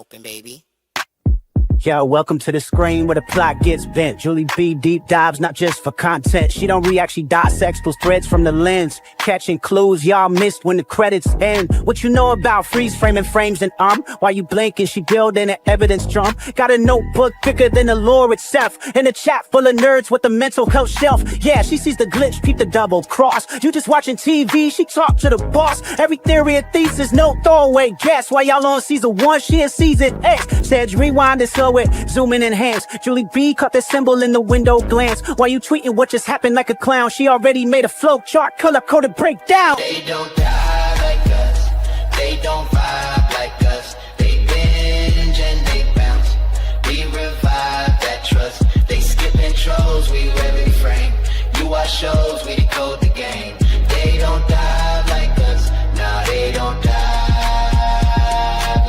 open, baby. Yo, welcome to the screen where the plot gets bent. JulieBDeepDives, not just for content. She don't react, she dissects those threads from the lens. Catching clues y'all missed when the credits end. What you know about freeze framing frames and while you blinking, she building an evidence drum. Got a notebook thicker than the lore itself. In a chat full of nerds with a mental health shelf. Yeah, she sees the glitch, peep the double cross. You just watching TV, she talk to the boss. Every theory and thesis, no throwaway guess. While y'all on season 1, she in season X. Said rewind and slow it, zoom in, enhance. Julie B caught the symbol in the window glance. While you tweeting what just happened like a clown, she already made a flow chart, color-coded breakdown. They don't die like us, they don't vibe like us. They binge and they bounce, we revive that trust. They skip intros, we every frame. You watch shows, we decode the game. They don't die like us, nah, they don't die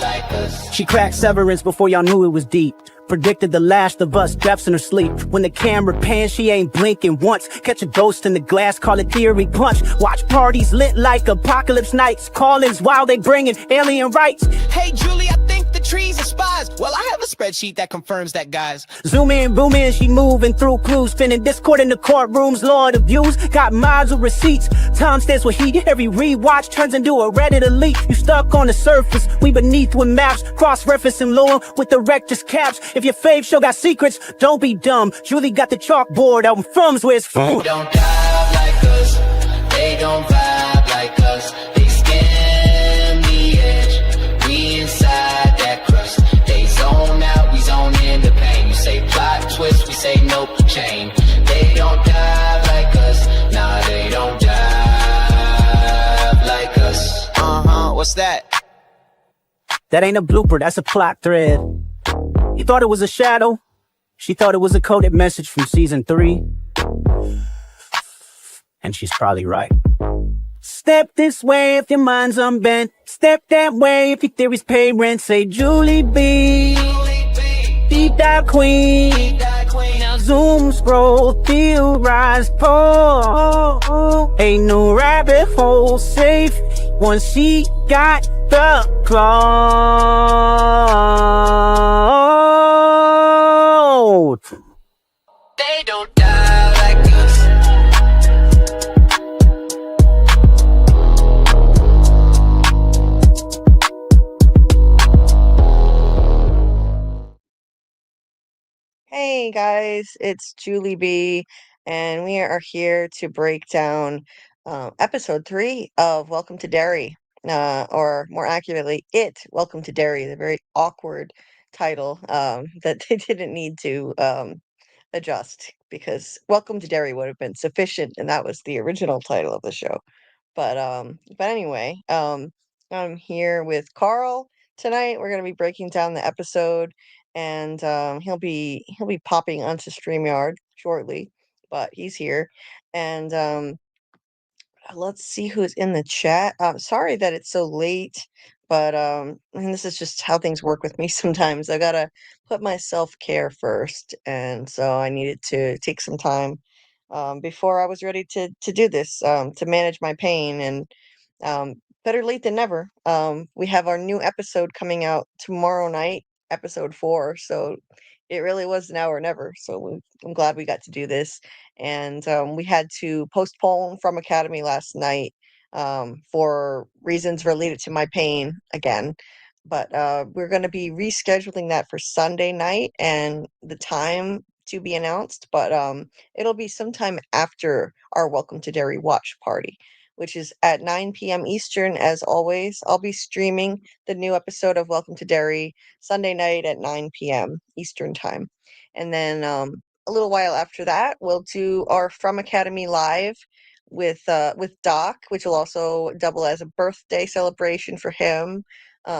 like us. She cracked Severance before y'all knew it was deep. Predicted the Last of Us deaths in her sleep. When the camera pans, she ain't blinking once. Catch a ghost in the glass, call it theory punch. Watch parties lit like apocalypse nights. Call-ins while they bringing alien rights. Hey, Julie, I think the trees are spies. Well, I have a spreadsheet that confirms that, guys. Zoom in, boom in, she moving through clues. Spinning Discord in the courtrooms, Lord of views. Got mods with receipts. Time stands with heat. Every rewatch turns into a Reddit elite. You stuck on the surface, we beneath with maps. Cross-referencing lore with the rector's caps. If your fave show got secrets, don't be dumb. Julie got the chalkboard out in From's where it's from. They don't dive like us, they don't vibe like us. They skim the edge, we inside that crust. They zone out, we zone in the pain. You say plot twist, we say nope, chain. They don't dive like us, nah, they don't dive like us. What's that? That ain't a blooper, that's a plot thread. You thought it was a shadow? She thought it was a coded message from season 3. And she's probably right. Step this way if your mind's unbent. Step that way if your theories pay rent. Say Julie B, deep dive queen. Now zoom, scroll, theorize, pull. Ain't no rabbit hole safe once she got the cloud. They don't die like us. Hey guys, it's Julie B, and we are here to break down episode 3 of Welcome to Derry, or more accurately, Welcome to Derry, the very awkward title that they didn't need to adjust because Welcome to Derry would have been sufficient, and that was the original title of the show. But anyway, I'm here with Karl tonight. We're gonna be breaking down the episode, and he'll be popping onto StreamYard shortly, but he's here. And let's see who's in the chat. Sorry that it's so late, but and this is just how things work with me sometimes. I gotta put my self-care first, and so I needed to take some time before I was ready to do this, to manage my pain. And better late than never. We have our new episode coming out tomorrow night, episode 4. So it really was now or never. So I'm glad we got to do this. And we had to postpone FROMacademy last night for reasons related to my pain again. But we're going to be rescheduling that for Sunday night, and the time to be announced. But it'll be sometime after our Welcome to Derry watch party, which is at 9 p.m. Eastern. As always, I'll be streaming the new episode of Welcome to Derry Sunday night at 9 p.m. Eastern time. And then a little while after that, we'll do our FROMacademy live with Doc, which will also double as a birthday celebration for him.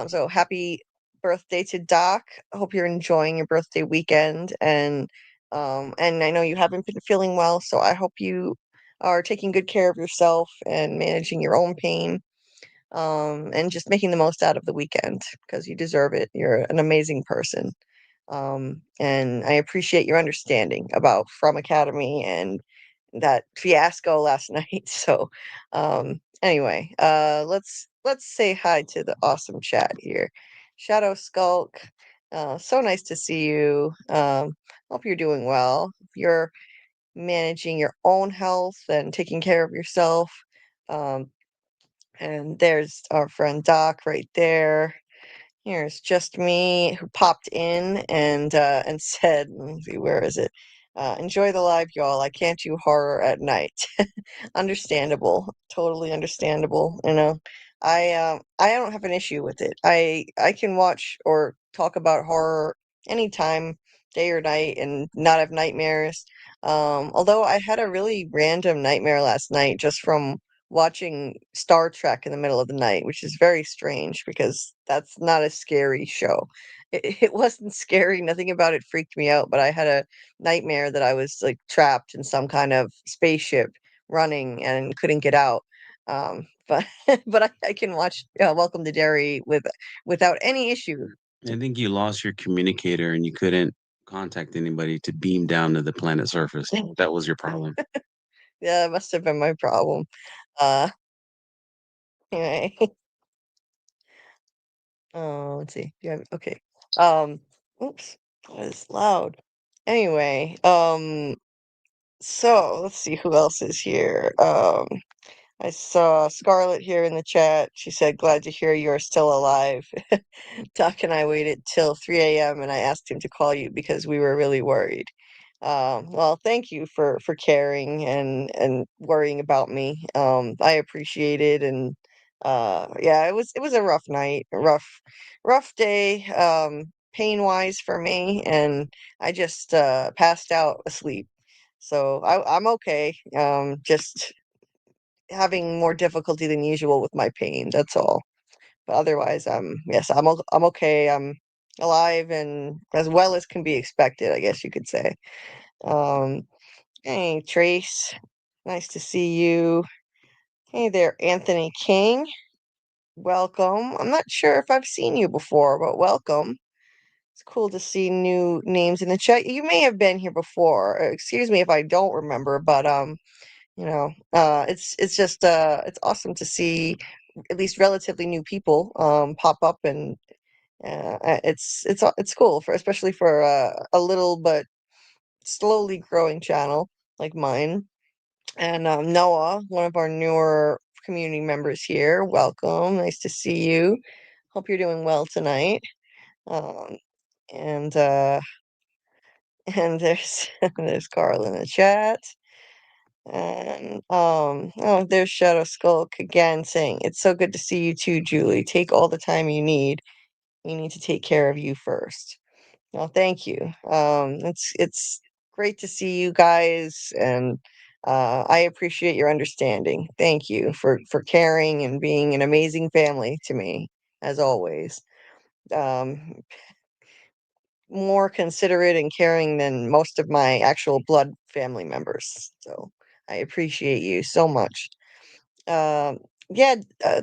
So happy birthday to Doc. I hope you're enjoying your birthday weekend. And I know you haven't been feeling well, so I hope you are taking good care of yourself and managing your own pain, and just making the most out of the weekend because you deserve it. You're an amazing person. And I appreciate your understanding about FROMacademy and that fiasco last night. So anyway, let's say hi to the awesome chat here. Shadow Skulk. So nice to see you. Hope you're doing well. You're managing your own health and taking care of yourself. Um, and there's our friend Doc right there. Here's just me who popped in and said, let me see, where is it? Enjoy the live, y'all. I can't do horror at night. Understandable, totally understandable. I don't have an issue with it. I can watch or talk about horror anytime, day or night, and not have nightmares. Although I had a really random nightmare last night just from watching Star Trek in the middle of the night, which is very strange because that's not a scary show. It wasn't scary, nothing about it freaked me out, but I had a nightmare that I was like trapped in some kind of spaceship running and couldn't get out. But but I can watch Welcome to Derry without any issue. I think you lost your communicator and you couldn't contact anybody to beam down to the planet's surface. That was your problem. Yeah, that must have been my problem. Uh, anyway. Oh, let's see. Yeah, okay. Um, oops, that is loud. Anyway, so let's see who else is here. I saw Scarlett here in the chat. She said, "Glad to hear you're still alive." Doc and I waited till 3 a.m. and I asked him to call you because we were really worried. Well, thank you for caring and worrying about me. I appreciate it, and yeah, it was a rough night, a rough day, pain wise for me, and I just passed out asleep. So I'm okay. Just having more difficulty than usual with my pain. That's all. But otherwise, yes, I'm okay. I'm alive and as well as can be expected, I guess you could say. Um, hey, Trace, nice to see you. Hey there, Anthony King. Welcome. I'm not sure if I've seen you before, but welcome. It's cool to see new names in the chat. You may have been here before. Excuse me if I don't remember, but it's just it's awesome to see at least relatively new people pop up and it's cool for especially for a little but slowly growing channel like mine. And Noah, one of our newer community members here, welcome. Nice to see you. Hope you're doing well tonight. Um, and and there's Karl in the chat. And oh, there's Shadow Skulk again saying, "It's so good to see you too, Julie. Take all the time you need. We need to take care of you first." Well, thank you. It's great to see you guys, and I appreciate your understanding. Thank you for caring and being an amazing family to me, as always. Um, more considerate and caring than most of my actual blood family members. So I appreciate you so much. Um, yeah,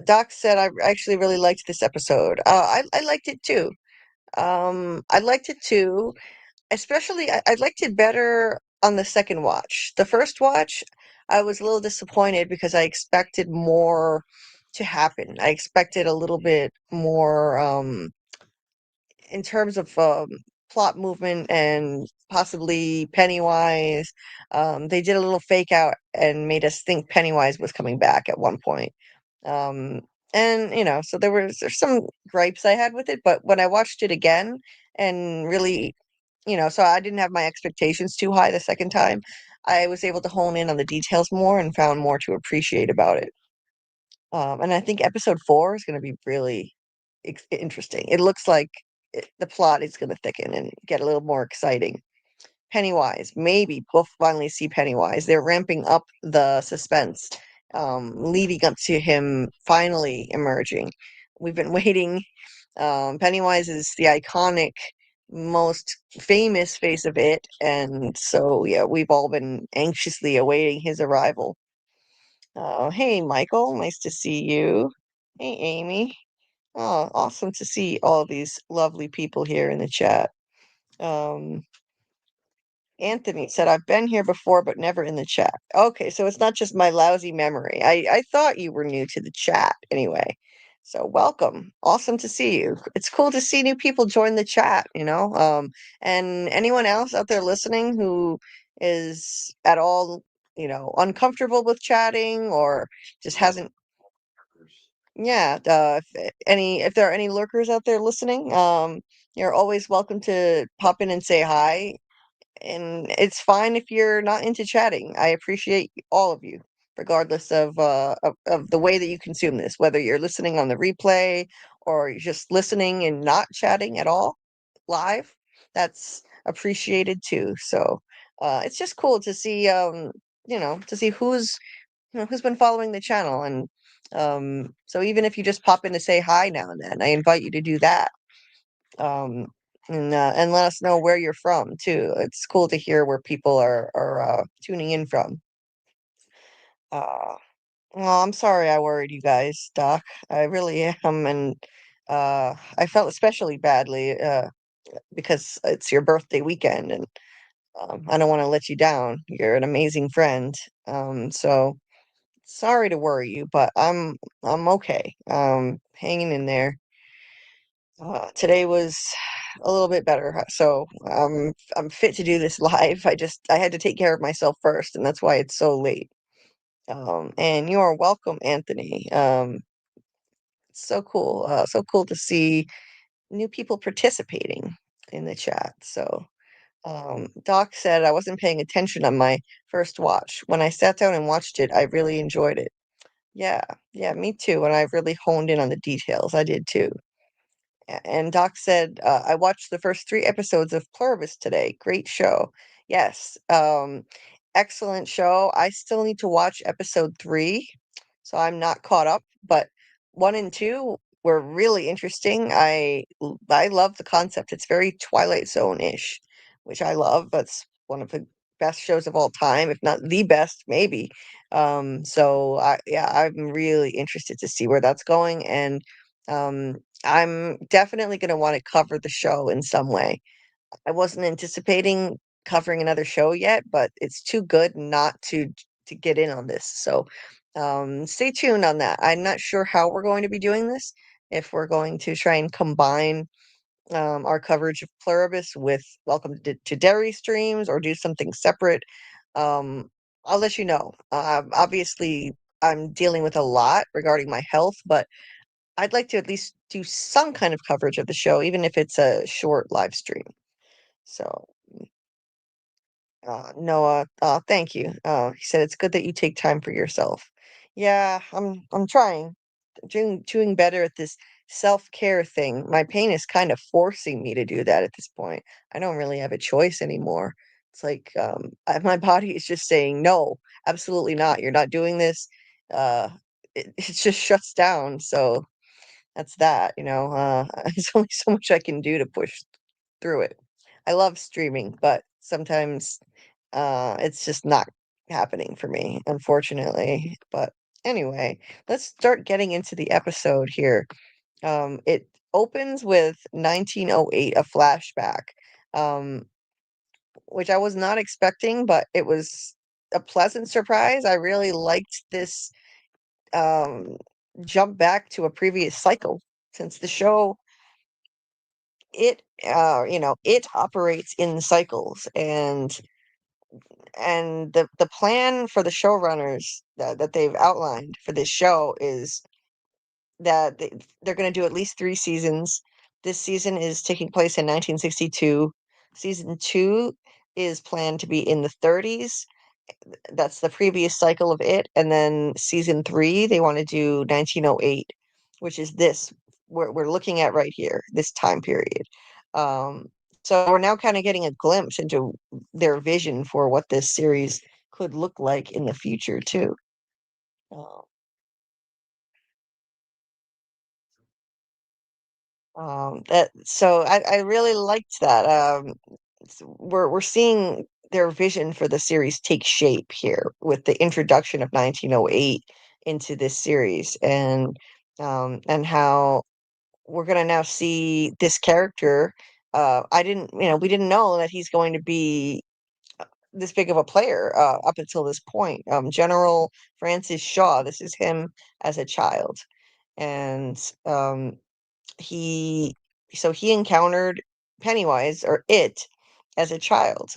Doc said I actually really liked this episode. I liked it too. I liked it too. Especially, I liked it better on the second watch. The first watch, I was a little disappointed because I expected more to happen. I expected a little bit more in terms of plot movement and possibly Pennywise. They did a little fake out and made us think Pennywise was coming back at one point. Um, and so there's some gripes I had with it, but when I watched it again and really, so I didn't have my expectations too high the second time. I was able to hone in on the details more and found more to appreciate about it. And I think episode 4 is going to be really interesting. It looks like the plot is going to thicken and get a little more exciting. Pennywise, maybe we'll finally see Pennywise. They're ramping up the suspense, leading up to him finally emerging. We've been waiting. Pennywise is the iconic, most famous face of it, and so yeah, we've all been anxiously awaiting his arrival. Hey, Michael, nice to see you. Hey, Amy. Oh, awesome to see all these lovely people here in the chat. Um, Anthony said, "I've been here before, but never in the chat." Okay, so it's not just my lousy memory. I thought you were new to the chat anyway. So welcome. Awesome to see you. It's cool to see new people join the chat, and anyone else out there listening who is at all, uncomfortable with chatting or just hasn't, yeah, if there are any lurkers out there listening, you're always welcome to pop in and say hi. And it's fine if you're not into chatting. I appreciate all of you, regardless of the way that you consume this, whether you're listening on the replay or you're just listening and not chatting at all live. That's appreciated too. So it's just cool to see to see who's been following the channel. And so even if you just pop in to say hi now and then, I invite you to do that. um and let us know where you're from too. It's cool to hear where people are tuning in from. uh well, I'm sorry I worried you guys, Doc. I really am. And I felt especially badly because it's your birthday weekend, and I don't want to let you down. You're an amazing friend. So sorry to worry you, but I'm okay. Hanging in there. Today was a little bit better, so I'm fit to do this live. I had to take care of myself first, and that's why it's so late. And you are welcome, Anthony. So cool to see new people participating in the chat. So, Doc said I wasn't paying attention on my first watch. When I sat down and watched it, I really enjoyed it. Yeah, yeah, me too. And I really honed in on the details. I did too. And Doc said, I watched the first 3 episodes of Pluribus today. Great show. Yes. Excellent show. I still need to watch episode 3, so I'm not caught up, but 1 and 2 were really interesting. I love the concept. It's very Twilight Zone-ish, which I love. That's one of the best shows of all time, if not the best, maybe. So I'm really interested to see where that's going. And I'm definitely going to want to cover the show in some way. I wasn't anticipating covering another show yet, but it's too good not to get in on this. So stay tuned on that. I'm not sure how we're going to be doing this. If we're going to try and combine our coverage of Pluribus with Welcome to Derry streams, or do something separate. I'll let you know. Obviously, I'm dealing with a lot regarding my health, but I'd like to at least do some kind of coverage of the show, even if it's a short live stream. So, Noah, thank you. He said it's good that you take time for yourself. Yeah, I'm trying, doing better at this self-care thing. My pain is kind of forcing me to do that at this point. I don't really have a choice anymore. It's like my body is just saying no, absolutely not. You're not doing this. It just shuts down. So that's that. There's only so much I can do to push through it. I love streaming, but sometimes it's just not happening for me, unfortunately. But anyway, let's start getting into the episode here. It opens with 1908, a flashback, um, which I was not expecting, but it was a pleasant surprise. I really liked this um, jump back to a previous cycle, since the show, it operates in cycles. And the plan for the showrunners that they've outlined for this show is that they're going to do at least 3 seasons. This season is taking place in 1962. Season 2 is planned to be in the 30s. That's the previous cycle of it. And then season 3, they want to do 1908, which is this we're looking at right here, this time period. Um, so we're now kind of getting a glimpse into their vision for what this series could look like in the future too. Uh, that so I really liked that. We're seeing their vision for the series take shape here with the introduction of 1908 into this series. And how we're gonna now see this character. We didn't know that he's going to be this big of a player up until this point. General Francis Shaw. This is him as a child. and he he encountered Pennywise or it as a child.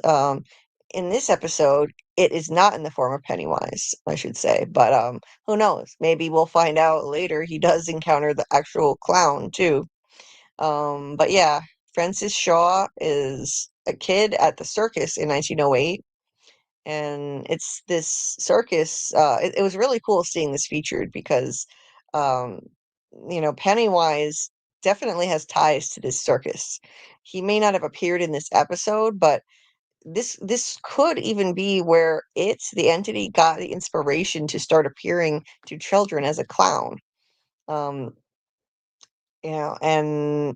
In this episode, it is not in the form of Pennywise, I should say, but who knows? Maybe we'll find out later he does encounter the actual clown too. But yeah, Francis Shaw is a kid at the circus in 1908, and it's this circus. It was really cool seeing this featured because, um, Pennywise definitely has ties to this circus. He may not have appeared in this episode, but this could even be where the entity, got the inspiration to start appearing to children as a clown. Um, and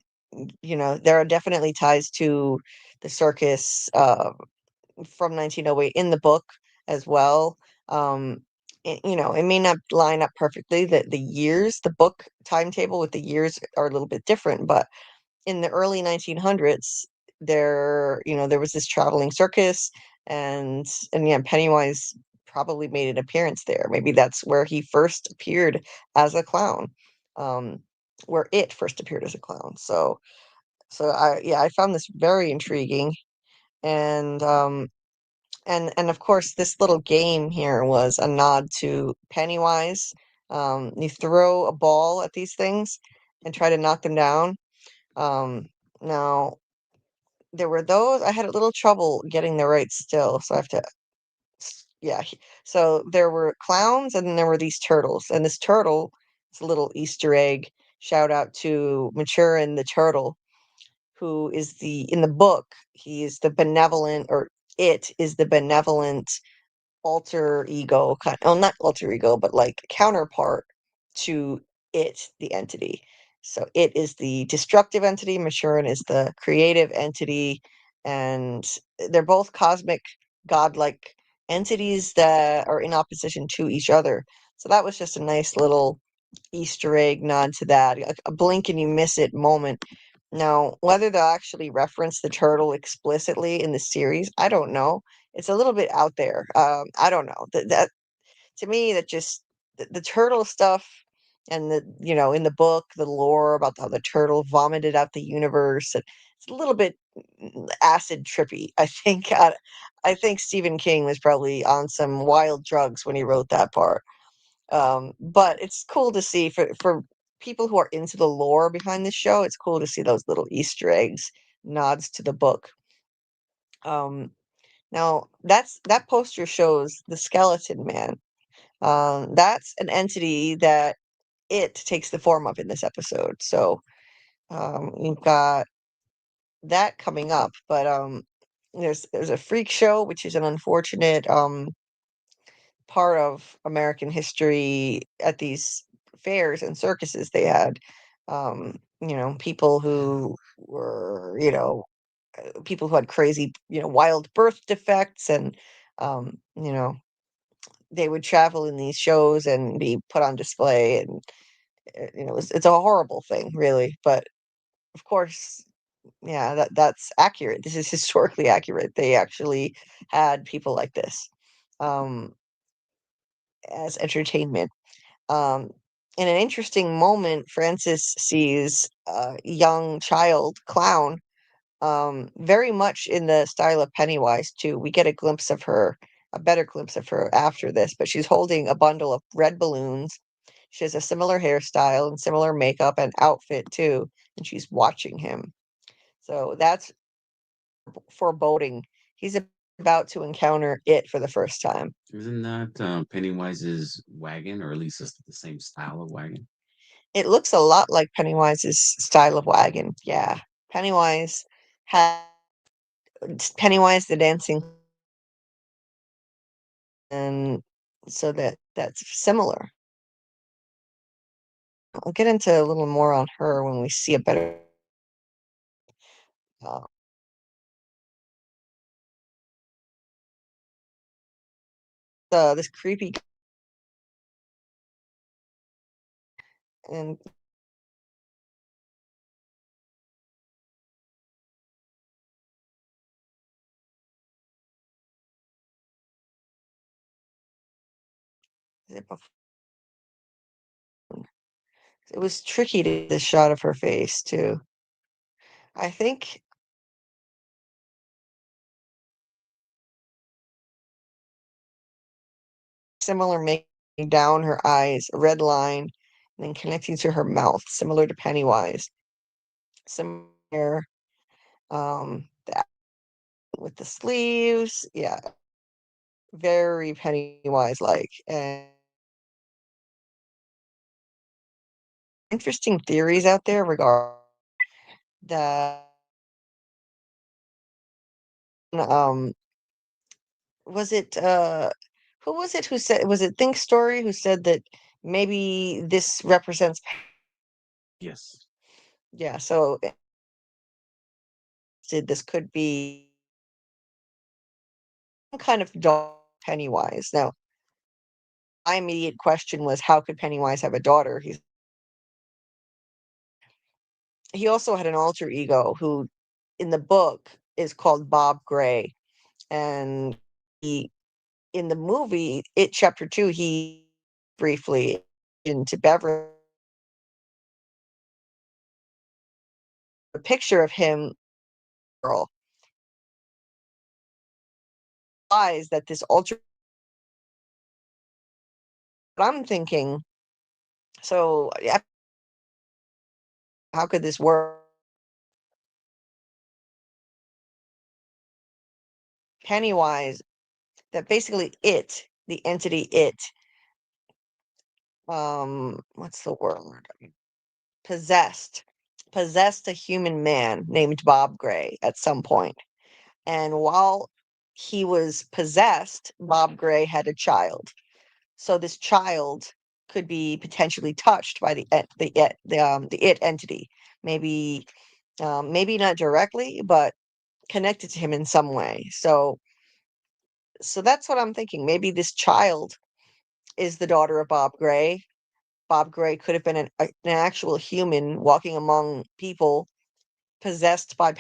there are definitely ties to the circus from 1908 in the book as well. Um, it may not line up perfectly. The years, the book timetable with the years are a little bit different, but in the early 1900s, there was this traveling circus, and yeah, Pennywise probably made an appearance there. Maybe that's where he first appeared as a clown, um, where it first appeared as a clown. I found this very intriguing, and of course, this little game here was a nod to Pennywise. You throw a ball at these things and try to knock them down. Now, there were those I had a little trouble getting the right still, so I have to, yeah. So there were clowns, and then there were these turtles, and this turtle is a little Easter egg. Shout out to Maturin the turtle, who is in the book, he is the benevolent, or it is the benevolent alter ego, well, not alter ego, but like counterpart to it, the entity. So it is the destructive entity, Maturin is the creative entity, and they're both cosmic, godlike entities that are in opposition to each other. So that was just a nice little Easter egg nod to that, a blink and you miss it moment. Now, whether they'll actually reference the turtle explicitly in the series, I don't know. It's a little bit out there. I don't know. That to me, that just the turtle stuff, and in the book, the lore about how the turtle vomited out the universe. It's a little bit acid trippy. I think. I think Stephen King was probably on some wild drugs when he wrote that part. But it's cool to see for people who are into the lore behind the show. It's cool to see those little Easter eggs, nods to the book. Um, Now that poster shows the Skeleton Man. That's an entity that it takes the form of in this episode. So we've got that coming up, but there's a freak show, which is an unfortunate part of American history at these fairs and circuses they had. People who were, people who had crazy, wild birth defects, and you know, they would travel in these shows and be put on display, and it's a horrible thing, really. But of course, yeah, that's accurate. This is historically accurate. They actually had people like this um, as entertainment. Um, in an interesting moment, Frances sees a young child clown, very much in the style of Pennywise, too. We get a better glimpse of her after this, but she's holding a bundle of red balloons. She has a similar hairstyle and similar makeup and outfit, too, and she's watching him. So that's foreboding. He's about to encounter it for the first time. Isn't that Pennywise's wagon, or at least it's the same style of wagon? It looks a lot like Pennywise's style of wagon. Yeah. Pennywise had Pennywise the dancing, and so that's similar. I'll get into a little more on her when we see a better uh, this creepy and is it It was tricky to get this shot of her face too. I think similar, making down her eyes, a red line, and then connecting to her mouth, similar to Pennywise. Similar, the, with the sleeves, yeah, very Pennywise like. And interesting theories out there regarding that. Um, was it who was it who said, was it Think Story who said that maybe this represents, Yes. yeah, so this could be some kind of dog Pennywise. Now, my immediate question was, how could Pennywise have a daughter? He also had an alter ego who, in the book, is called Bob Gray, and he, in the movie, It Chapter 2, he briefly into Beverly, a picture of him, girl, lies that this alter. I'm thinking, so yeah, how could this work? Pennywise, that basically it, the entity it, what's the word? Possessed, possessed a human man named Bob Gray at some point. And while he was possessed, Bob Gray had a child. So this child could be potentially touched by the it entity. Maybe maybe not directly, but connected to him in some way. So that's what I'm thinking. Maybe this child is the daughter of Bob Gray. Bob Gray could have been an actual human walking among people possessed by.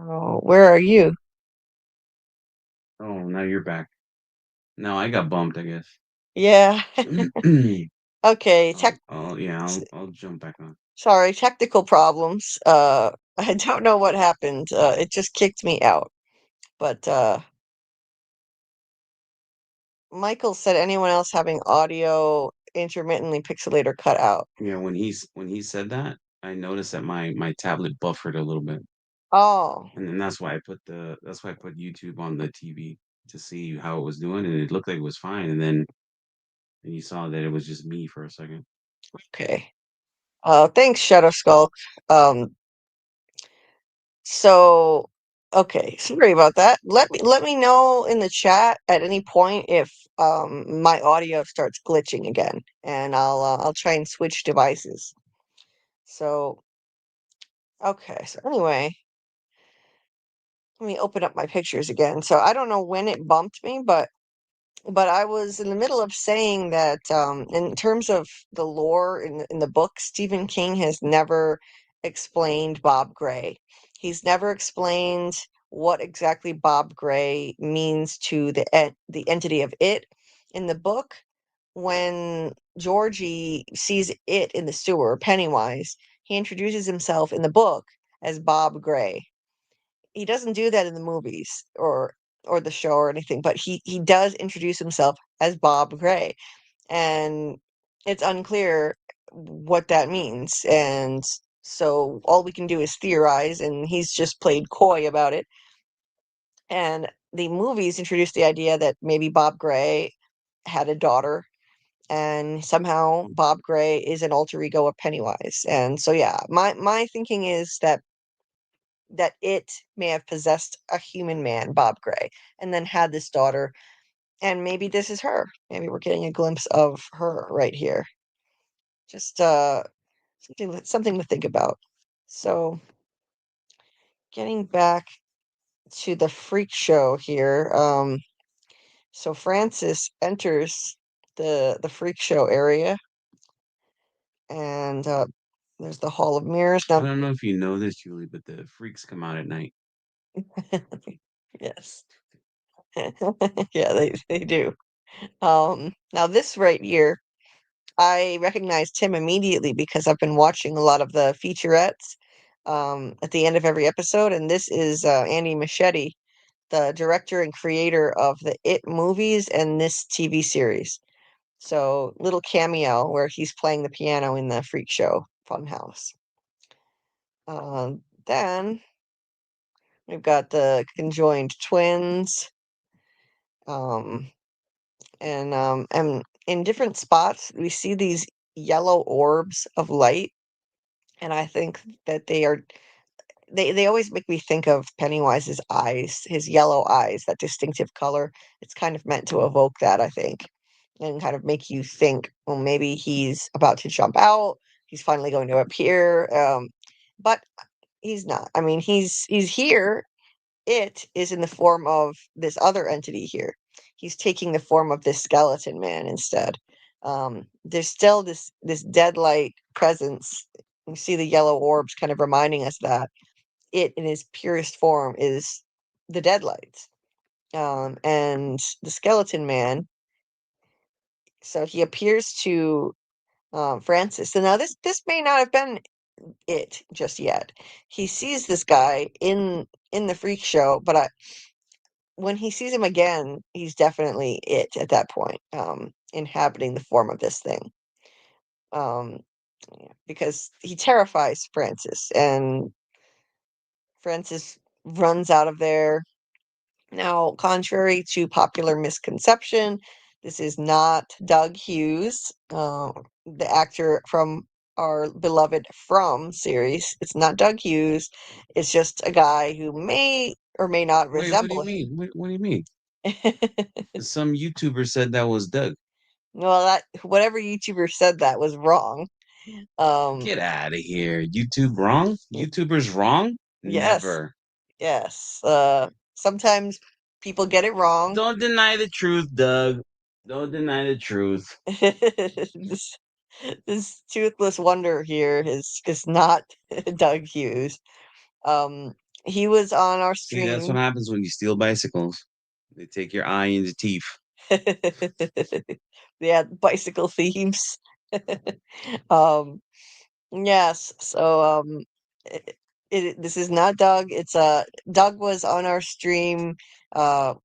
Oh, where are you? Oh, now you're back. No, I got bumped, I guess. Yeah. Okay. Yeah, I'll jump back on. Sorry, technical problems. I don't know what happened. It just kicked me out. But Michael said, anyone else having audio intermittently pixelated or cut out? Yeah, when he said that, I noticed that my tablet buffered a little bit, Oh, and then that's why I put YouTube on the TV to see how it was doing, and it looked like it was fine, and then you saw that it was just me for a second. okay. Thanks, Shadow Skull. Um, so okay, sorry about that. Let me know in the chat at any point if my audio starts glitching again, and I'll try and switch devices. So okay, so anyway, let me open up my pictures again. So I don't know when it bumped me, but I was in the middle of saying that in terms of the lore in the book, Stephen King has never explained Bob Gray. He's never explained what exactly Bob Gray means to the entity of it. In the book, when Georgie sees it in the sewer, Pennywise, he introduces himself in the book as Bob Gray. He doesn't do that in the movies or the show or anything, but he does introduce himself as Bob Gray, and it's unclear what that means. And so all we can do is theorize, and he's just played coy about it. And the movies introduced the idea that maybe Bob Gray had a daughter, and somehow Bob Gray is an alter ego of Pennywise. And so yeah, my thinking is that it may have possessed a human man, Bob Gray, and then had this daughter, and maybe this is her. Maybe we're getting a glimpse of her right here. Just something to think about. So, getting back to the freak show here. So Francis enters the freak show area, and there's the Hall of Mirrors. I Now, don't know if you know this, Julie, but the freaks come out at night. yes, yeah, they do. Now this right here, I recognized him immediately because I've been watching a lot of the featurettes at the end of every episode, and this is Andy Muschietti, the director and creator of the It movies and this TV series. So, little cameo where he's playing the piano in the Freak Show Funhouse. Then we've got the conjoined twins, um, and in different spots we see these yellow orbs of light, and I think that they always make me think of Pennywise's eyes, his yellow eyes, that distinctive color. It's kind of meant to evoke that, I think, and kind of make you think, well, maybe he's about to jump out. He's finally going to appear, but he's not. I mean, he's here. It is in the form of this other entity here. He's taking the form of this skeleton man instead. There's still this dead-like presence. You see the yellow orbs kind of reminding us that it in its purest form is the deadlights, and the skeleton man. So he appears to Francis. So now this may not have been it just yet. He sees this guy in the freak show, but when he sees him again, he's definitely it at that point, inhabiting the form of this thing. Um, because he terrifies Francis, and Francis runs out of there. Now, contrary to popular misconception, this is not Doug Hughes, the actor from our beloved From series. It's not Doug Hughes. It's just a guy who may or may not Wait, what do you resemble mean? What do you mean? him. Some YouTuber said that was Doug. Well, that whatever YouTuber said that was wrong. Um, Get out of here. YouTube wrong? y- YouTubers wrong? yes, Never. yes. Sometimes people get it wrong. Don't deny the truth, Doug. Don't deny the truth. this this toothless wonder here is not Doug Hughes. Um, he was on our See, that's what stream. happens when you steal bicycles. They take your eye and the teeth. Yeah, bicycle thieves. um, yes. So this is not Doug. It's Doug was on our stream uh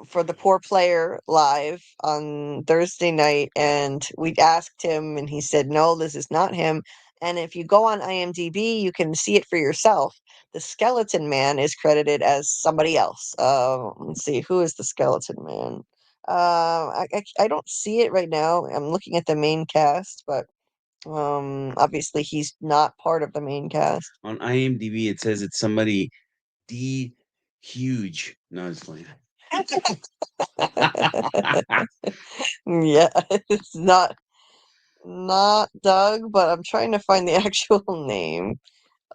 for the Poor Player live on Thursday night, and we asked him, and he said, "No, this is not him." And if you go on IMDb, you can see it for yourself. The Skeleton Man is credited as somebody else. Let's see, who is the Skeleton Man? I don't see it right now. I'm looking at the main cast, but obviously he's not part of the main cast. On IMDb, it says it's somebody D huge. No, it's like Yeah, it's not Doug, but I'm trying to find the actual name.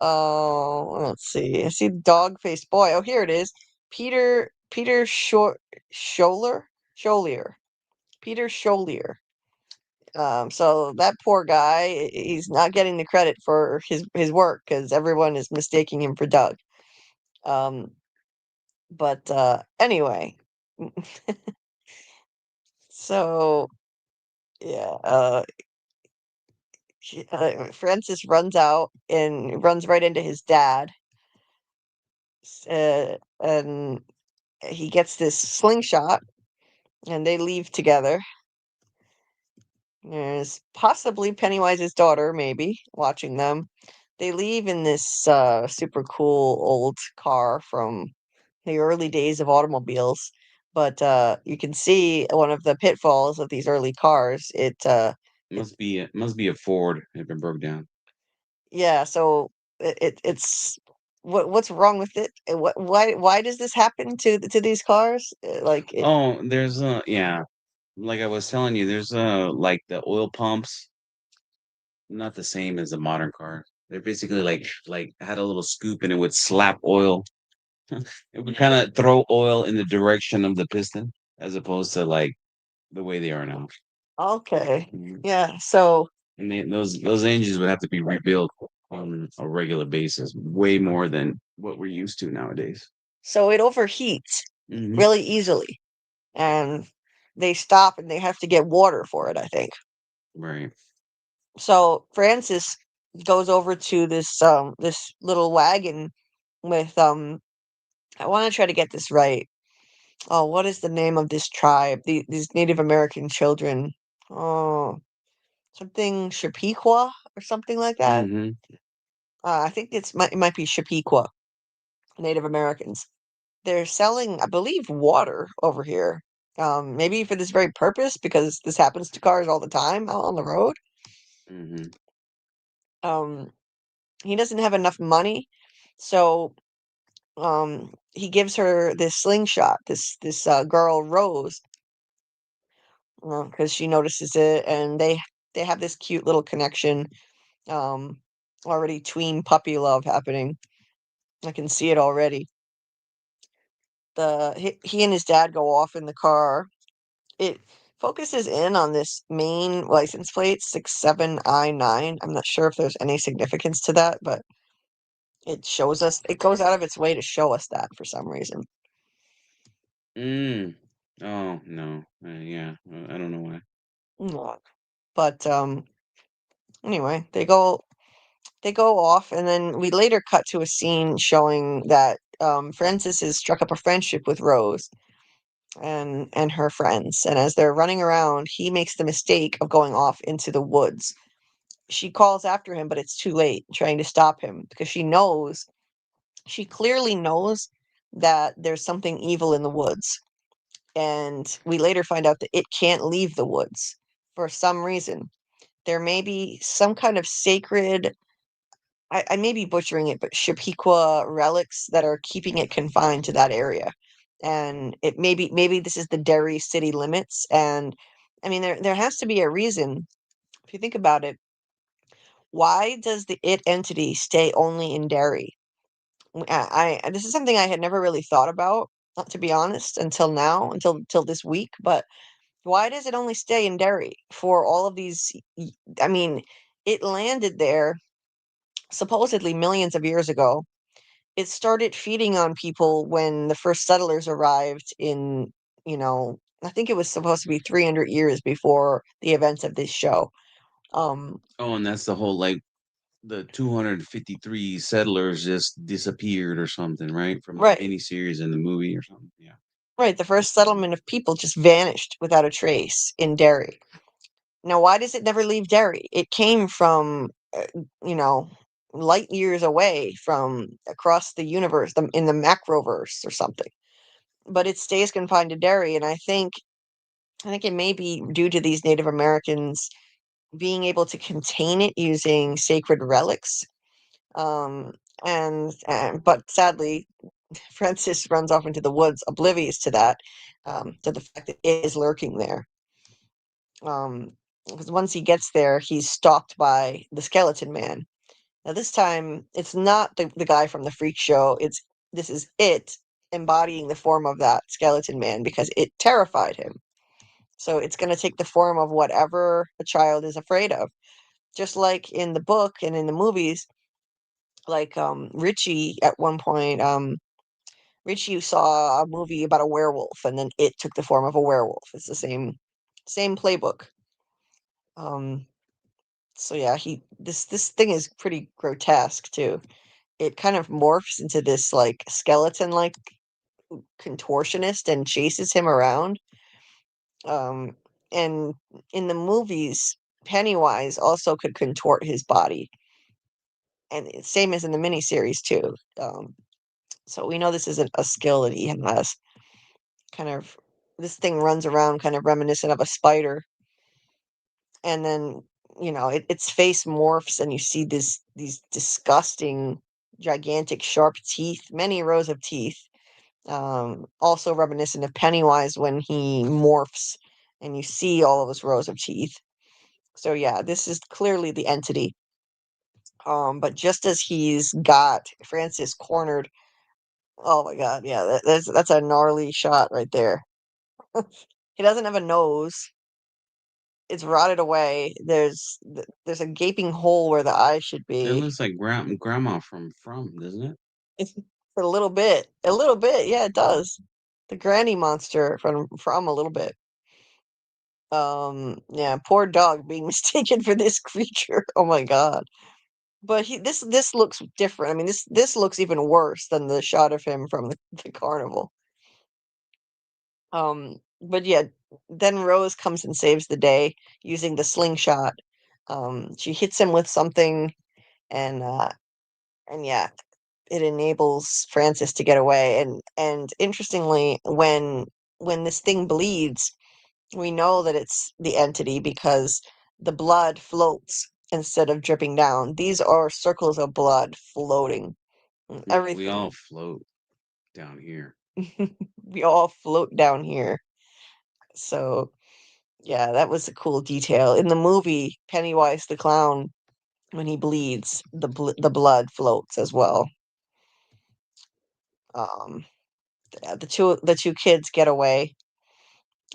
Let's see. I see dog faced boy. Oh, here it is. Peter Scholler Scholier. Peter Scholier. So that poor guy, he's not getting the credit for his work because everyone is mistaking him for Doug. Um, but anyway, so yeah, Francis runs out and runs right into his dad, and he gets this slingshot, and they leave together. There's possibly Pennywise's daughter, maybe, watching them. They leave in this super cool old car from the early days of automobiles. But you can see one of the pitfalls of these early cars. Must be a Ford if it broke down. Yeah, so it's what's wrong with it? Why does this happen to these cars? Oh, there's yeah, like I was telling you, there's like the oil pumps, not the same as a modern car. They're basically like had a little scoop and it would slap oil. It would kind of throw oil in the direction of the piston as opposed to like the way they are now. Okay. Mhm. Yeah, so And those engines would have to be rebuilt on a regular basis, way more than what we're used to nowadays. it overheats Hmm. really easily, and they stop and they have to get water for it, I think. Right. So Francis goes over to this little wagon with I want to try to get this right. Oh, what is the name of this tribe? These Native American children. Oh, something Shapiqua or something like that. Hmm. I think it might be Shapiqua, Native Americans. They're selling, I believe, water over here. Maybe for this very purpose, because this happens to cars all the time out on the road. Hmm. Um, he doesn't have enough money, so he gives her this slingshot, this girl Rose, because she notices it, and they have this cute little connection. Um, already tween puppy love happening. I can see it already. He and his dad go off in the car. It focuses in on this main license plate 67I9. I'm not sure if there's any significance to that, but it goes out of its way to show us that for some reason. Mm. Oh no. Yeah. I don't know why. Mm. But anyway, they go off, and then we later cut to a scene showing that Francis has struck up a friendship with Rose and her friends. And as they're running around, he makes the mistake of going off into the woods. She calls after him, but it's too late, trying to stop him because she clearly knows that there's something evil in the woods. And we later find out that it can't leave the woods for some reason. There may be some kind of sacred, I may be butchering it, but Shapiqua relics that are keeping it confined to that area. And it maybe this is the Derry city limits. And I mean, there has to be a reason. If you think about it, why does the it entity stay only in Derry? This is something I had never really thought about, to be honest, until now, until this week. But why does it only stay in Derry for all of these? I mean, it landed there supposedly millions of years ago. It started feeding on people when the first settlers arrived in, I think it was supposed to be 300 years before the events of this show. Um, Oh, and that's the whole like the 253 settlers just disappeared or something, right? From the right, miniseries and the movie or something. Yeah. right. The first settlement of people just vanished without a trace in Derry. Now, why does it never leave Derry? It came from, you know, light years away from across the universe, in the macroverse or something. But it stays confined to Derry, and I think it may be due to these Native Americans being able to contain it using sacred relics. Um, and but sadly, Francis runs off into the woods, oblivious to that, to the fact that it is lurking there. Because once he gets there, he's stalked by the skeleton man. Now this time, it's not the guy from the freak show. This is it embodying the form of that skeleton man because it terrified him. So it's going to take the form of whatever a child is afraid of. Just like in the book and in the movies, like Richie at one point, Richie saw a movie about a werewolf and then it took the form of a werewolf. It's the same playbook. Um So yeah, this thing is pretty grotesque too. It kind of morphs into this like skeleton like contortionist and chases him around. Um, and in the movies, Pennywise also could contort his body, and same as in the miniseries too. So we know this isn't a skill that he has. Kind of, this thing runs around kind of reminiscent of a spider, and then its face morphs, and you see these disgusting, gigantic, sharp teeth, many rows of teeth. Also reminiscent of Pennywise when he morphs, and you see all of those rows of teeth. So yeah, this is clearly the entity. But just as he's got Francis cornered, oh my God, yeah, that's a gnarly shot right there. He doesn't have a nose. It's rotted away. There's a gaping hole where the eye should It be. looks like grandma from, doesn't it? It's a little bit. A little bit, yeah, it does. The granny monster from a little bit. Yeah, poor dog being mistaken for this creature. Oh my God. But this looks different. I mean, this looks even worse than the shot of him from the carnival. But yeah, then Rose comes and saves the day using the slingshot. She hits him with something, and yeah, it enables Francis to get away. And interestingly, when this thing bleeds, we know that it's the entity because the blood floats instead of dripping down. These are circles of blood floating. Well, we all Everything. float down here. We all float down here. So, yeah, that was a cool detail. In the movie, Pennywise the clown, when he bleeds, the blood floats as well. Um, yeah, the two kids get away,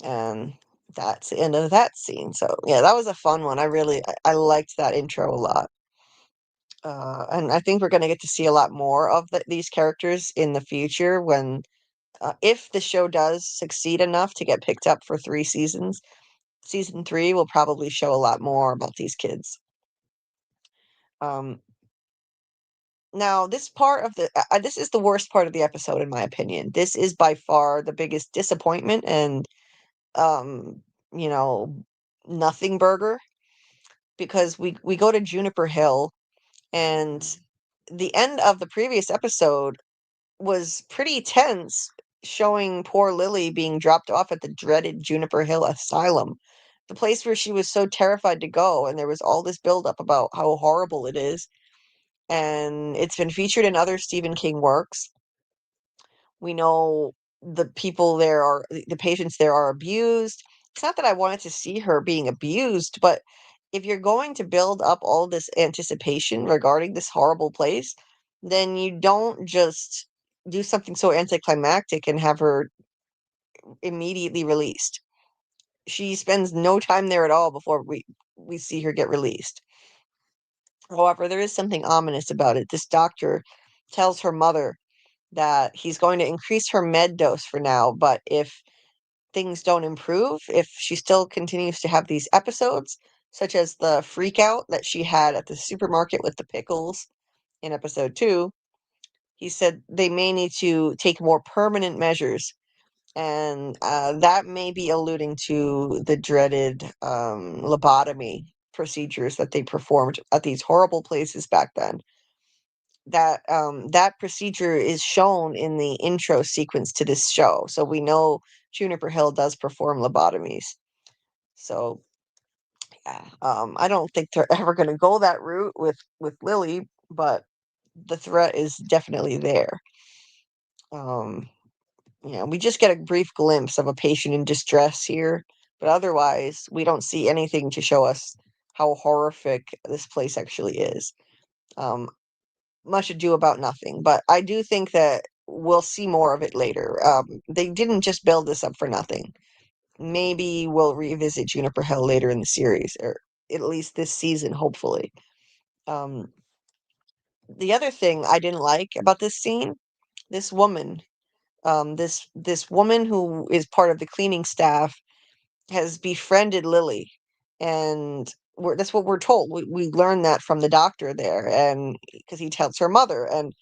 and that's the end of that scene. So yeah, that was a fun one. I liked that intro a lot. And I think we're going to get to see a lot more of these characters in the future when, if the show does succeed enough to get picked up for 3 seasons. Season 3 will probably show a lot more about these kids. Um, Now, this is the worst part of the episode, in my opinion. This is by far the biggest disappointment and, um, you know, nothing burger, because we go to Juniper Hill, and the end of the previous episode was pretty tense, showing poor Lily being dropped off at the dreaded Juniper Hill Asylum, the place where she was so terrified to go, and there was all this buildup about how horrible it is. And it's been featured in other Stephen King works. We know the patients there are abused. It's not that I wanted to see her being abused, but if you're going to build up all this anticipation regarding this horrible place, then you don't just do something so anticlimactic and have her immediately released. She spends no time there at all before we see her get released. However, there is something ominous about it. This doctor tells her mother that he's going to increase her med dose for now, but if things don't improve, if she still continues to have these episodes, such as the freak out that she had at the supermarket with the pickles in episode 2, he said they may need to take more permanent measures. And that may be alluding to the dreaded lobotomy procedures that they performed at these horrible places back then. That procedure is shown in the intro sequence to this show, so we know Juniper Hill does perform lobotomies. So yeah, I don't think they're ever going to go that route with Lily, but the threat is definitely there. Um, we just get a brief glimpse of a patient in distress here, but otherwise, we don't see anything to show us how horrific this place actually is. Um, Much ado about nothing, but I do think that we'll see more of it later. They didn't just build this up for nothing. Maybe we'll revisit Juniper Hill later in the series, or at least this season, hopefully. Um, the other thing I didn't like about this scene, this woman, this woman who is part of the cleaning staff has befriended Lily, and that's what we're told. We learn that from the doctor there, and because he tells her mother, and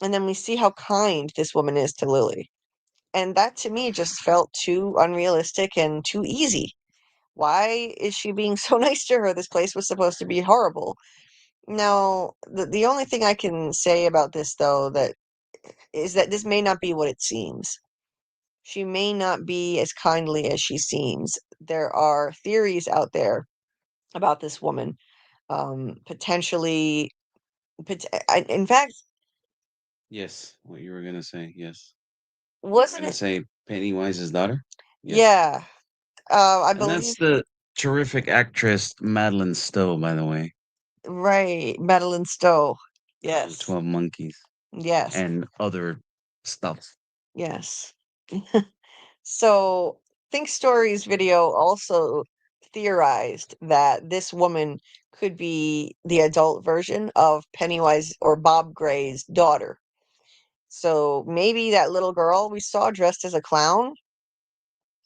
then we see how kind this woman is to Lily. And that to me just felt too unrealistic and too easy. Why is she being so nice to her? This place was supposed to be horrible. Now, the only thing I can say about this, though, that is that this may not be what it seems. She may not be as kindly as she seems. There are theories out there about this woman, potentially. In fact, Yes, what you were gonna say. Yes, wasn't gonna it? say Pennywise's daughter. Yes, Yeah, I and that's believe. the terrific actress Madeline Stowe, by the way, Right, Madeline Stowe. from Yes, 12 Monkeys yes, and other stuff. yes. So, Think Stories video also theorized that this woman could be the adult version of Pennywise or Bob Gray's daughter. So maybe that little girl we saw dressed as a clown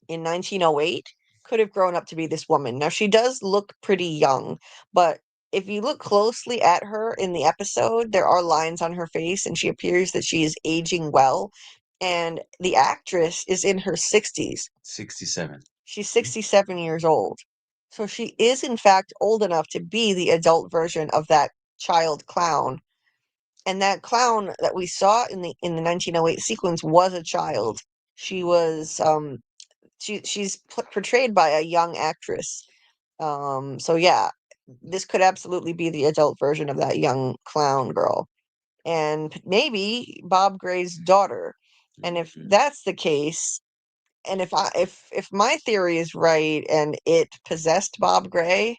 in 1908 could have grown up to be this woman. Now, she does look pretty young, but if you look closely at her in the episode, there are lines on her face, and she appears that she is aging well. And the actress is in her 60s. 67. She's 67 years old. So she is, in fact, old enough to be the adult version of that child clown. And that clown that we saw in the 1908 sequence was a child. She was she's portrayed by a young actress. So yeah, this could absolutely be the adult version of that young clown girl, and maybe Bob Gray's daughter. And if Mhm. that's the case, and if my theory is right, and it possessed Bob Gray,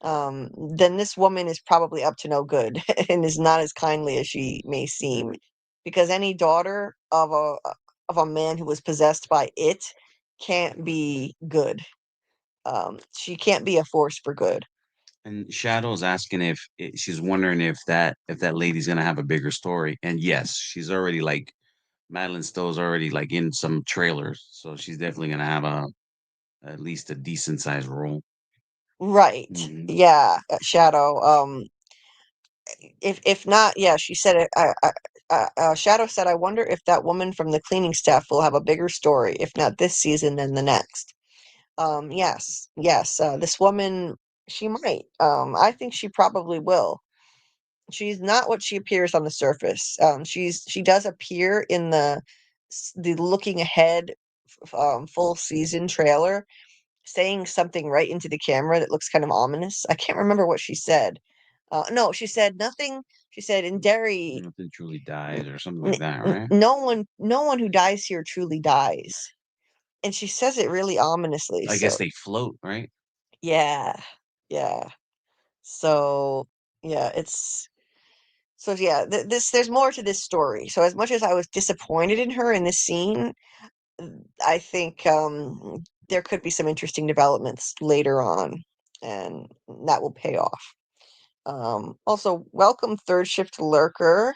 then this woman is probably up to no good and is not as kindly as she may seem, because any daughter of a man who was possessed by it can't be good. She can't be a force for good. And Shadow's asking she's wondering if that lady's gonna have a bigger story. And yes, she's already like Madeline Stowe's already like in some trailers, so she's definitely gonna have a at least a decent sized role. Right. Hmm. Yeah, Shadow. If not, yeah, she said it. Shadow said, "I wonder if that woman from the cleaning staff will have a bigger story, if not this season, then the next." Yes, yes. This woman, she might. I think she probably will. She's not what she appears on the surface. She does appear in the looking ahead full season trailer, saying something right into the camera that looks kind of ominous. I can't remember what she said. No, she said nothing. She said in Derry, Nothing truly dies or something like that, right? no one who dies here truly dies. And she says it really ominously. I So guess they float, right? yeah, yeah. So yeah, it's so yeah. This there's more to this story. So as much as I was disappointed in her in this scene, I think there could be some interesting developments later on, and that will pay off. Also, welcome third shift lurker.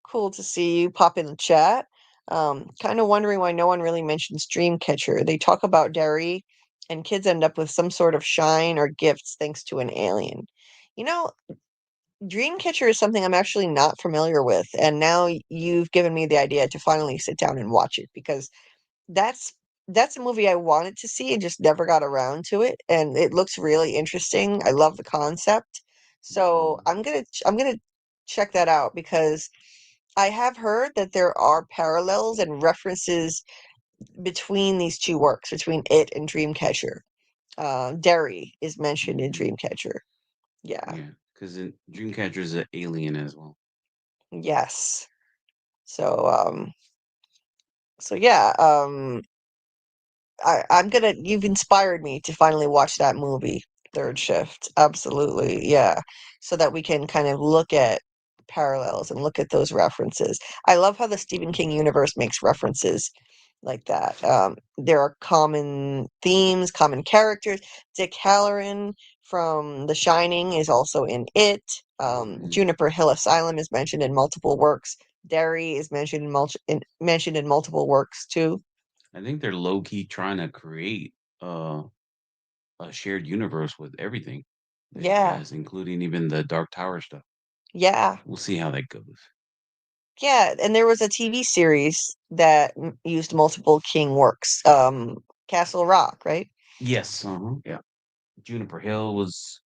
Cool to see you pop in the chat. Kind of wondering why no one really mentions Dreamcatcher. They talk about Derry, and kids end up with some sort of shine or gifts thanks to an alien. You know, Dreamcatcher is something I'm actually not familiar with, and now you've given me the idea to finally sit down and watch it, because that's that's a movie I wanted to see and just never got around to it, and it looks really interesting. I love the concept. So I'm gonna check that out, because I have heard that there are parallels and references between these two works, between it and Dreamcatcher. Derry is mentioned in Mhm. Dreamcatcher. Yeah. Yeah, because Dreamcatcher's an alien as well. Yes. So so yeah, I'm gonna you've inspired me to finally watch that movie, Third Shift. Absolutely, yeah. So that we can kind of look at parallels and look at those references. I love how the Stephen King universe makes references like that. There are common themes, common characters. Dick Halloran from The Shining is also in it. Mhm. Juniper Hill Asylum is mentioned in multiple works. Derry is mentioned in multiple works too. I think they're low key trying to create uh, a shared universe with everything. that he Yeah. has, including even the Dark Tower stuff. Yeah. We'll see how that goes. Yeah, and there was a TV series that used multiple King works. Castle Rock, right? Yes. Yeah. Juniper Hill was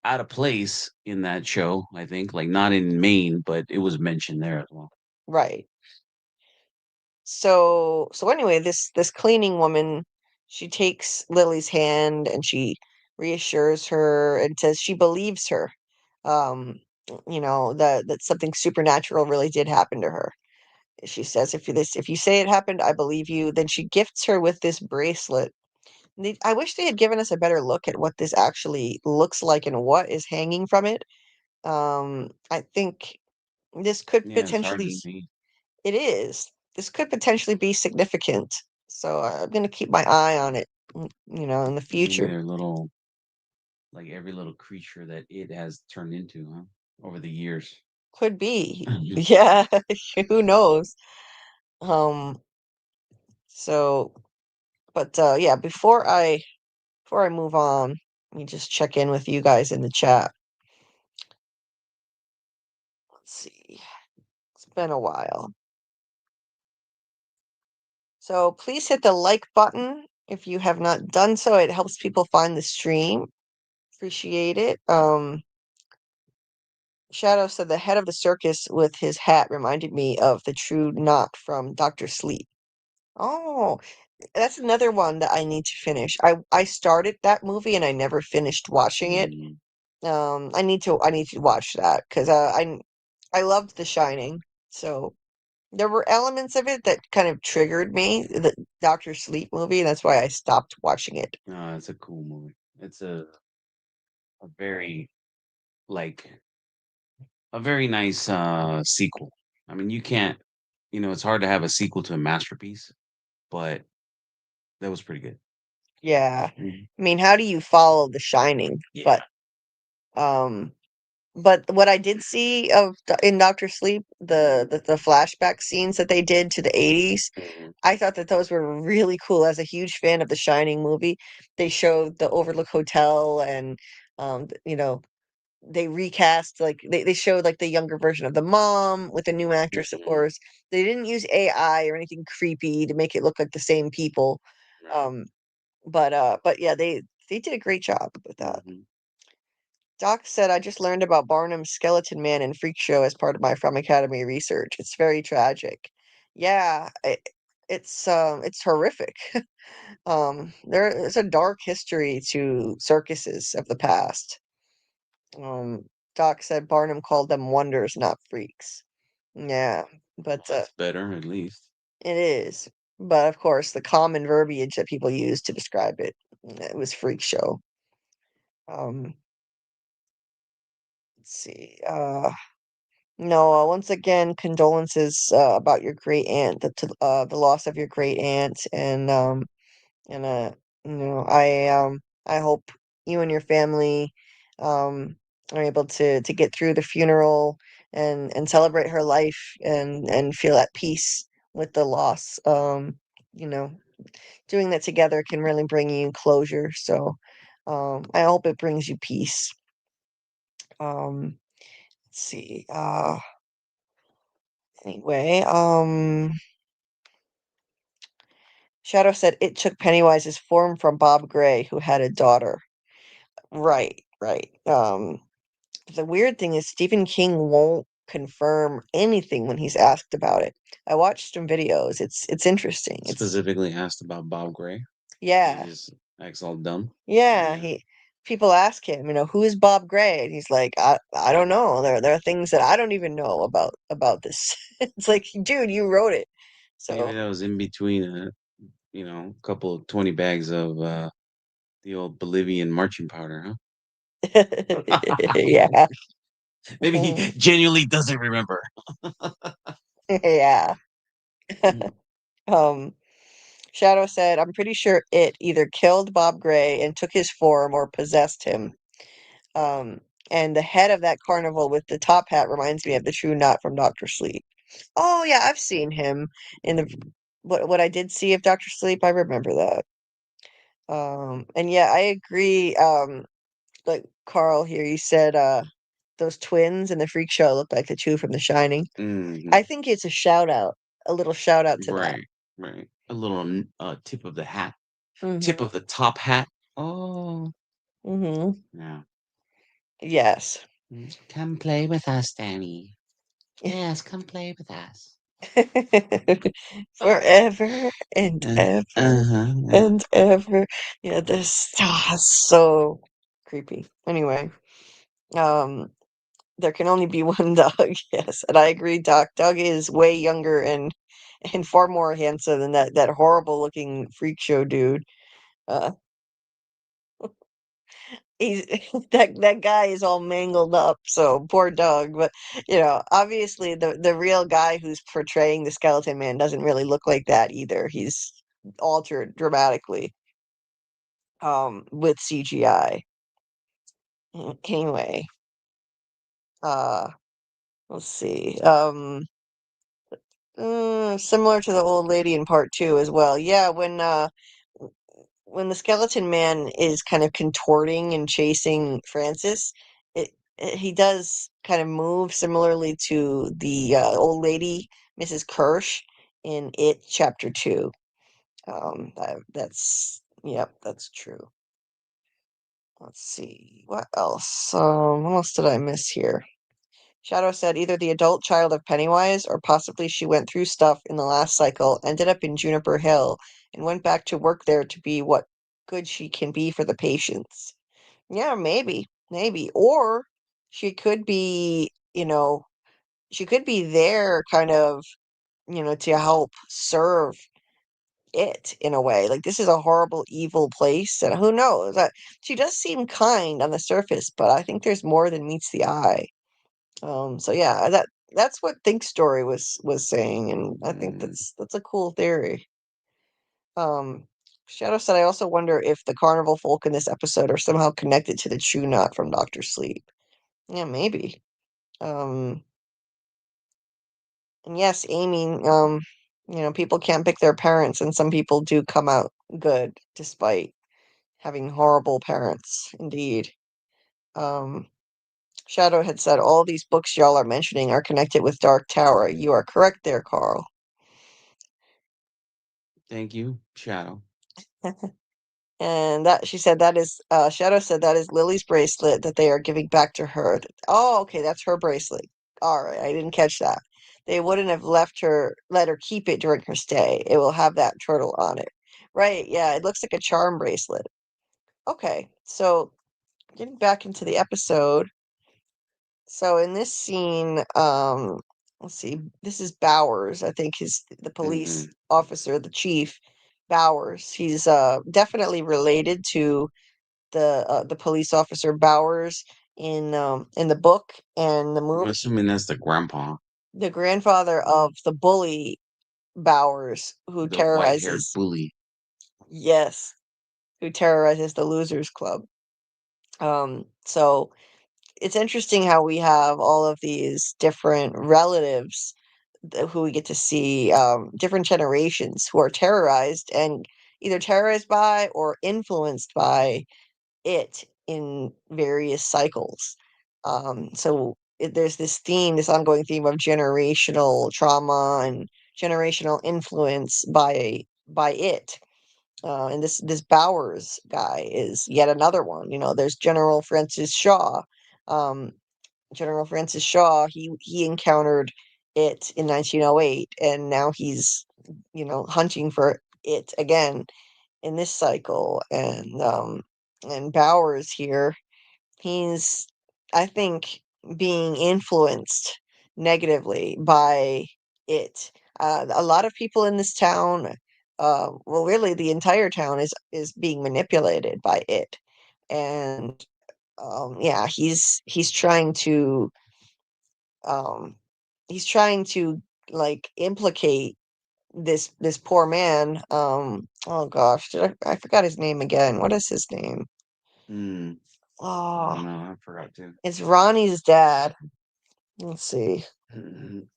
out of place in that show, I think. Like not in Maine, but it was mentioned there as well. Right. So anyway, this cleaning woman, she takes Lily's hand and she reassures her and says she believes her. Um, that something supernatural really did happen to her. She says, if you say it happened, I believe you. Then she gifts her with this bracelet. I wish they had given us a better look at what this actually looks like and what is hanging from it. I think this could Yeah, it's hard to potentially, see. it is. This could potentially be significant. So I'm going to keep my eye on it, in the Maybe future. they're little, like every little creature that it has turned into, huh? Over the years. Could be. Yeah, who knows? Um, so, but yeah, before I move on, let me just check in with you guys in the chat. Let's see. It's been a while. So please hit the like button if you have not done so. It helps people find the stream. Appreciate it. Shadow said the head of the circus with his hat reminded me of the True Knot from Doctor Sleep. Oh, that's another one that I need to finish. I started that movie and I never finished watching it. Mm, I need to watch that because I loved The Shining. So there were elements of it that kind of triggered me, the Doctor Sleep movie. That's why I stopped watching it. no, it's a cool movie. It's a very like a very nice sequel. I mean, you can't, it's hard to have a sequel to a masterpiece, but that was pretty good. Yeah. Mhm. I mean, how do you follow The Shining? Yeah. Um, but what I did see in Doctor Sleep, the flashback scenes that they did to the 80s, Mhm. I thought that those were really cool. As a huge fan of the Shining movie, they showed the Overlook Hotel and they recast like they showed like the younger version of the mom with a new actress, of Mhm. course. They didn't use AI or anything creepy to make it look like the same people. Right. Um, but yeah, they did a great job with that. Mhm. Doc said, I just learned about Barnum's Skeleton Man and Freak Show as part of my FROMacademy research. It's very tragic. Yeah, it's horrific. There is a dark history to circuses of the past. Um, Doc said Barnum called them wonders, not freaks. Yeah, Well, but that's better at least. it is. But of course, the common verbiage that people use to describe it was freak show. Um, let's see. No, once again, condolences about your great aunt, the loss of your great aunt, and I hope you and your family um are able to get through the funeral and celebrate her life and feel at peace with the loss. You know, doing that together can really bring you closure. So, I hope it brings you peace. Let's see. Anyway, Shadow said it took Pennywise's form from Bob Gray, who had a daughter. Right, right. The weird thing is Stephen King won't confirm anything when he's asked about it. I watched some videos. It's interesting. It's Specifically asked about Bob Gray. He yeah, just acts all dumb. yeah. Yeah. People ask him, who is Bob Gray? And he's like, I don't know. There are things that I don't even know about this. It's like, dude, you wrote it. Maybe So that was in between a couple of 20 bags of the old Bolivian marching powder, huh? yeah. Maybe he genuinely doesn't remember. Yeah. Mhm. Um, Shadow said, I'm pretty sure it either killed Bob Gray and took his form or possessed him. Um, and the head of that carnival with the top hat reminds me of the True Knot from Doctor Sleep. Oh yeah, I've seen him in the what I did see of Doctor Sleep. I remember that. And yeah, I agree. Like Carl here. You said those twins in the freak show look like the two from The Shining. Mhm. I think it's a little shout out to that. Right, right. A little tip of the hat, tip Mm-hmm. of the top hat. Oh, Mm-hmm. yeah. Yes. Come play with us, Danny. Yes, come play with us. Forever and ever Uh-huh. and ever. Yeah, this so creepy. Anyway, um, there can only be one Doug. Yes, and I agree, Doc. Doug is way younger and far more handsome than that horrible looking freak show dude. Uh, he's that guy is all mangled up, so poor Doug. But obviously the real guy who's portraying the skeleton man doesn't really look like that either. He's altered dramatically with CGI. Anyway, uh let's see. Similar to the old lady in part two as well. Yeah, when the skeleton man is kind of contorting and chasing Francis, he does kind of move similarly to the old lady, Mrs. Kirsch, in It Chapter 2. Yep, that's true. Let's see. What else? What else did I miss here? Shadow said either the adult child of Pennywise or possibly she went through stuff in the last cycle, ended up in Juniper Hill, and went back to work there to be what good she can be for the patients. Yeah, maybe, maybe. Or she could be, she could be there kind of, to help serve it in a way. Like this is a horrible, evil place, and who knows? She does seem kind on the surface, but I think there's more than meets the eye. So yeah, that's what Think Story was saying, and I think Mm. that's a cool theory. Um, Shadow said, I also wonder if the carnival folk in this episode are somehow connected to the True Knot from Doctor Sleep. Yeah, maybe. Um, and yes, Amy, people can't pick their parents, and some people do come out good despite having horrible parents, indeed. Um, Shadow had said, all these books y'all are mentioning are connected with Dark Tower. You are correct there, Carl. Thank you, Shadow. And that she said that is Shadow said that is Lily's bracelet that they are giving back to her. Oh, okay, that's her bracelet. All right, I didn't catch that. They wouldn't have let her keep it during her stay. It will have that turtle on it. Right, yeah, it looks like a charm bracelet. Okay, so getting back into the episode. So in this scene, let's see, this is Bowers, I think is the police Mm-hmm. officer, the chief, Bowers. He's definitely related to the police officer Bowers in the book and the I'm movie. assuming that's the grandpa, The grandfather of the bully Bowers who the white-haired terrorizes, bully. yes, who terrorizes the Losers Club. So it's interesting how we have all of these different relatives who we get to see, different generations who are terrorized and either terrorized by or influenced by it in various cycles. There's this ongoing theme of generational trauma and generational influence by it. And this Bowers guy is yet another one. There's General Francis Shaw. Um, General Francis Shaw, he encountered it in 1908, and now he's hunting for it again in this cycle. And Bowers here, he's, I think, being influenced negatively by it. A lot of people in this town, well, really, the entire town is being manipulated by it, and yeah, um, he's trying to like implicate this poor man. Oh gosh, I forgot his name again. What is his name? Mm. I Oh, don't know. I forgot to. it's Ronnie's dad. Let's see. Mhm.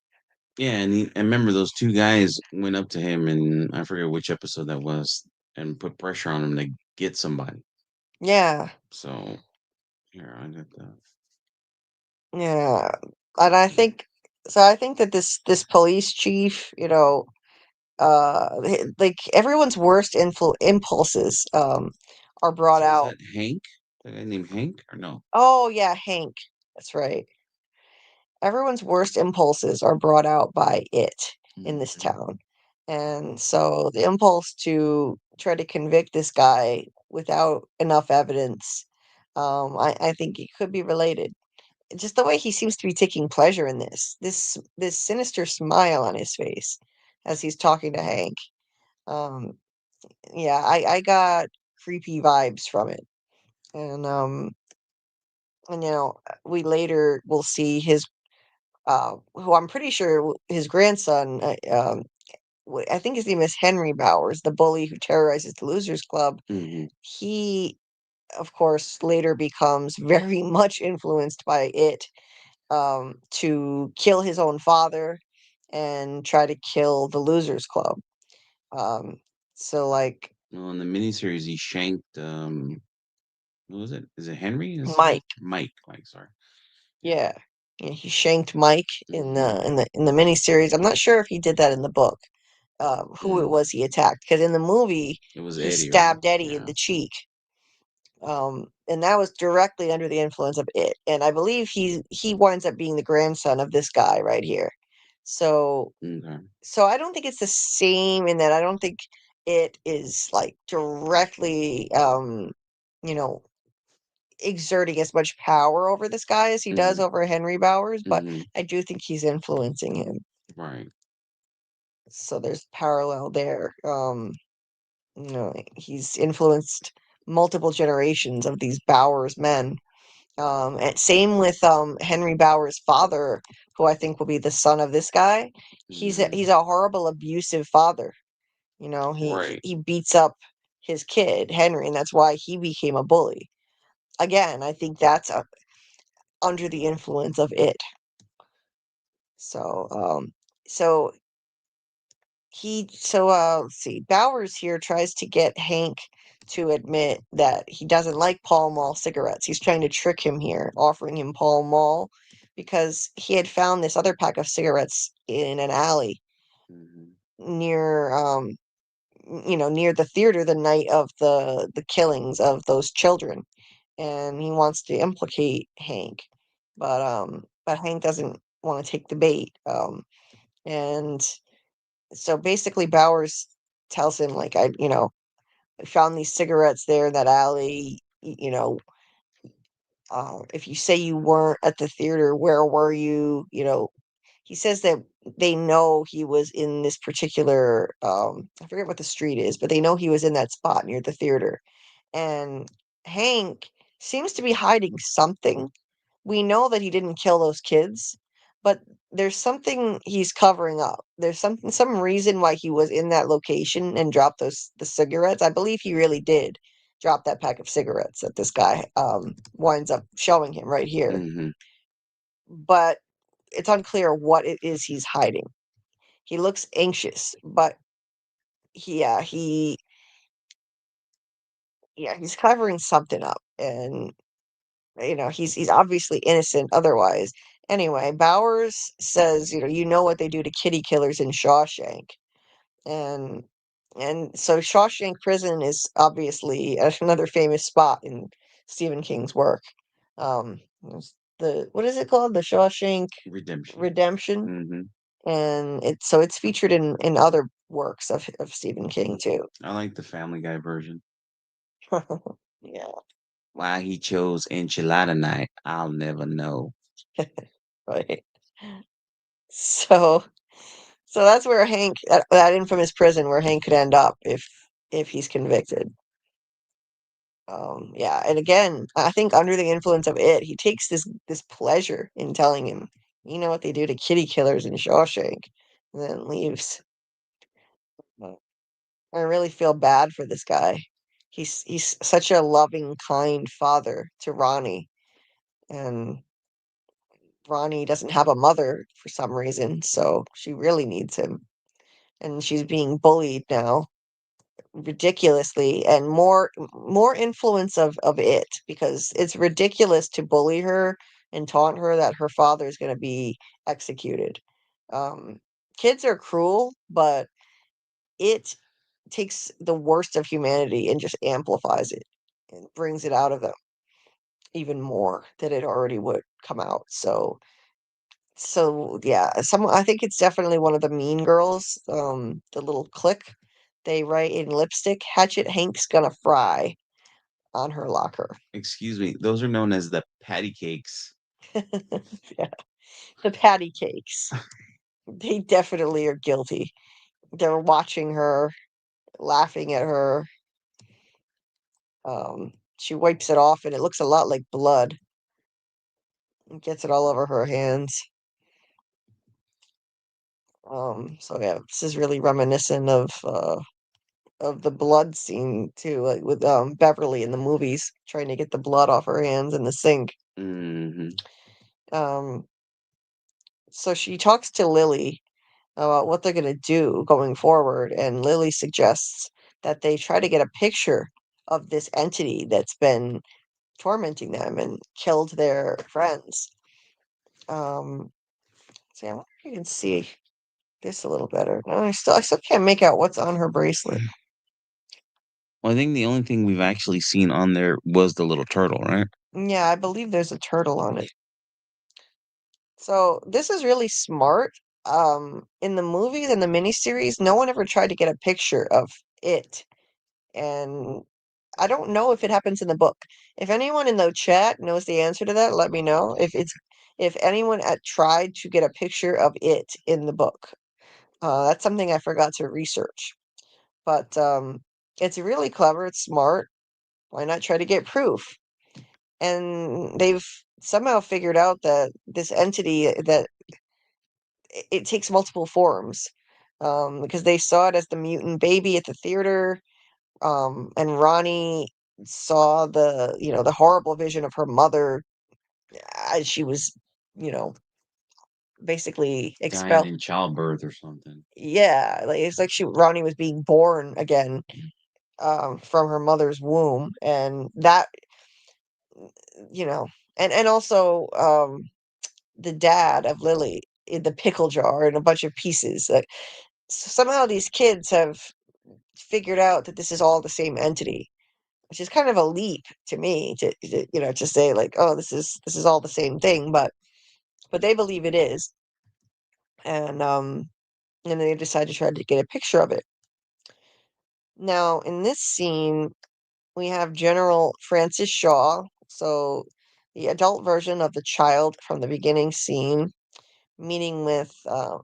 Yeah, and I remember those two guys went up to him, and I forget which episode that was, and put pressure on him to get somebody. Yeah. So Here, I got the. Yeah, and I think so. I think that this police chief, like everyone's worst impulses are brought So is out. that Hank? The guy named Hank or no? Oh yeah, Hank. That's right. Everyone's worst impulses are brought out by it in this Mhm. town. And so the impulse to try to convict this guy without enough evidence, I think it could be related. Just the way he seems to be taking pleasure in this sinister smile on his face as he's talking to Hank. Um, yeah, I got creepy vibes from it. And we later will see his who I'm pretty sure his grandson, I think his name is Henry Bowers, the bully who terrorizes the Losers Club. Mhm. He, of course, later becomes very much influenced by it to kill his own father and try to kill the Losers Club. Um, so, like, Well, in the miniseries, he shanked. Who was it? Is it Henry? Is Mike, Mike? Mike, sorry. Yeah. yeah. Yeah, he shanked Mike in Hmm. the miniseries. I'm not sure if he did that in the book. Who it Mm. was he attacked. Because in the movie, It was he Eddie, right? stabbed Eddie in Yeah. the cheek. And that was directly under the influence of it. And I believe he winds up being the grandson of this guy right here. So Okay. so I don't think it's the same in that I don't think it is like directly you know exerting as much power over this guy as he does Hmm. over Henry Bowers, but Hmm. I do think he's influencing him. Right. So there's parallel there. He's influenced multiple generations of these Bowers men. And same with Henry Bowers' father, who I think will be the son of this guy. He's Hmm. a horrible, abusive father. Right. He beats up his kid Henry, and that's why he became a bully. Again, I think that's under the influence of it. So, so let's see. Bowers here tries to get Hank to admit that he doesn't like Pall Mall cigarettes. He's trying to trick him here, offering him Pall Mall because he had found this other pack of cigarettes in an alley Hmm. near near the theater the night of the killings of those children, and he wants to implicate Hank. But Hank doesn't want to take the bait. And so basically Bowers tells him like I found these cigarettes there in that alley. If you say you weren't at the theater, where were you? He says that they know he was in this particular I forget what the street is, but they know he was in that spot near the theater. And Hank seems to be hiding something. We know that he didn't kill those kids, but there's something he's covering up. There's some reason why he was in that location and dropped the cigarettes. I believe he really did drop that pack of cigarettes that this guy winds up showing him right here. Hmm. But it's unclear what it is he's hiding. He looks anxious, but he's covering something up, and he's obviously innocent otherwise. Anyway, Bowers says, you know what they do to kitty killers in Shawshank. And so Shawshank Prison is obviously another famous spot in Stephen King's work. It's the what is it called? The Shawshank Redemption. Redemption. Hmm. And it's featured in other works of Stephen King too. I like the Family Guy version. Yeah, Why he chose enchilada night, I'll never know. right. So so that's where Hank that infamous prison where Hank could end up if he's convicted. Yeah, and again, I think under the influence of it, he takes this pleasure in telling him, you know what they do to kitty killers in Shawshank, and then leaves. Uh, I really feel bad for this guy. He's such a loving, kind father to Ronnie, and Ronnie doesn't have a mother for some reason, so she really needs him, and she's being bullied now ridiculously, and more influence of it, because it's ridiculous to bully her and taunt her that her father is going to be executed. Um, Kids are cruel, but it takes the worst of humanity and just amplifies it and brings it out of them even more than it already would come out. So yeah, I think it's definitely one of the mean girls. The little clique, they write in lipstick, "Hatchet Hank's gonna fry" on her locker. Excuse me, those are known as the patty cakes. Yeah, the patty cakes. They definitely are guilty. They're watching her, laughing at her. She wipes it off, and it looks a lot like blood. And gets it all over her hands. So yeah, this is really reminiscent of the blood scene too, like with Beverly in the movies, trying to get the blood off her hands in the sink. Hmm. Um, so she talks to Lily about what they're gonna do going forward, and Lily suggests that they try to get a picture of this entity that's been tormenting them and killed their friends. Um, so yeah, I wonder if you can see this a little better. No, I still can't make out what's on her bracelet. Well, I think the only thing we've actually seen on there was the little turtle, right? Yeah, I believe there's a turtle on it. So this is really smart. In the movies and the miniseries, no one ever tried to get a picture of it, and I don't know if it happens in the book. If anyone in the chat knows the answer to that, let me know. If anyone tried to get a picture of it in the book, that's something I forgot to research. But it's really clever. It's smart. Why not try to get proof? And they've somehow figured out that this entity that it takes multiple forms, because they saw it as the mutant baby at the theater, and Ronnie saw the horrible vision of her mother as she was, you know, basically Dying expelled. in childbirth or something. Yeah, like it's like Ronnie was being born again, from her mother's womb, and that, you know, and also the dad of Lily in the pickle jar and a bunch of pieces. Like, somehow these kids have figured out that this is all the same entity, which is kind of a leap to me to say like, oh, this is all the same thing, but they believe it is, and they decide to try to get a picture of it. Now, in this scene, we have General Francis Shaw, so the adult version of the child from the beginning scene, meeting with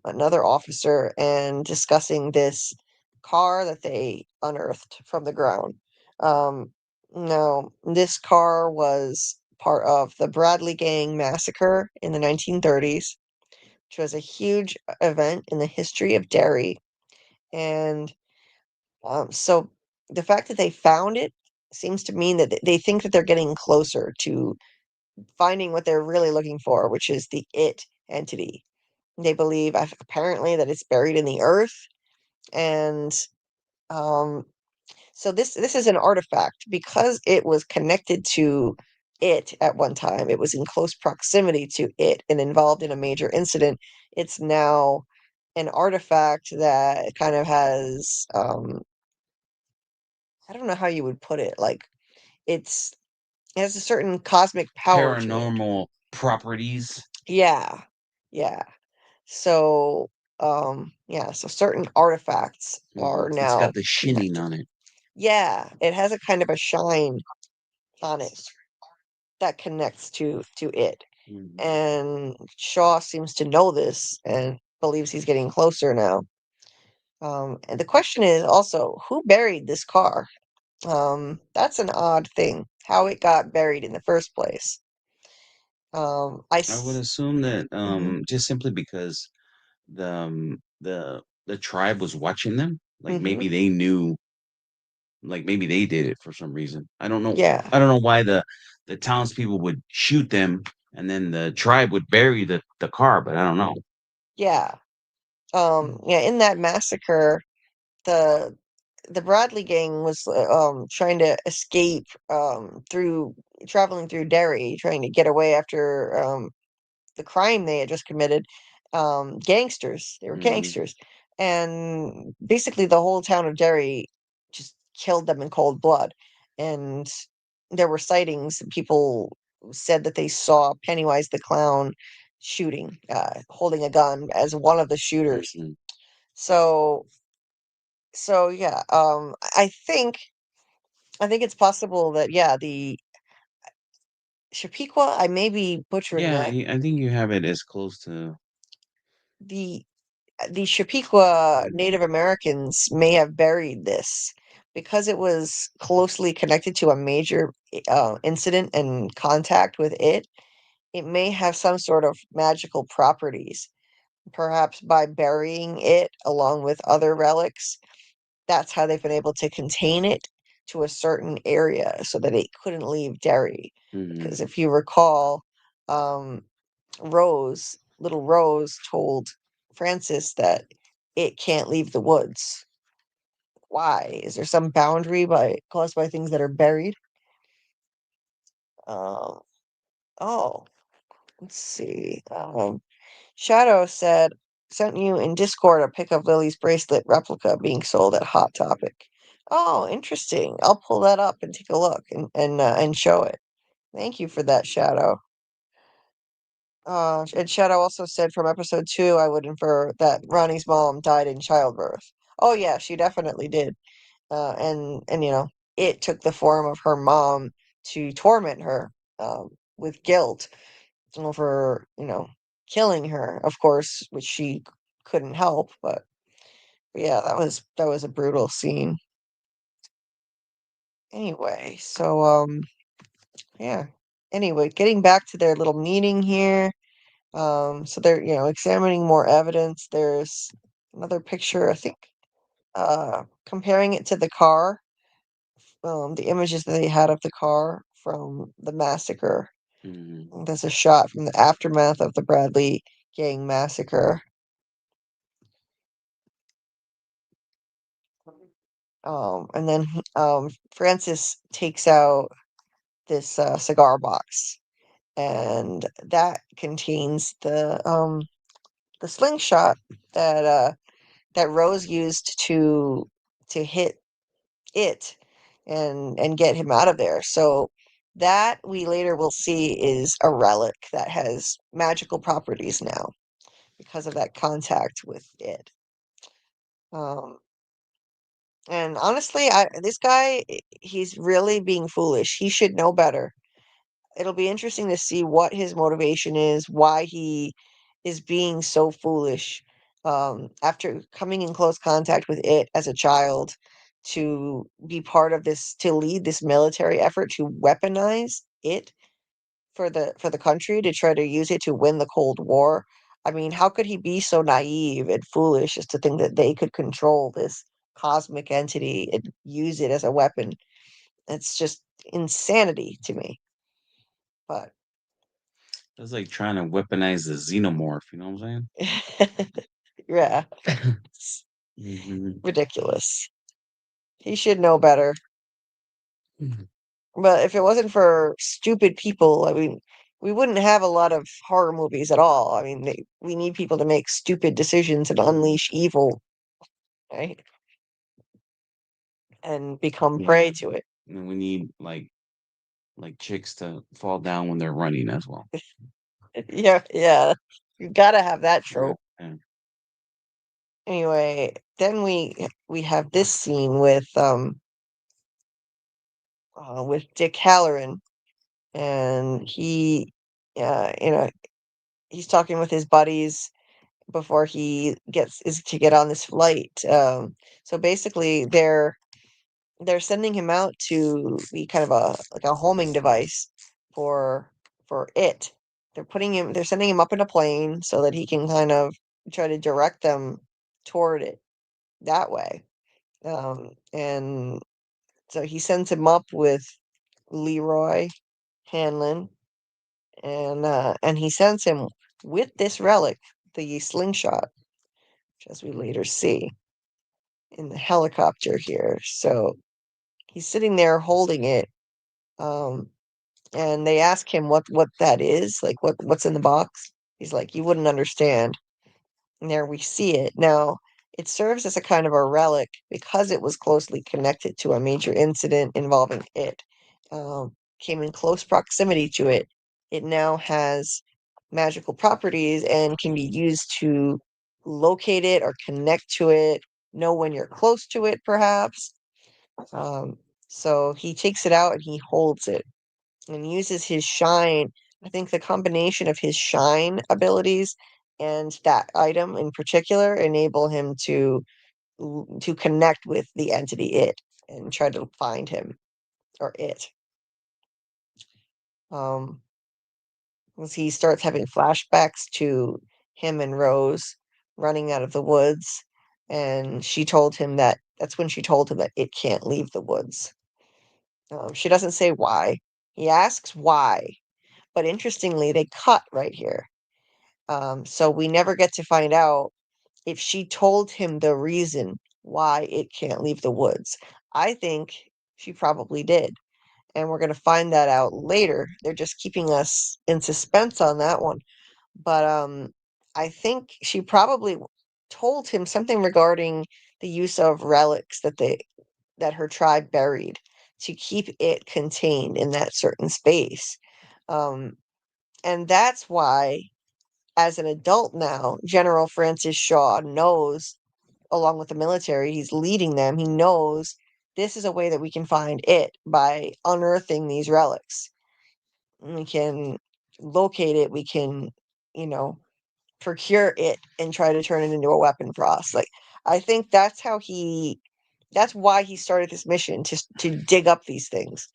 another officer and discussing this car that they unearthed from the ground. Um, Now, this car was part of the Bradley Gang massacre in the 1930s, which was a huge event in the history of Derry. And so the fact that they found it seems to mean that they think that they're getting closer to finding what they're really looking for, which is the it entity. They believe apparently that it's buried in the earth, and um, so this is an artifact because it was connected to it at one time. It was in close proximity to it and involved in a major incident. It's now an artifact that kind of has I don't know how you would put it. Like it's it has a certain cosmic power to it. Paranormal properties. Yeah, yeah. So yeah, so certain artifacts are It's now got the shinning connected. on it. Yeah, it has a kind of a shine on it that connects to it. Mhm. And Shaw seems to know this and believes he's getting closer now. And the question is also, who buried this car? That's an odd thing, how it got buried in the first place. I would assume that Mhm, just simply because the tribe was watching them, like mhm, maybe they knew, like maybe they did it for some reason. I don't know. yeah, I don't know why the townspeople would shoot them and then the tribe would bury the car, but I don't know. yeah. Yeah, in that massacre, the the Bradley gang was trying to escape through traveling through Derry, trying to get away after the crime they had just committed. Gangsters, they were Mm, gangsters, and basically the whole town of Derry just killed them in cold blood. And there were sightings. People said that they saw Pennywise the clown shooting, holding a gun as one of the shooters. mhm. So yeah, I think it's possible that yeah, the Shapiqua, I may be butchering Yeah, that. I think you have it as close to. The the Shapiqua Mhm, Native Americans may have buried this because it was closely connected to a major incident and contact with it. It may have some sort of magical properties. Perhaps by burying it along with other relics, that's how they've been able to contain it to a certain area so that it couldn't leave Derry. mhm. Because if you recall, um, little Rose told Francis that it can't leave the woods. Why? Is there some boundary caused by things that are buried? Um, oh, let's see. Shadow sent you in Discord a pic of Lily's bracelet replica being sold at Hot Topic. Oh, interesting. I'll pull that up and take a look and show it. Thank you for that, Shadow. And Shadow also said from episode 2, I would infer that Ronnie's mom died in childbirth. Oh yeah, she definitely did. And it took the form of her mom to torment her with guilt over killing her, of course, which she couldn't help. But yeah, that was a brutal scene. Anyway, so yeah. Anyway, getting back to their little meeting here. So they're, examining more evidence. There's another picture, I think, comparing it to the car, the images that they had of the car from the massacre. Mhm. There's a shot from the aftermath of the Bradley gang massacre. And then Francis takes out this cigar box, and that contains the slingshot that Rose used to hit it and get him out of there. So that we later will see is a relic that has magical properties now because of that contact with it. Um, and honestly, this guy, he's really being foolish. He should know better. It'll be interesting to see what his motivation is, why he is being so foolish after coming in close contact with it as a child to be part of this, to lead this military effort to weaponize it for the country to try to use it to win the Cold War. I mean, how could he be so naive and foolish as to think that they could control this cosmic entity and use it as a weapon? It's just insanity to me. But That's like trying to weaponize the xenomorph. You know what I'm yeah, saying? it's Mhm. ridiculous. He should know better. Mhm. But if it wasn't for stupid people, I mean, we wouldn't have a lot of horror movies at all. I mean, we need people to make stupid decisions and unleash evil, right? And become Yeah, prey to it. and we need like chicks to fall down when they're running as well. Yeah, yeah. You gotta have that Yeah, trope. yeah. Anyway, then we have this scene with Dick Halloran, and he's talking with his buddies before he gets is to get on this flight. So basically, they're sending him out to be kind of a homing device for for it. They're sending him up in a plane so that he can kind of try to direct them toward it that way. And so he sends him up with Leroy Hanlon, and he sends him with this relic, the slingshot, which as we later see. in the helicopter here. So he's sitting there holding it. And they ask him what that is, like what's in the box. He's like, you wouldn't understand. And there we see it. Now, it serves as a kind of a relic because it was closely connected to a major incident involving it. Came in close proximity to it. It now has magical properties and can be used to locate it or connect to it, know when you're close to it, perhaps. Um, so he takes it out and he holds it and uses his shine. I think the combination of his shine abilities and that item in particular enable him to connect with the entity it and try to find him or it. Um, as he starts having flashbacks to him and Rose running out of the woods, and she told him that's when she told him that it can't leave the woods. She doesn't say why. He asks why, but interestingly, they cut right here. So we never get to find out if she told him the reason why it can't leave the woods. I think she probably did. And we're going to find that out later. They're just keeping us in suspense on that one. But I think she probably told him something regarding the use of relics that her tribe buried to keep it contained in that certain space. Um, and that's why, as an adult now, General Francis Shaw knows, along with the military, he's leading them. He knows this is a way that we can find it by unearthing these relics. We can locate it. We can, you know, procure it and try to turn it into a weapon for us. Like, I think that's why he started this mission to dig up these things.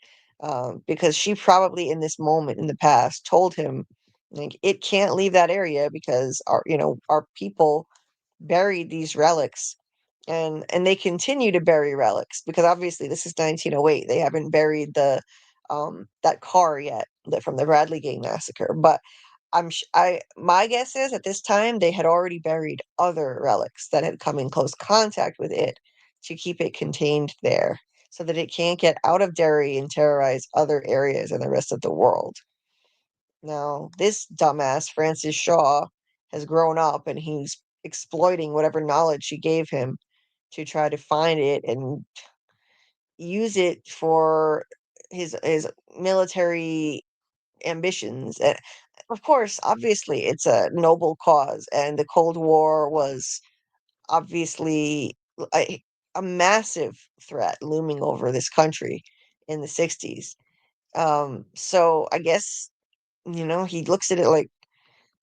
Because she probably in this moment in the past told him, like, it can't leave that area because our people buried these relics, and they continue to bury relics because obviously this is 1908. They haven't buried the that car yet from the Bradley Gang massacre, but my guess is at this time they had already buried other relics that had come in close contact with it to keep it contained there so that it can't get out of Derry and terrorize other areas and the rest of the world. Now, this dumbass, Francis Shaw, has grown up and he's exploiting whatever knowledge she gave him to try to find it and use it for his military ambitions. And of course, obviously, it's a noble cause, and the Cold War was obviously a massive threat looming over this country in the 60s. So I guess, he looks at it like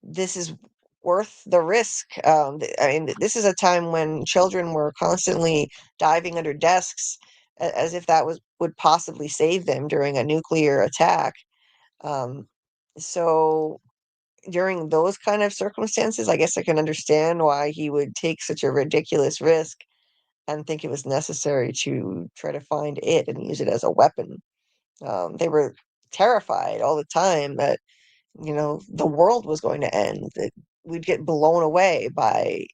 this is worth the risk. I mean, this is a time when children were constantly diving under desks as if that would possibly save them during a nuclear attack. Um, so during those kind of circumstances, I guess I can understand why he would take such a ridiculous risk and think it was necessary to try to find it and use it as a weapon. They were terrified all the time that the world was going to end, that we'd get blown away by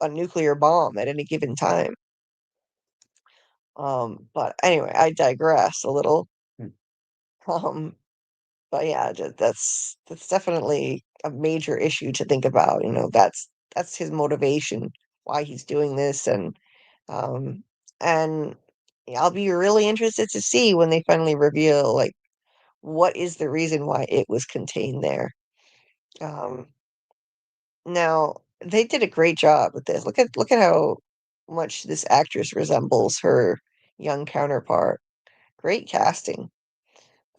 a nuclear bomb at any given time. But anyway, I digress a little. Hmm. Um, but yeah, that's definitely a major issue to think about. That's his motivation, why he's doing this, um, and yeah, I'll be really interested to see when they finally reveal like what is the reason why it was contained there. Um, Now, they did a great job with this. Look at how much this actress resembles her young counterpart. Great casting.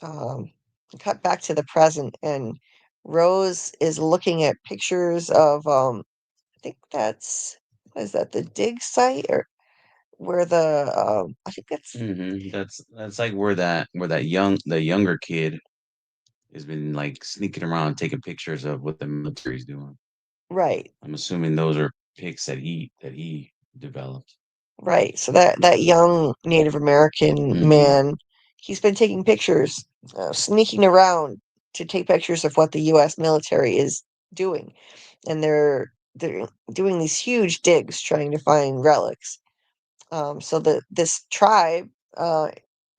Um, cut back to the present, and Rose is looking at pictures of I think that's what is that, the dig site or where I think that's That's like where that the younger kid has been like sneaking around taking pictures of what the military's doing. right. I'm assuming those are pics that he developed. Right. So that young Native American Hmm. man, he's been taking pictures, sneaking around to take pictures of what the U.S. military is doing, and they're doing these huge digs trying to find relics. So this tribe,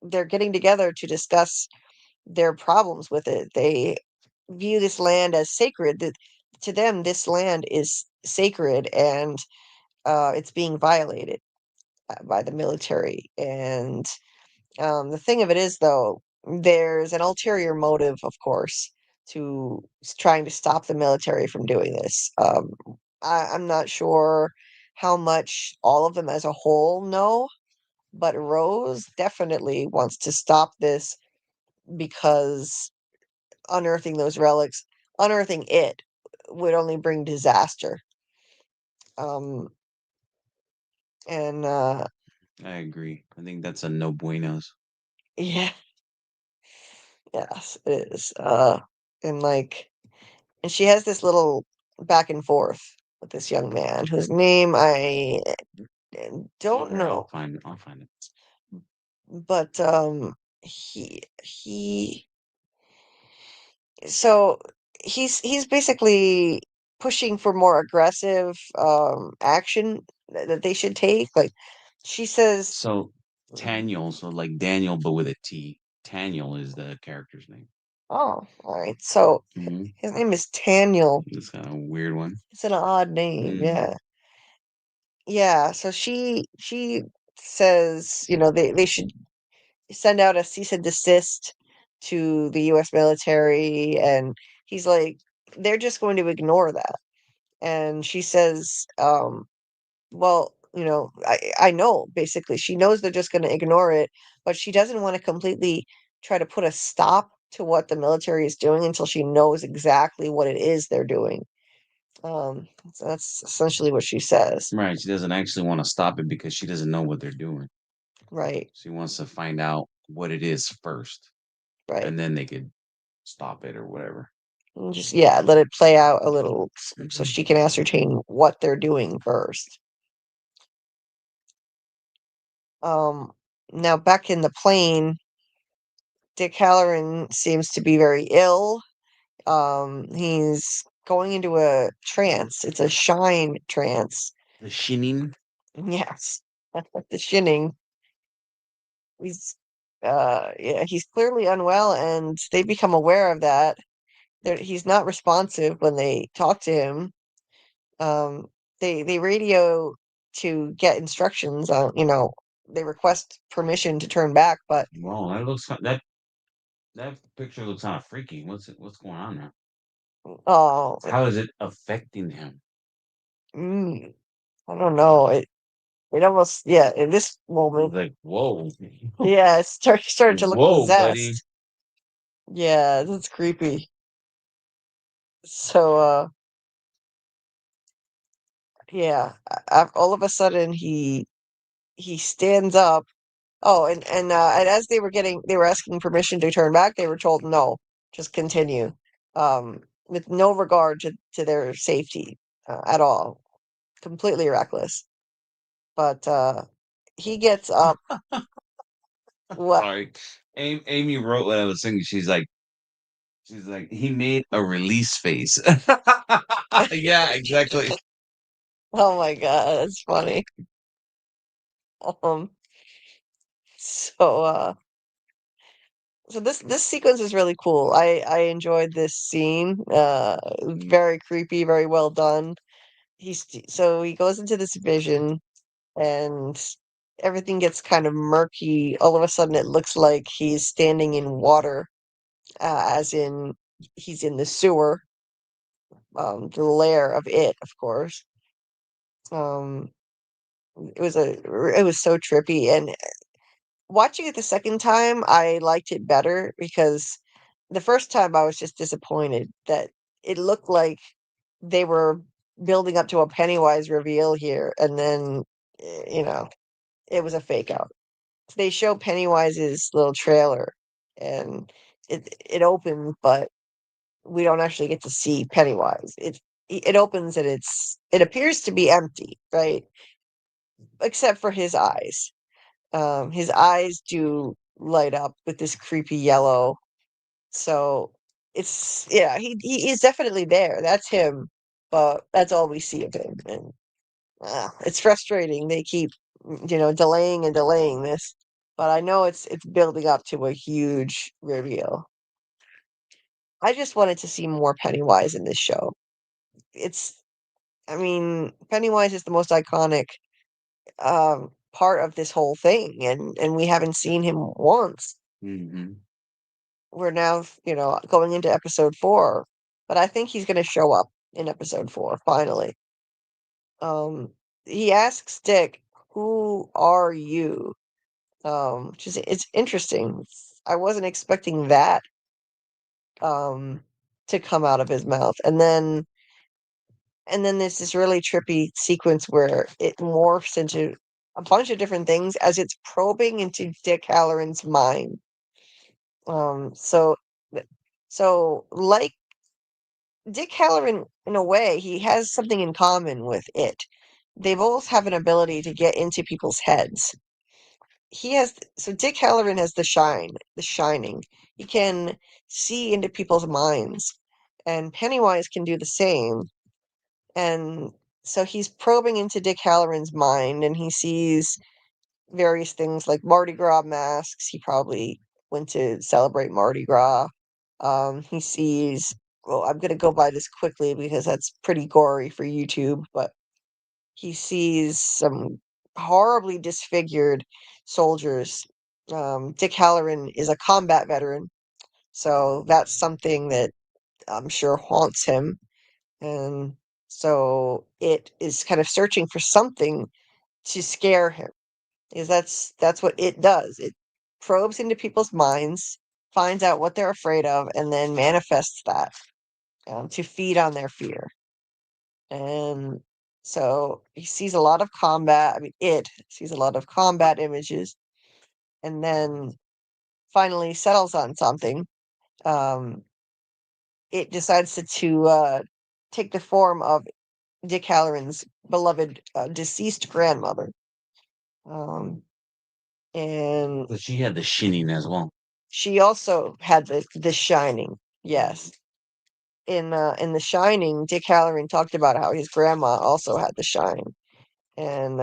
they're getting together to discuss their problems with it. They view this land as sacred. That to them, this land is sacred, and it's being violated by the military. And the thing of it is, though, there's an ulterior motive, of course, to trying to stop the military from doing this. I'm not sure how much all of them as a whole know, but Rose definitely wants to stop this because unearthing those relics, unearthing it, would only bring disaster. Um, and I agree. I think that's a no buenos. yeah, yes, it is. And like, and she has this little back and forth with this young man whose name I don't Okay, know, I'll find it. but he so he's basically pushing for more aggressive action that they should take. Like she says, So Taniel, so like Daniel, but with a T. Taniel is the character's name. oh, all right. So Hmm. his name is Taniel. It's kind of a weird one. It's an odd name, Hmm. yeah. Yeah, so she says, they should send out a cease and desist to the US military, and he's like, they're just going to ignore that. And she says, well, I know, basically. She knows they're just going to ignore it, but she doesn't want to completely try to put a stop to what the military is doing until she knows exactly what it is they're doing. So that's essentially what she says. Right. She doesn't actually want to stop it because she doesn't know what they're doing. Right, She wants to find out what it is first, right. and then they could stop it or whatever. And just, yeah, let it play out a little so she can ascertain what they're doing first. Um, Now back in the plane, Dick Halloran seems to be very ill. He's going into a trance. It's a shine trance. The shinning. Yes, the shinning. He's yeah, he's clearly unwell, and they become aware of that. He's not responsive when they talk to him. Um, they radio to get instructions on, they request permission to turn back, but Whoa, that picture looks kind of freaky. What's going on there? oh, How is it affecting him? mm, I don't know. It almost, yeah, in this moment, Like, whoa, yeah, it started to look whoa, buddy. possessed. Yeah, that's creepy. So, yeah, all of a sudden he stands up. Oh, and as they were asking permission to turn back, they were told no, just continue, with no regard to their safety at all, completely reckless. But he gets up. What? Sorry. Amy wrote what I was thinking. She's like, he made a release face. Yeah, exactly. Oh my God, that's funny. Um, so this sequence is really cool. I enjoyed this scene. Very creepy, very well done. So he goes into this vision, and everything gets kind of murky. All of a sudden, it looks like he's standing in water, as in he's in the sewer, the lair of it, of course. Um, it was so trippy, and watching it the second time, I liked it better because the first time I was just disappointed that it looked like they were building up to a Pennywise reveal here, and then, it was a fake out. They show Pennywise's little trailer, and it opens, but we don't actually get to see Pennywise. It opens and it appears to be empty, right? Except for his eyes. His eyes do light up with this creepy yellow. So it's, yeah, he is definitely there. That's him, but that's all we see of him. And it's frustrating. They keep delaying and delaying this, but I know it's building up to a huge reveal. I just wanted to see more Pennywise in this show. I mean, Pennywise is the most iconic part of this whole thing, and we haven't seen him once. Mm-hmm. We're now, going into episode 4, but I think he's going to show up in episode 4 finally. He asks Dick, "Who are you?" Which is it's interesting. I wasn't expecting that to come out of his mouth, and then there's this really trippy sequence where it morphs into a bunch of different things as it's probing into Dick Halloran's mind. Um, so, so like Dick Halloran, in a way, he has something in common with it. They both have an ability to get into people's heads. Dick Halloran has the shining. He can see into people's minds, and Pennywise can do the same. And so he's probing into Dick Halloran's mind, and he sees various things like Mardi Gras masks. He probably went to celebrate Mardi Gras. He sees, well, I'm going to go by this quickly because that's pretty gory for YouTube, but he sees some horribly disfigured soldiers. Dick Halloran is a combat veteran, so that's something that I'm sure haunts him. And so it is kind of searching for something to scare him, because that's what it does. It probes into people's minds, finds out what they're afraid of, and then manifests that to feed on their fear. And so he sees a lot of combat. I mean, it sees a lot of combat images, and then finally settles on something. Um, it decides to take the form of Dick Halloran's beloved deceased grandmother. Um, and But she had the shinning as well. she also had the Shining. Yes. In The Shining, Dick Halloran talked about how his grandma also had the shine. And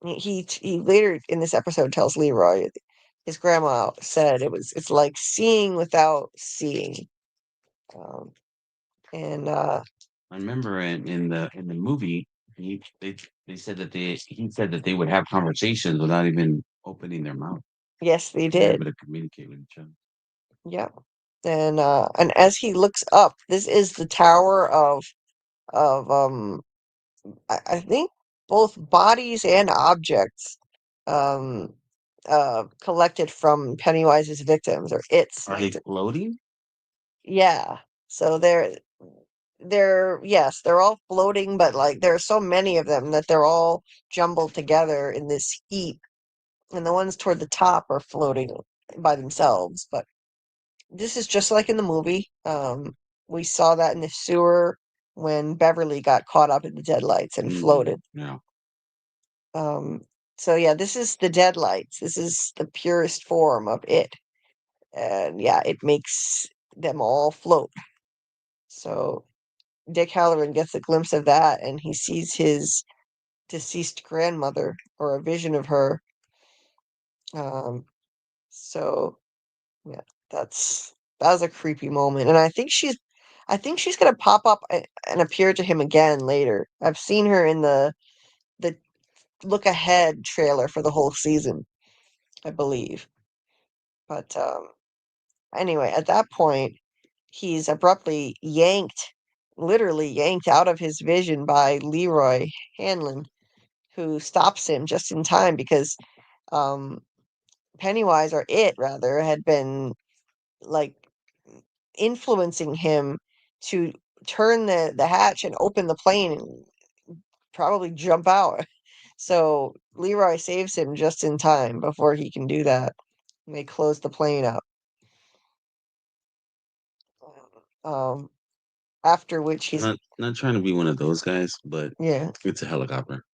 he later in this episode tells Leroy his grandma said it's like seeing without seeing. Um, and I remember in the movie, they said that he said that they would have conversations without even opening their mouth. yes, they They're did. able to communicate with each other. Yeah. And as he looks up, this is the tower of I think both bodies and objects um collected from Pennywise's victims or its Are they victims. floating? Yeah. So yes, they're all floating, but like there are so many of them that they're all jumbled together in this heap. And the ones toward the top are floating by themselves. But this is just like in the movie. We saw that in the sewer when Beverly got caught up in the deadlights and floated. Yeah. Um, so yeah, this is the deadlights. This is the purest form of it. And yeah, it makes them all float. So Dick Halloran gets a glimpse of that and he sees his deceased grandmother or a vision of her. Um, so yeah, that was a creepy moment. And I think she's gonna pop up and appear to him again later. I've seen her in the look ahead trailer for the whole season, I believe. But anyway, at that point, he's abruptly literally yanked out of his vision by Leroy Hanlon, who stops him just in time because um, Pennywise, or it rather, had been like influencing him to turn the hatch and open the plane and probably jump out. So Leroy saves him just in time before he can do that. And they close the plane up. Um, after which he's Not trying to be one of those guys, but yeah. it's a helicopter.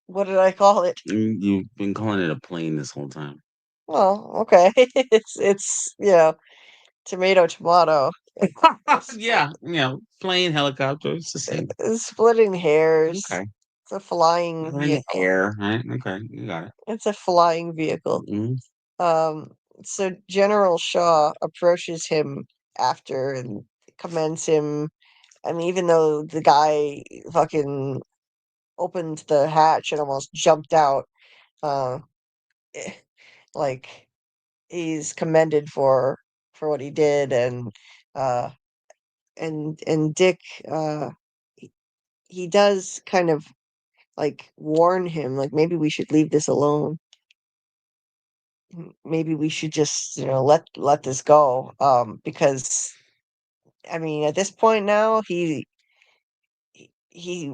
What did I call it? You've been calling it a plane this whole time. Well, okay. It's tomato tomato. Yeah, plane, helicopter, it's the same. Splitting hairs. Okay. It's a flying In the vehicle. air, right? Okay, you got it. It's a flying vehicle. Mhm. So General Shaw approaches him after and commends him. I mean, even though the guy fucking opened the hatch and almost jumped out, uh, eh, like he's commended for what he did, uh, and Dick, he, he does kind of like warn him, like maybe we should leave this alone. Maybe we should just let this go, because I mean at this point now he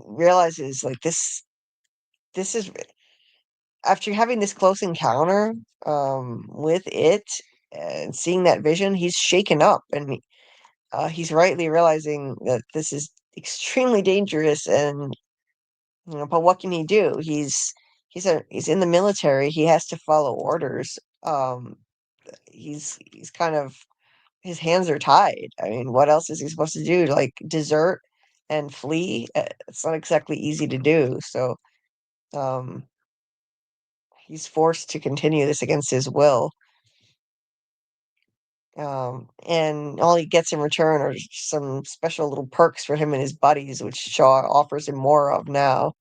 realizes like this is after having this close encounter with it and seeing that vision, he's shaken up, and he's rightly realizing that this is extremely dangerous. And but what can he do? He's in the military. He has to follow orders. He's kind of, his hands are tied. I mean, what else is he supposed to do? Like desert and flee? It's not exactly easy to do. So um, he's forced to continue this against his will. And all he gets in return are some special little perks for him and his buddies, which Shaw offers him more of now.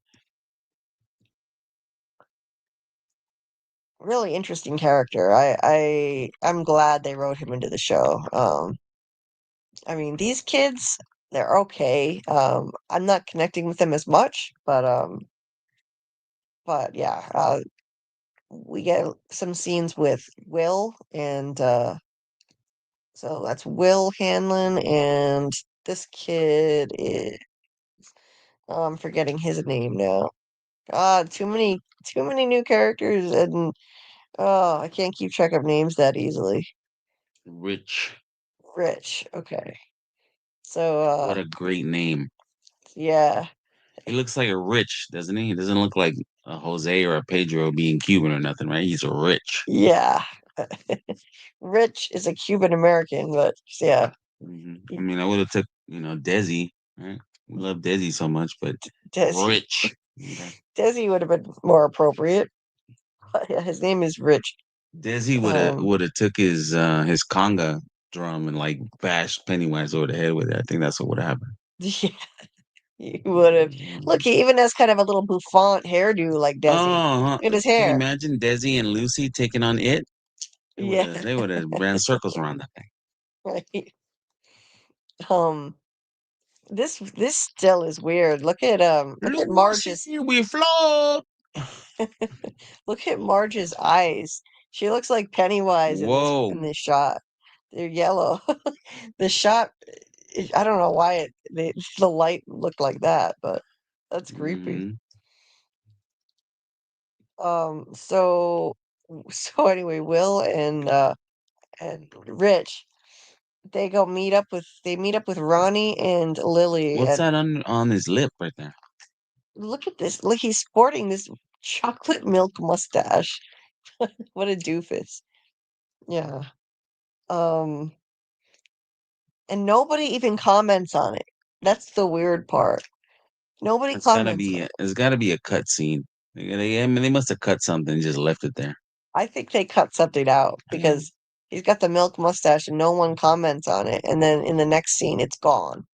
Really interesting character. I'm glad they wrote him into the show. I mean, these kids, they're okay. I'm not connecting with them as much, but yeah, we get some scenes with Will, and so that's Will Hanlon, and this kid is, oh, I'm forgetting his name now. God, too many new characters, and oh, I can't keep track of names that easily. Rich. Rich, okay. So, What a great name. yeah, He looks like a Rich, doesn't he? He doesn't look like a Jose or a Pedro being Cuban or nothing, right? He's a Rich. yeah. Rich is a Cuban American, but yeah, I mean, I would have took, Desi, right? We love Desi so much, but Desi. Rich. Okay. Desi would have been more appropriate. But yeah, his name is Rich. Desi would have Um, would have took his conga drum and like bashed Pennywise over the head with it. I think that's what would have happened. yeah, he would have. Look, he even has kind of a little bouffant hairdo like Desi. Oh, Look at his can you hair. imagine Desi and Lucy taking on it? They would Yeah, have they would have ran circles around that thing. right. Um, this still is weird. Look at Marge's Lucy, we float. look at Marge's eyes. She looks like Pennywise in Whoa. this shot. They're yellow. The shot, I don't know why the light looked like that, but that's creepy. Mhm. So so anyway, Will and Rich, they meet up with Ronnie and Lily, What's and that on his lip right there? look at this. Look, he's sporting this chocolate milk mustache. What a doofus. Yeah. Um, and nobody even comments on it. That's the weird part. Nobody comments on it. It's gotta be a cut scene. I mean, they must have cut something and just left it there. I think they cut something out Yeah. because he's got the milk mustache and no one comments on it. And then in the next scene, it's gone.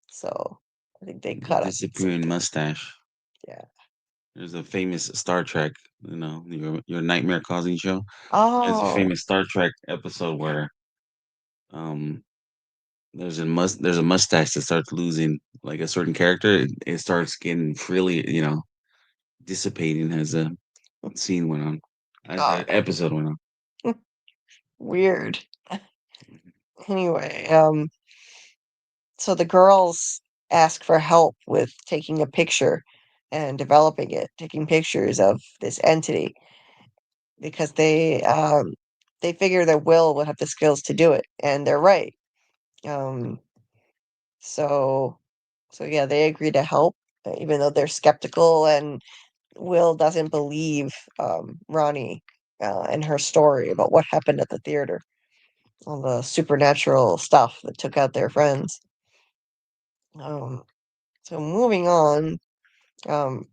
So I think they The cut it. disappearing mustache. Yeah. There's a famous Star Trek, your nightmare causing show. There's a Oh, famous Star Trek episode where um there's a mustache that starts losing like a certain character. It starts getting really, dissipating as a scene went on, as God. the episode went on. Weird. Anyway, so the girls ask for help with taking a picture and developing it, taking pictures of this entity because they figure that Will would have the skills to do it, and they're right. Um, so so yeah, they agree to help, even though they're skeptical, and Will doesn't believe Ronnie and her story about what happened at the theater, all the supernatural stuff that took out their friends. Um, so moving on, um,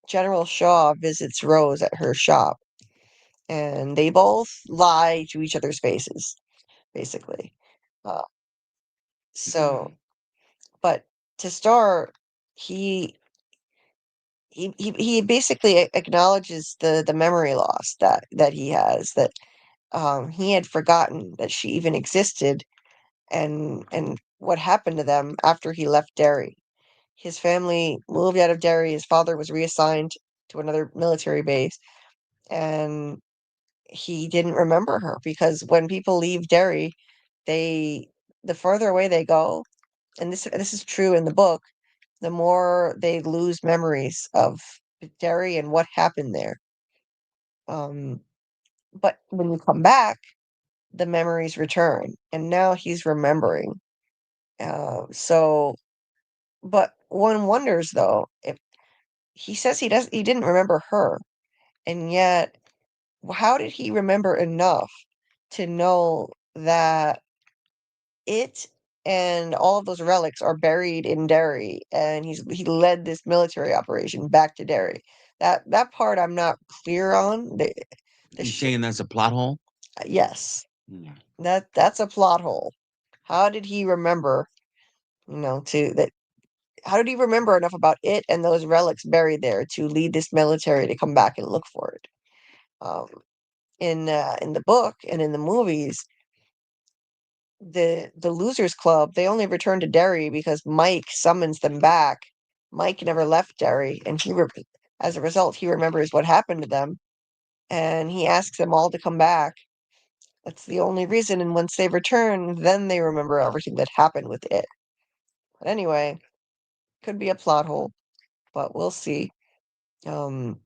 General Shaw visits Rose at her shop, and they both lie to each other's faces, basically. Uh, so, but to start, he he basically acknowledges the memory loss that he has, that he had forgotten that she even existed, and what happened to them after he left Derry. His family moved out of Derry. His father was reassigned to another military base, and he didn't remember her because when people leave Derry, they the further away they go, and this is true in the book, the more they lose memories of Derry and what happened there. Um, but when you come back, the memories return, and now he's remembering. So, but one wonders though, if he says he didn't remember her, and yet how did he remember enough to know that it and all of those relics are buried in Derry, and he led this military operation back to Derry? That part I'm not clear on. The You sh saying that's a plot hole? Yes, Yeah. that's a plot hole. How did he remember, to that? How did he remember enough about it and those relics buried there to lead this military to come back and look for it? Um, in the book and in the movies, the Losers Club, they only return to Derry because Mike summons them back. Mike never left Derry, and as a result, he remembers what happened to them, and he asks them all to come back. That's the only reason. And once they return, then they remember everything that happened with it. But anyway, could be a plot hole, but we'll see. Um,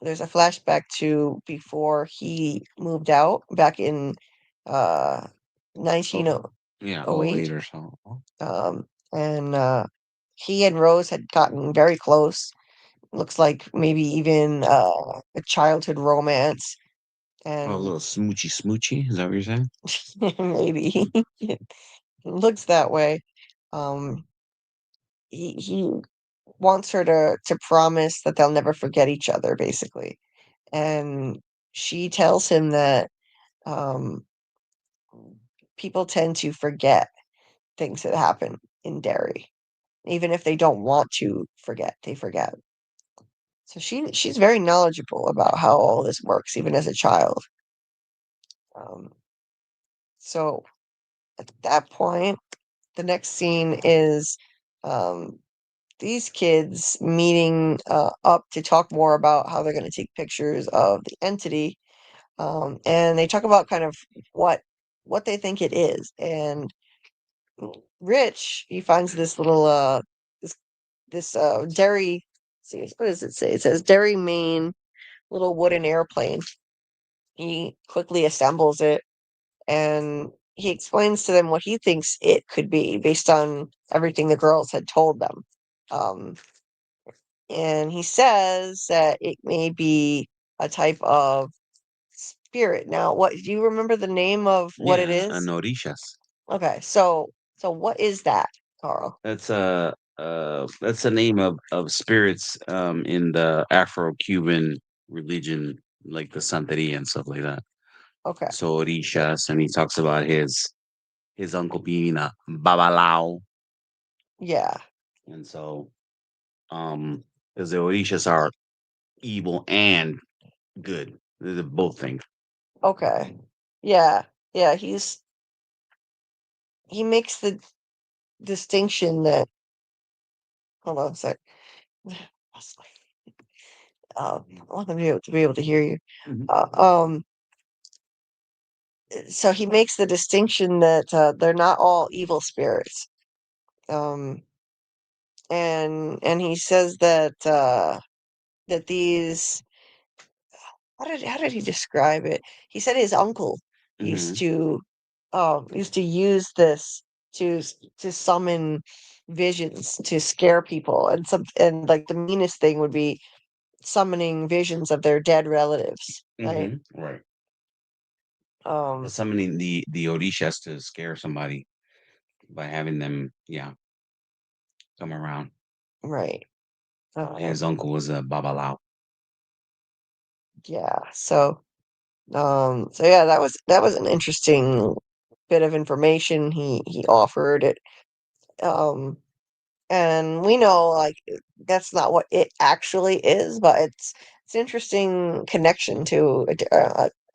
there's a flashback to before he moved out back in uh Oh, yeah, 1908. 08 or so. And he and Rose had gotten very close. Looks like maybe even a childhood romance, Oh, a and little smoochy smoochy. Is that what you're saying? maybe it looks that way. Um, he wants her to promise that they'll never forget each other, basically. And she tells him that um, people tend to forget things that happen in Derry. Even if they don't want to forget, they forget. So she's very knowledgeable about how all this works, even as a child. Um, so at that point, the next scene is um, these kids meeting up to talk more about how they're going to take pictures of the entity, and they talk about kind of what they think it is. And Rich, he finds this little this Derry. See, what does it say? It says Derry, Maine, little wooden airplane. He quickly assembles it, and he explains to them what he thinks it could be based on everything the girls had told them. Um, and he says that it may be a type of spirit. Now, what do you remember the name of what it Yeah, is? an Orishas. Okay, so what is that, Carl? That's the name of spirits in the Afro-Cuban religion, like the Santeria and stuff like that. Okay, So Orishas, and he talks about his uncle being a babalao, yeah, and so because the Orishas are evil and good, they're both things. okay, yeah, yeah. He makes the distinction that. Hold on a sec. I want them to be able to hear you. Mhm. Uh, um, so he makes the distinction that they're not all evil spirits. Um, and he says that these how did he describe it? He said his uncle used Mhm. to use this to summon visions to scare people, and like the meanest thing would be summoning visions of their dead relatives, right? Right. Um, Summoning the Orishas to scare somebody by having them, yeah, come around. right. His uncle was a babalao. Yeah. So yeah, that was an interesting bit of information he offered it. And we know like that's not what it actually is, but it's interesting connection to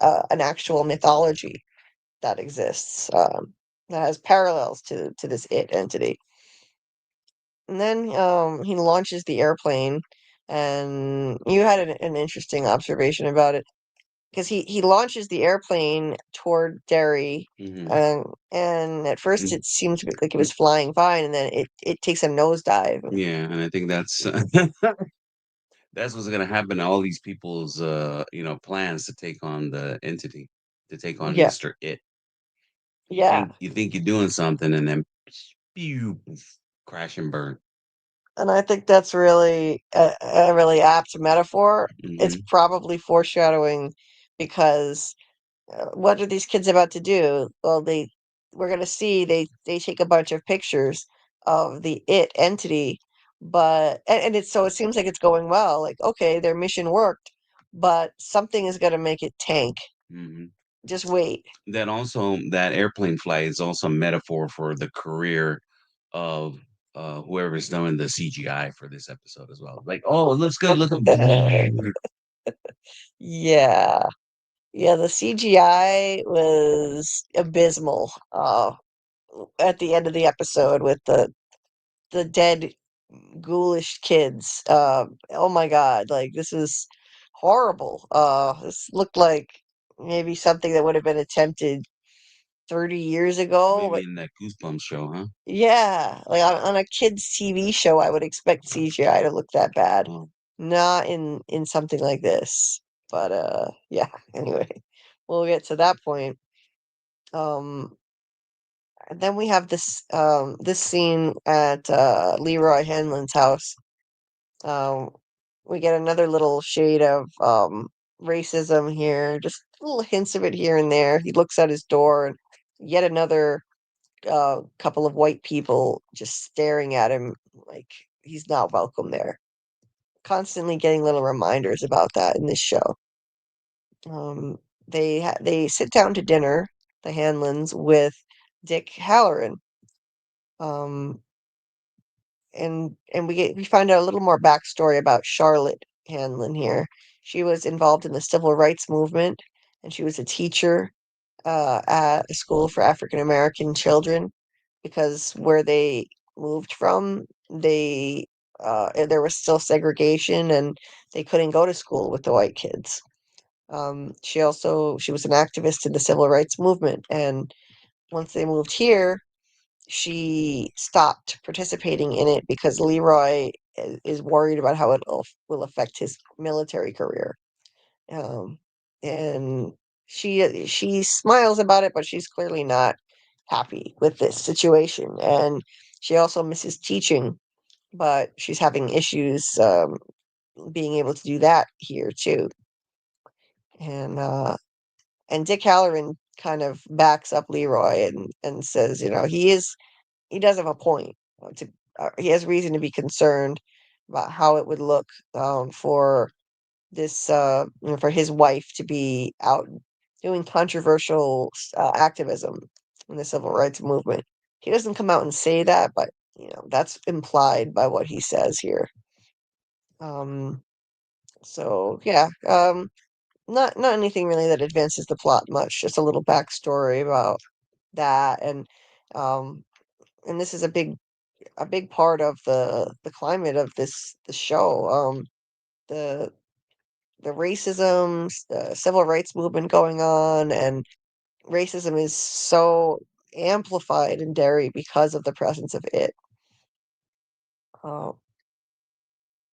an actual mythology that exists, that has parallels to this it entity. And then he launches the airplane, and you had an interesting observation about it because he launches the airplane toward Derry, Hmm. and at first Mm, it seemed to be like it was flying fine, and then it takes a nosedive. yeah, and I think that's that's what's gonna happen to all these people's plans to take on the entity, to take on Yeah, Mr. It. yeah, You think you're doing something and then pew, crash and burn. and I think that's really a really apt metaphor. It's Hmm. probably foreshadowing because what are these kids about to do? Well, we're gonna see they take a bunch of pictures of the it entity, but and it's so it seems like it's going well. Like, okay, their mission worked, but something is gonna make it tank. Hmm. Just wait. That also, that airplane flight is also a metaphor for the career of whoever's doing the CGI for this episode as well. Like, oh, it looks good. Look at Yeah. Yeah, the CGI was abysmal at the end of the episode with the dead ghoulish kids. Oh my God, like this is horrible. This looked like maybe something that would have been attempted 30 years ago. maybe Like, in that Goosebumps show, huh? yeah, like on a kids' TV show, I would expect CGI to look that bad. Oh. Not in something like this. But yeah, anyway, we'll get to that point. Um, and then we have this scene at Leroy Hanlon's house. Um, we get another little shade of racism here, just little hints of it here and there. He looks at his door, and yet another couple of white people just staring at him like he's not welcome there. Constantly getting little reminders about that in this show. Um, they sit down to dinner, the Hanlons, with Dick Halloran. Um, and we find out a little more backstory about Charlotte Hanlon here. She was involved in the civil rights movement, and she was a teacher at a school for African American children because where they moved from, there was still segregation, and they couldn't go to school with the white kids. She was an activist in the civil rights movement, and once they moved here, she stopped participating in it because Leroy is worried about how it will affect his military career. Um, and she smiles about it, but she's clearly not happy with this situation. And she also misses teaching, but she's having issues being able to do that here too. And Dick Halloran kind of backs up Leroy and says, he does have a point. He has reason to be concerned about how it would look for for his wife to be out doing controversial activism in the civil rights movement. He doesn't come out and say that, but that's implied by what he says here. Um, so yeah, not anything really that advances the plot much. Just a little backstory about that, um, and this is a big part of the climate of the show. The the racism, the civil rights movement going on, and racism is so amplified in Derry because of the presence of it. Uh,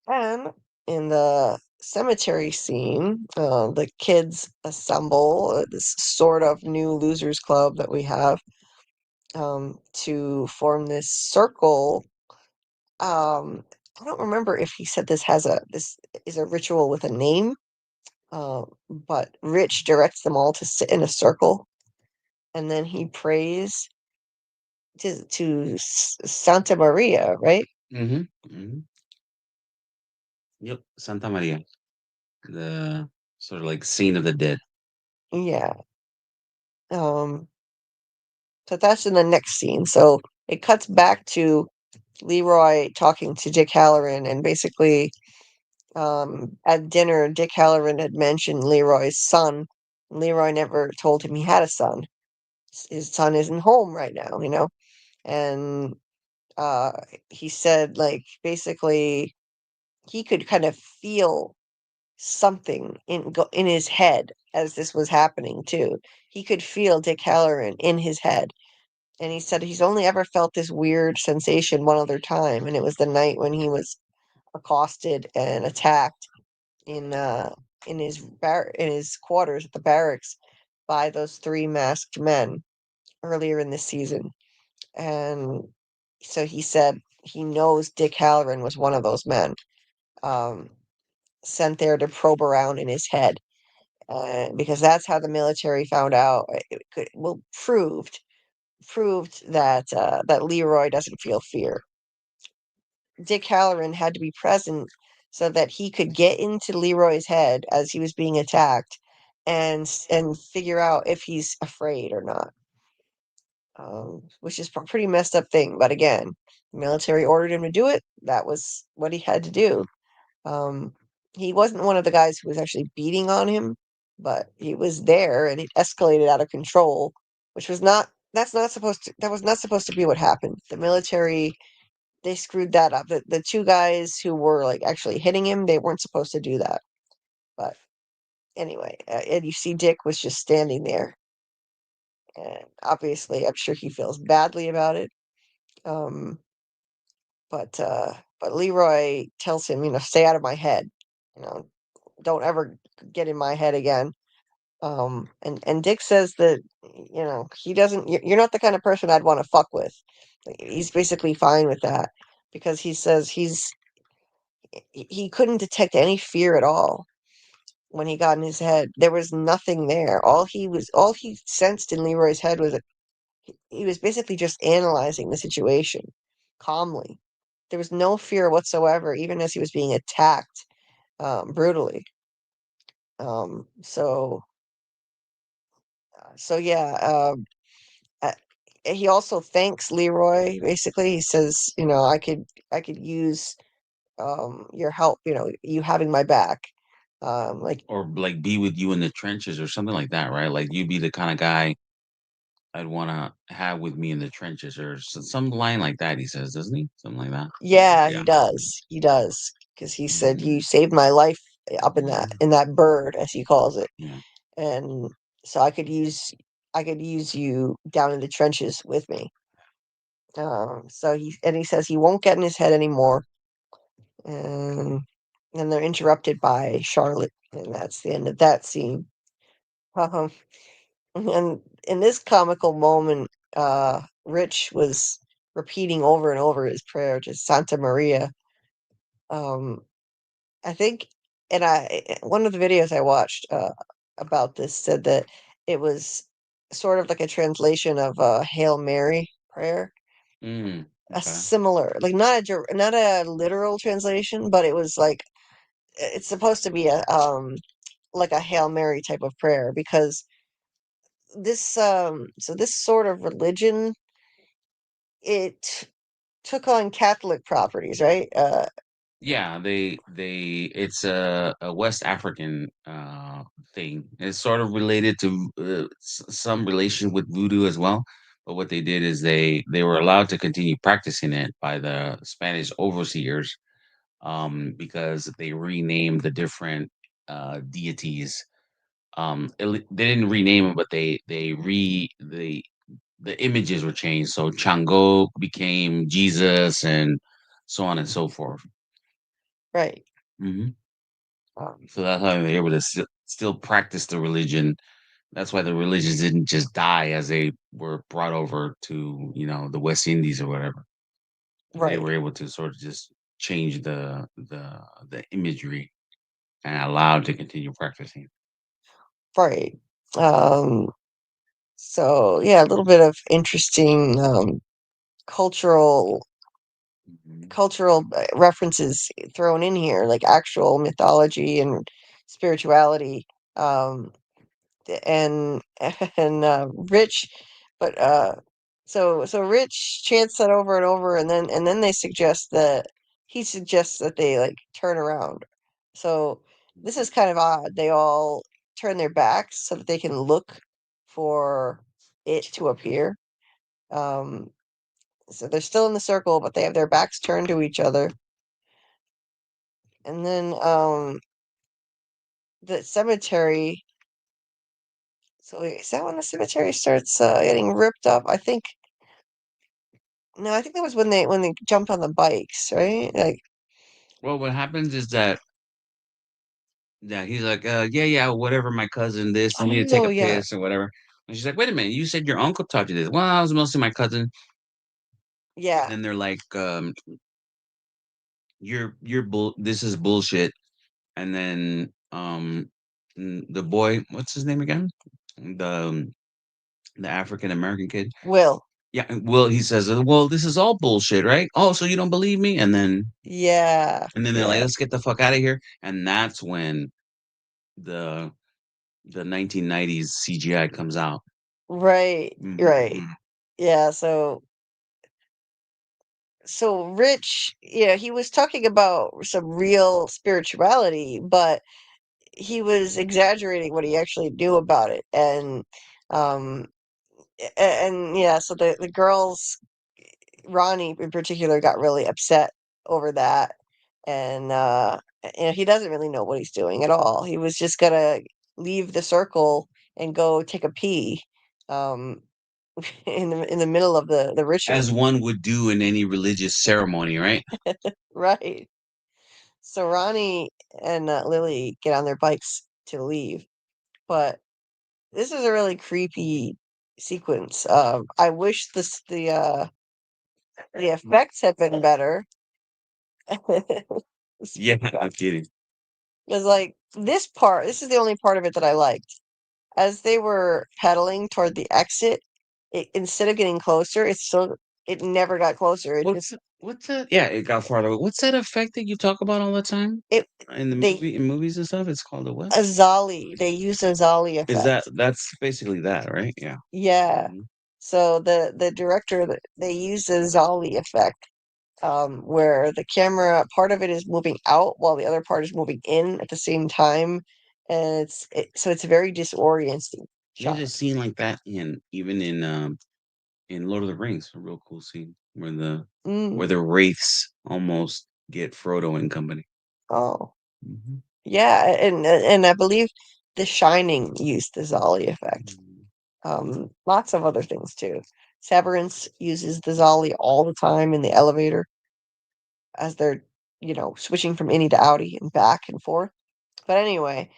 and in the cemetery scene, the kids assemble this sort of new losers club that we have to form this circle. I don't remember if he said this is a ritual with a name, but Rich directs them all to sit in a circle, and then he prays to Santa Maria, right? Hmm. Hmm. Yep, Santa Maria, the sort of like scene of the dead. Yeah. Um, so that's in the next scene. So it cuts back to Leroy talking to Dick Halloran, and basically, at dinner, Dick Halloran had mentioned Leroy's son. Leroy never told him he had a son. His son isn't home right now, and uh, he said, like, basically, he could kind of feel something in his head as this was happening too. He could feel Dick Halloran in his head, and he said he's only ever felt this weird sensation one other time, and it was the night when he was accosted and attacked in in his quarters at the barracks by those three masked men earlier in this season. And so he said he knows Dick Halloran was one of those men, um, sent there to probe around in his head, because that's how the military found out. Proved that that Leroy doesn't feel fear. Dick Halloran had to be present so that he could get into Leroy's head as he was being attacked, and figure out if he's afraid or not. Which is a pretty messed up thing. But again, the military ordered him to do it. That was what he had to do. Um, he wasn't one of the guys who was actually beating on him, but he was there, and it escalated out of control, which was not. That's not supposed to. That was not supposed to be what happened. The military, they screwed that up. The two guys who were like actually hitting him, they weren't supposed to do that. But anyway, and you see Dick was just standing there, and obviously, I'm sure he feels badly about it. Um, but Leroy tells him, stay out of my head. You know, don't ever get in my head again. And Dick says that, he doesn't. You're not the kind of person I'd want to fuck with. He's basically fine with that, because he says he couldn't detect any fear at all when he got in his head. There was nothing there. All he sensed in Leroy's head was that he was basically just analyzing the situation calmly. There was no fear whatsoever, even as he was being attacked, brutally. Um, so so yeah. Uh, he also thanks Leroy. Basically, he says, I could use your help. You having my back. Like, Or like be with you in the trenches or something like that, right? Like you'd be the kind of guy I'd want to have with me in the trenches, or some line like that. He says, doesn't he? Something like that. yeah, he Yeah. does. He does, because he said Mhm. you saved my life up in that bird, as he calls it. Yeah. And so I could use you down in the trenches with me. So he says he won't get in his head anymore. And then they're interrupted by Charlotte, and that's the end of that scene. Um, and in this comical moment, Rich was repeating over and over his prayer to Santa Maria. Um, I think, and one of the videos I watched about this said that it was sort of like a translation of a Hail Mary prayer, a Okay. similar, like not a literal translation, but it was like it's supposed to be a like a Hail Mary type of prayer, because this sort of religion, it took on Catholic properties, right? Yeah, it's a West African thing. It's sort of related to some relation with voodoo as well. But what they did is they were allowed to continue practicing it by the Spanish overseers, because they renamed the different deities. They didn't rename them, but the images were changed. So Chango became Jesus, and so on and so forth. Right. Hmm. Um, So that's how they're able to still practice the religion. That's why the religions didn't just die as they were brought over to, the West Indies or whatever. They right. were able to sort of just change the imagery and allowed to continue practicing. Right. Um, so yeah, a little bit of interesting cultural cultural references thrown in here, like actual mythology and spirituality. Um, and Rich, but so Rich chants that over and over, and then he suggests that they like turn around. So this is kind of odd. They all turn their backs so that they can look for it to appear. Um, so they're still in the circle, but they have their backs turned to each other. And then the cemetery. So is that when the cemetery starts getting ripped up? I think no, I think that was when they jumped on the bikes, right? Like, Well, what happens is that he's like, yeah, whatever, my cousin, this, I need to take oh a yeah, piss or whatever. And she's like, wait a minute, you said your uncle taught you this. Well, I was mostly my cousin. yeah, And then they're like, this is bullshit. And then the boy, what's his name again? The African American kid. Will, Yeah, well, he says, well, this is all bullshit, right? Oh, so you don't believe me? yeah, And then they're like, yeah, let's get the fuck out of here. And that's when the 1990s CGI comes out. right, right, Mhm. yeah. So Rich, yeah, he was talking about some real spirituality, but he was exaggerating what he actually knew about it, um, and yeah, so the girls Ronnie in particular got really upset over that, and he doesn't really know what he's doing at all. He was just gonna leave the circle and go take a pee, um, in the middle of the ritual, As one would do in any religious ceremony, right? right? So Ronnie and Lily get on their bikes to leave, but this is a really creepy sequence. I wish the effects had been better. Yeah, I'm kidding. Because like this is the only part of it that I liked. As they were pedaling toward the exit, instead of getting closer, it never got closer. What's that? Yeah, it got farther. What's that effect that you talk about all the time It in the they movie, in movies and stuff? It's called a what? They used a Zolly Is effect. that's basically that, right? Yeah. Yeah. Mhm. So the director they used a Zolly effect, where the camera part of it is moving out while the other part is moving in at the same time, and so it's a very disorienting There's shot. a scene like that in Lord of the Rings, a real cool scene where Mm. the wraiths almost get Frodo and company. Oh. Mhm. Yeah, and I believe The Shining used the Zolly effect. Lots of other things too. Severance uses the Zolly all the time in the elevator as they're, switching from innie to outie and back and forth. But anyway,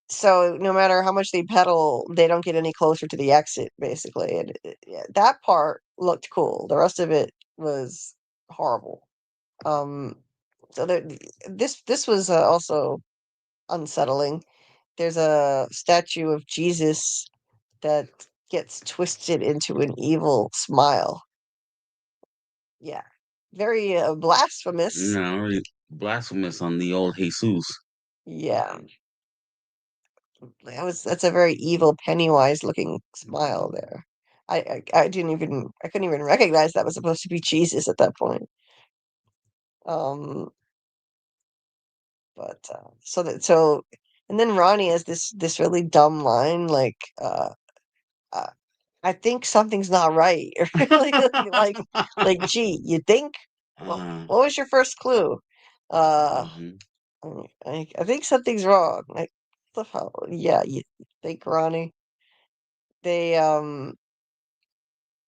so no matter how much they pedal, they don't get any closer to the exit, basically. And yeah, that part looked cool. The rest of it was horrible. Um, so this was also unsettling. There's a statue of Jesus that gets twisted into an evil smile. Yeah. Very blasphemous. No, really blasphemous on the old Jesus. Yeah. That's a very evil Pennywise looking smile there. I couldn't even recognize that was supposed to be Jesus at that point. Um but and then Ronnie has this really dumb line like uh I think something's not right. like, like, gee, you think? Well, Uh, what was your first clue? Uh, mhm. I think something's wrong. Like, the hell? Yeah, you think, Ronnie? They,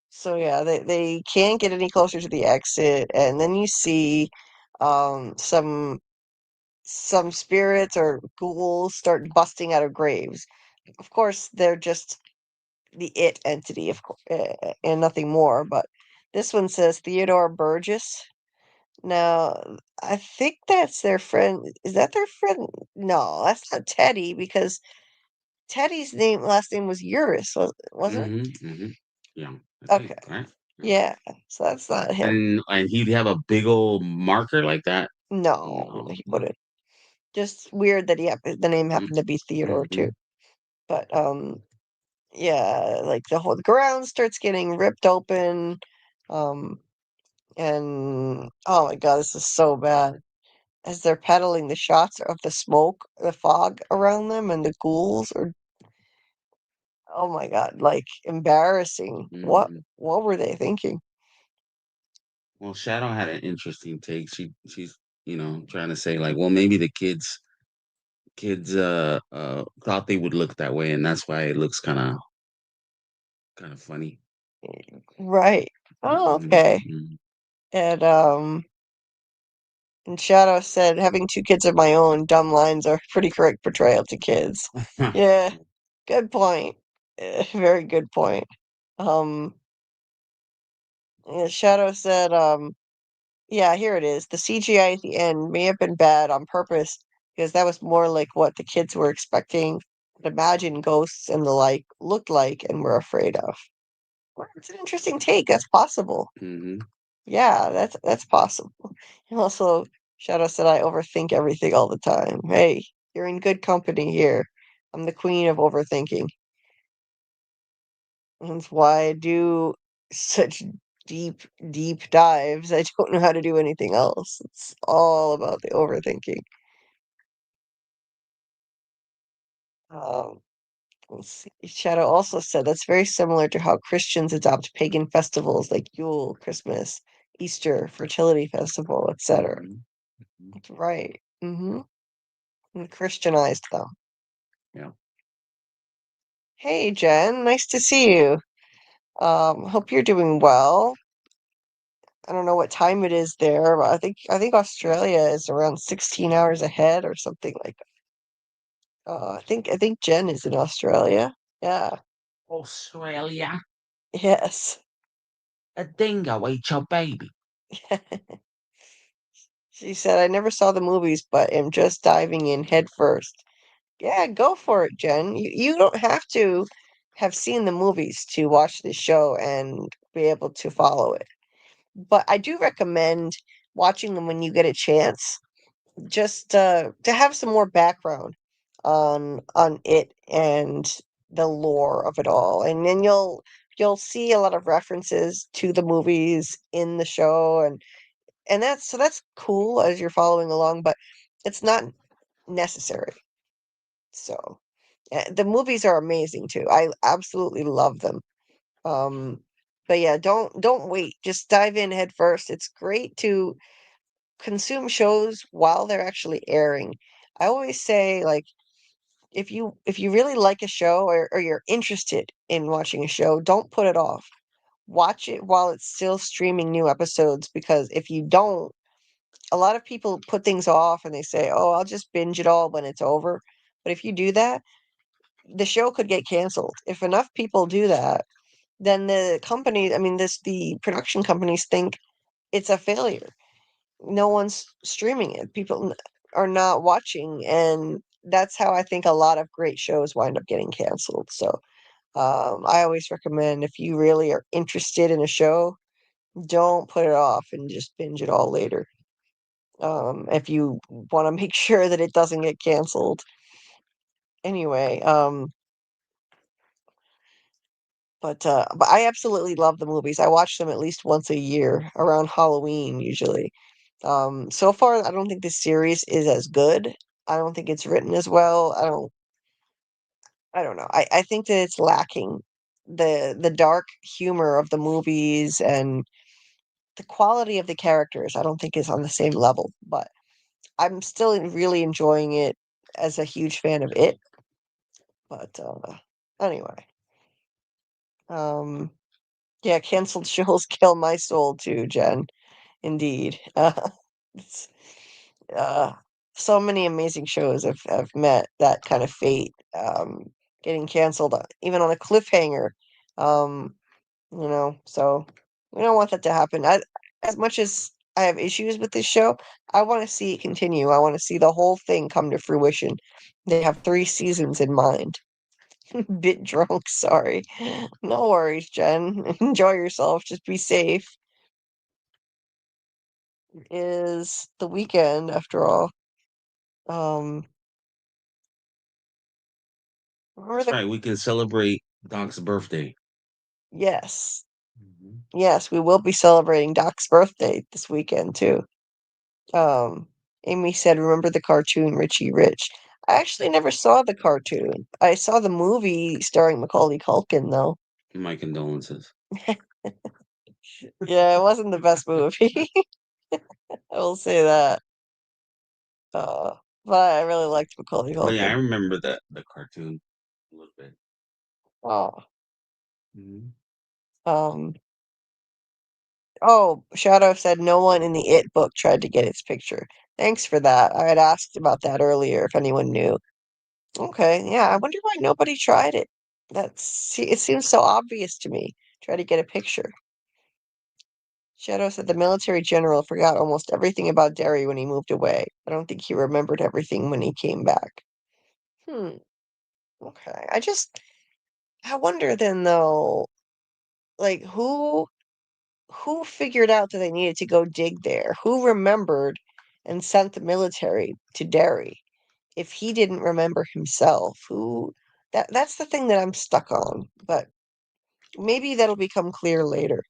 so yeah, they can't get any closer to the exit, and then you see, some spirits or ghouls start busting out of graves. Of course, they're just the it entity, of course, and nothing more. But this one says Theodore Burgess. Now, I think that's their friend. Is that their friend? No, that's not Teddy because Teddy's last name was Urus, wasn't it? Mhm, mhm. Yeah, I think, Okay, right? Yeah, so that's not him. And he'd have a big old marker like that? No, No. he wouldn't. Just weird that the name happened to be Theodore too. Mhm. But yeah, like the ground starts getting ripped open. Um, and oh my God, this is so bad. As they're peddling the shots of the smoke, the fog around them, and the ghouls are, oh my God, like embarrassing. Mhm. What were they thinking? Well, Shadow had an interesting take. She's, trying to say like, well, maybe the kids thought they would look that way, and that's why it looks kind of funny. Right. Oh, okay. Mhm. And Shadow said, having two kids of my own, dumb lines are pretty correct portrayal to kids. Yeah, good point. Very good point. Um, yeah, Shadow said, yeah, here it is. The CGI at the end may have been bad on purpose because that was more like what the kids were expecting, imagine ghosts and the like looked like and were afraid of. Well, it's an interesting take. That's possible. Mhm. Yeah, that's possible. And also, Shadow said I overthink everything all the time. Hey, you're in good company here. I'm the queen of overthinking. That's why I do such deep, deep dives. I don't know how to do anything else. It's all about the overthinking. Um, let's see. Shadow also said that's very similar to how Christians adopt pagan festivals like Yule, Christmas, Easter, fertility festival, etc. Mhm. Mhm. That's right. And Christianized them. Yeah. Hey, Jen, nice to see you. Hope you're doing well. I don't know what time it is there, but I think Australia is around 16 hours ahead or something like that. I think Jen is in Australia. Yeah. Australia, Yes. a dingo ate your baby. She said, I never saw the movies, but am just diving in head first. Yeah, go for it, Jen. You don't have to have seen the movies to watch this show and be able to follow it. But I do recommend watching them when you get a chance, just to have some more background on it and the lore of it all. And then you'll see a lot of references to the movies in the show and that's cool as you're following along, but it's not necessary. So, the movies are amazing too. I absolutely love them. Um, but yeah, don't wait. Just dive in head first. It's great to consume shows while they're actually airing. I always say like if you really like a show or you're interested in watching a show, don't put it off. Watch it while it's still streaming new episodes because if you don't, a lot of people put things off and they say, "Oh, I'll just binge it all when it's over." But if you do that, the show could get canceled. If enough people do that, then the production companies think it's a failure. No one's streaming it. People are not watching, and that's how I think a lot of great shows wind up getting canceled. So, I always recommend if you really are interested in a show, don't put it off and just binge it all later. If you want to make sure that it doesn't get canceled. Anyway, but I absolutely love the movies. I watch them at least once a year around Halloween usually. So far I don't think this series is as good. I don't think it's written as well. I don't know. I think that it's lacking the dark humor of the movies and the quality of the characters. I don't think is on the same level, but I'm still really enjoying it as a huge fan of it. But anyway, um, yeah, canceled shows kill my soul too, Jen. Indeed. It's, uh, so many amazing shows have met that kind of fate, getting canceled, even on a cliffhanger. Um, so we don't want that to happen. As much as I have issues with this show, I want to see it continue. I want to see the whole thing come to fruition. They have 3 seasons in mind. Bit drunk, sorry. No worries, Jen. Enjoy yourself. Just be safe. It is the weekend after all. Um, remember That's the right. We can celebrate Doc's birthday. yes. Mhm. Yes, we will be celebrating Doc's birthday this weekend too. Um, Amy said, remember the cartoon Richie Rich? I actually never saw the cartoon. I saw the movie starring Macaulay Culkin though. My condolences. Yeah, it wasn't the best movie. I will say that. Uh, but I really liked Macaulay But yeah, I Culkin. remember the cartoon a little bit. Oh, Mhm. um, oh, Shadow said no one in the It book tried to get its picture. Thanks for that. I had asked about that earlier if anyone knew. Okay, yeah, I wonder why nobody tried it. It seems so obvious to me. Try to get a picture. Shadow said the military general forgot almost everything about Derry when he moved away. I don't think he remembered everything when he came back. Hmm. Okay. I wonder then though, like who figured out that they needed to go dig there? Who remembered and sent the military to Derry? If he didn't remember himself, who that's the thing that I'm stuck on. But maybe that'll become clear later.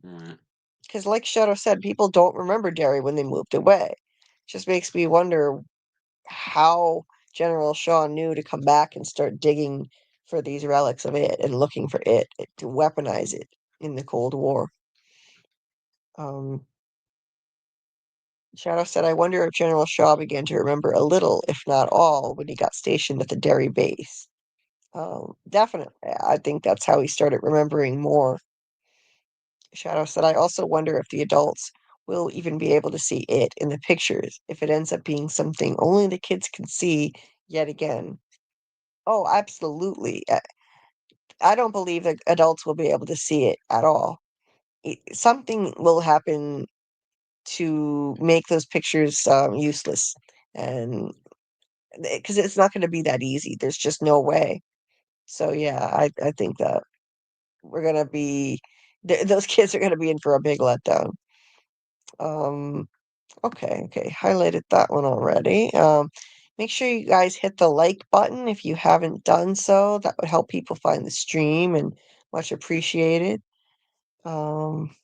Right. Because like Shadow said, people don't remember Derry when they moved away. Just makes me wonder how General Shaw knew to come back and start digging for these relics of it and looking for it to weaponize it in the Cold War. Um, Shadow said, I wonder if General Shaw began to remember a little, if not all, when he got stationed at the Derry base. Definitely. I think that's how he started remembering more. Shadow said, I also wonder if the adults will even be able to see it in the pictures, if it ends up being something only the kids can see yet again. Oh, absolutely. I don't believe that adults will be able to see it at all. Something will happen to make those pictures useless, and because it's not going to be that easy. There's just no way. So yeah, I think that we're gonna be those kids are gonna be in for a big letdown. Um, okay, highlighted that one already. Make sure you guys hit the like button if you haven't done so. That would help people find the stream and much appreciated. Um,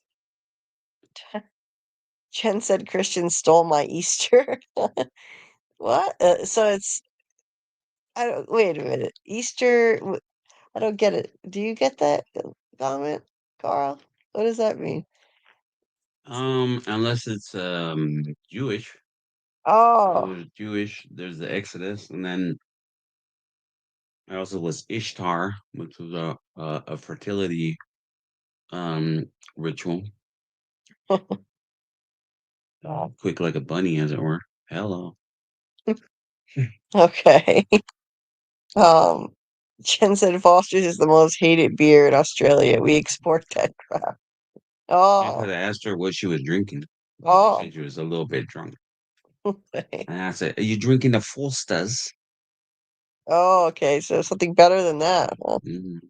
Jen said Christian stole my Easter. What? So it's I don't wait a minute. I don't get it. Do you get that comment, Carl? What does that mean? Unless it's Jewish. It Oh, was Jewish. There's the Exodus, and then I also was Ishtar, which was a fertility ritual. Quick like a bunny, as it were. Hello. okay. Um, Jen said Foster's is the most hated beer in Australia. We export that crap. I could Oh, have asked her what she was drinking. She oh. said she was a little bit drunk. Okay. And I said, "Are you drinking the Foster's?" Oh, okay. So something better than that, huh? Mhm.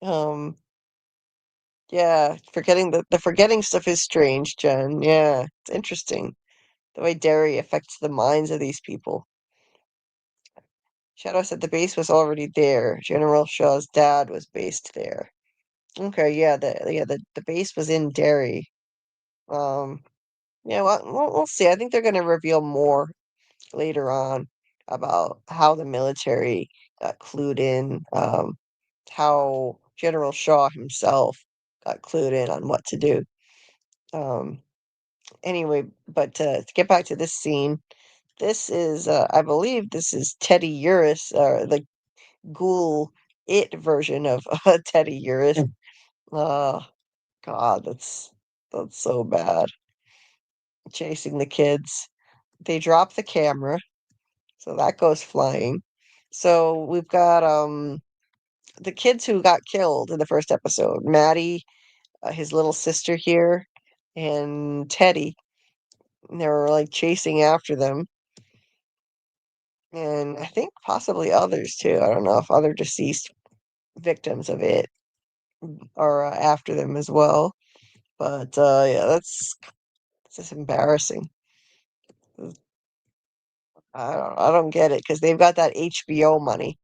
Um, yeah, forgetting the forgetting stuff is strange, Jen. Yeah, it's interesting the way dairy affects the minds of these people. Shadow said the base was already there. General Shaw's dad was based there. Okay, yeah, the base was in Derry. Um, yeah, well, we'll see. I think they're going to reveal more later on about how the military got clued in, how General Shaw himself got clued in on what to do. Um, anyway, but to get back to this scene, this is, I believe, this is Teddy Urus, the ghoul it version of Teddy Urus. Oh God, that's so bad. Chasing the kids. They drop the camera, so that goes flying. So we've got the kids who got killed in the first episode. Maddie, his little sister here, and Teddy. And they were like chasing after them. and I think possibly others too. I don't know if other deceased victims of it are after them as well. But yeah, that's just embarrassing. I don't get it because they've got that HBO money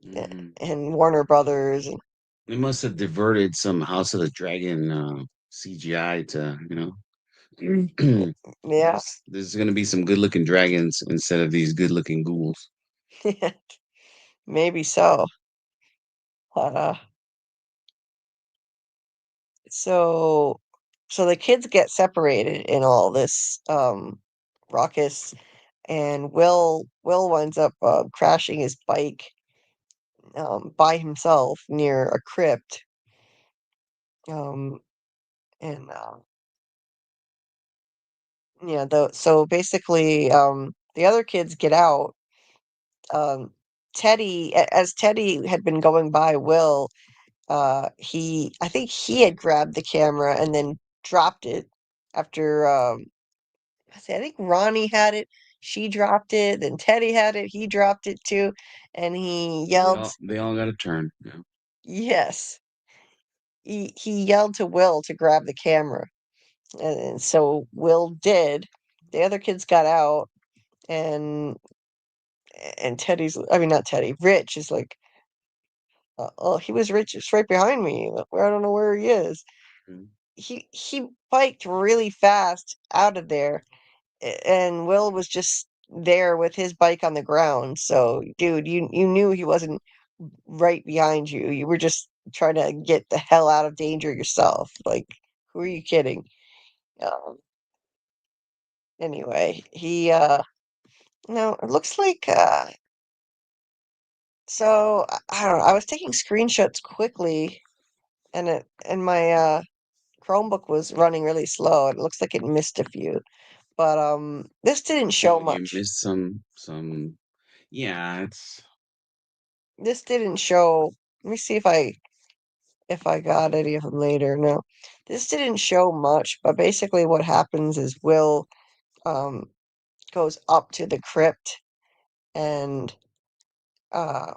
Hmm. and Warner Brothers and They must have diverted some House of the Dragon CGI to, yeah, there's gonna be some good looking dragons instead of these good looking ghouls. maybe so. But so so the kids get separated in all this ruckus, and Will winds up crashing his bike by himself near a crypt. Um, and yeah, so basically, the other kids get out. Um, as Teddy had been going by Will, I think he had grabbed the camera and then dropped it after, I think Ronnie had it, she dropped it, then Teddy had it, he dropped it too, and he yelled, They all got a turn. Yeah. yes, he yelled to Will to grab the camera, and so Will did. The other kids got out, and I mean, not Teddy, Rich is like, oh, he was Rich, it's right behind me. I don't know where he is. Mm. He biked really fast out of there, and Will was just there with his bike on the ground. So, dude, you knew he wasn't right behind you. You were just trying to get the hell out of danger yourself. Like, who are you kidding? Um, anyway, he no, it looks like so I don't know. I was taking screenshots quickly, and my Chromebook was running really slow. It looks like it missed a few, but this didn't show You much. missed some. Yeah, it's This didn't show. Let me see if I got any of them later. No, this didn't show much, but basically what happens is Will um goes up to the crypt and uh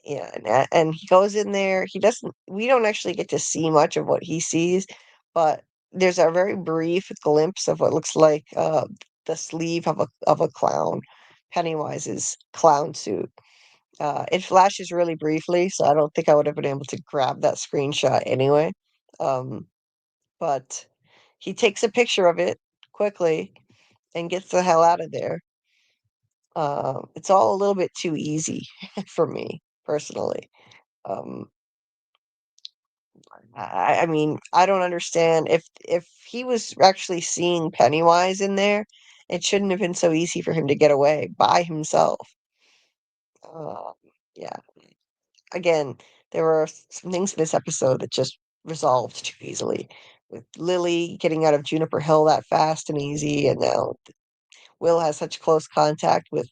yeah, and he goes in there. He doesn't. We don't actually get to see much of what he sees, but there's a very brief glimpse of what looks like the sleeve of a clown, Pennywise's clown suit. It flashes really briefly, so I don't think I would have been able to grab that screenshot anyway. Um, but he takes a picture of it quickly and gets the hell out of there. It's all a little bit too easy for me personally. Um, I mean, I don't understand if he was actually seeing Pennywise in there, it shouldn't have been so easy for him to get away by himself. Uh, yeah. Again, there were some things in this episode that just resolved too easily. With Lily getting out of Juniper Hill that fast and easy, and now Will has such close contact with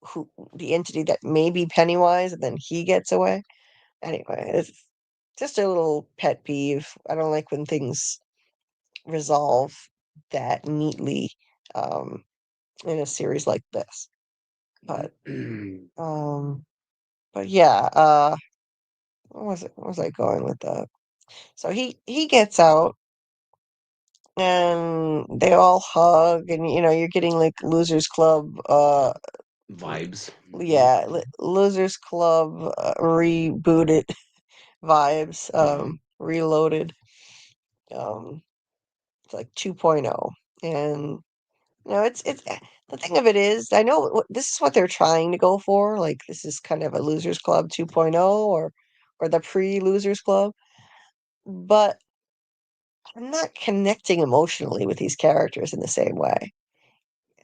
who the entity that may be Pennywise, and then he gets away. Anyway, it's just a little pet peeve. I don't like when things resolve that neatly um, in a series like this. But um, but yeah, where was I going with that? So he gets out and they all hug, and you're getting like Losers Club vibes. Mhm. yeah, Losers Club rebooted vibes, reloaded. Um it's like 2.0. And it's the thing of it is, I know this is what they're trying to go for. Like, this is kind of a Losers Club 2.0, or the pre-Losers Club, but I'm not connecting emotionally with these characters in the same way.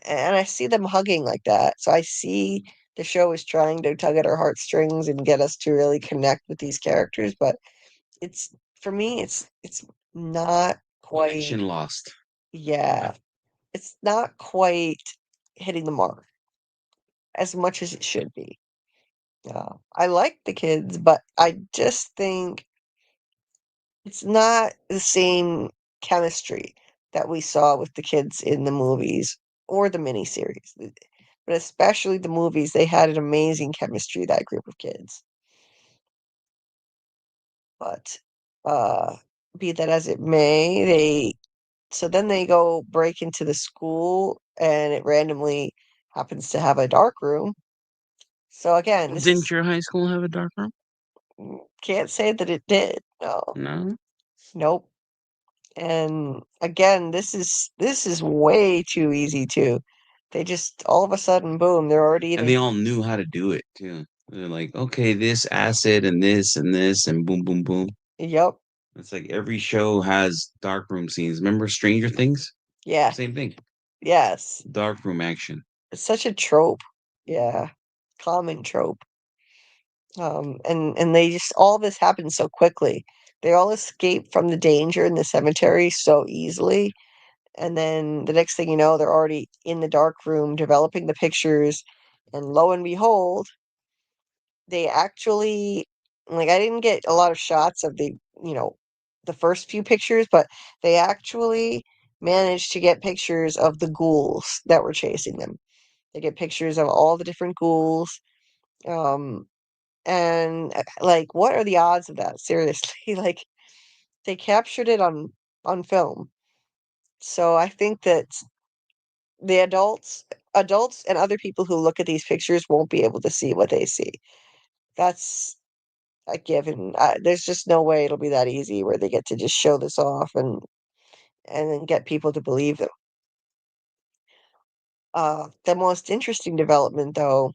And I see them hugging like that. So I see the show is trying to tug at our heartstrings and get us to really connect with these characters, but it's for me, it's not quite, Connection lost. yeah, it's not quite hitting the mark as much as it should be. I like the kids, but I just think it's not the same chemistry that we saw with the kids in the movies or the miniseries. but especially the movies, they had an amazing chemistry, that group of kids. But be that as it may, then they go break into the school, and it randomly happens to have a dark room. So again, this Didn't is your high school have a dark room? can't say that it did. No, No. nope. And again, this is way too easy too. They just all of a sudden, boom, they're already in And a they all knew how to do it too. They're like, okay, this acid and this and this and boom, boom, boom. yep, It's like every show has dark room scenes. Remember Stranger Things? yeah, Same thing. yes. Dark room action. It's such a trope. Yeah, common trope. And they just all this happens so quickly. They all escape from the danger in the cemetery so easily, and then the next thing you know, they're already in the dark room developing the pictures, and lo and behold, they actually like I didn't get a lot of shots of you know, the first few pictures, but they actually managed to get pictures of the ghouls that were chasing them. They get pictures of all the different ghouls. Um, and like, what are the odds of that? Seriously, like they captured it on film. So I think that the adults and other people who look at these pictures won't be able to see what they see. That's a given. There's just no way it'll be that easy where they get to just show this off and then get people to believe them. The most interesting development, though,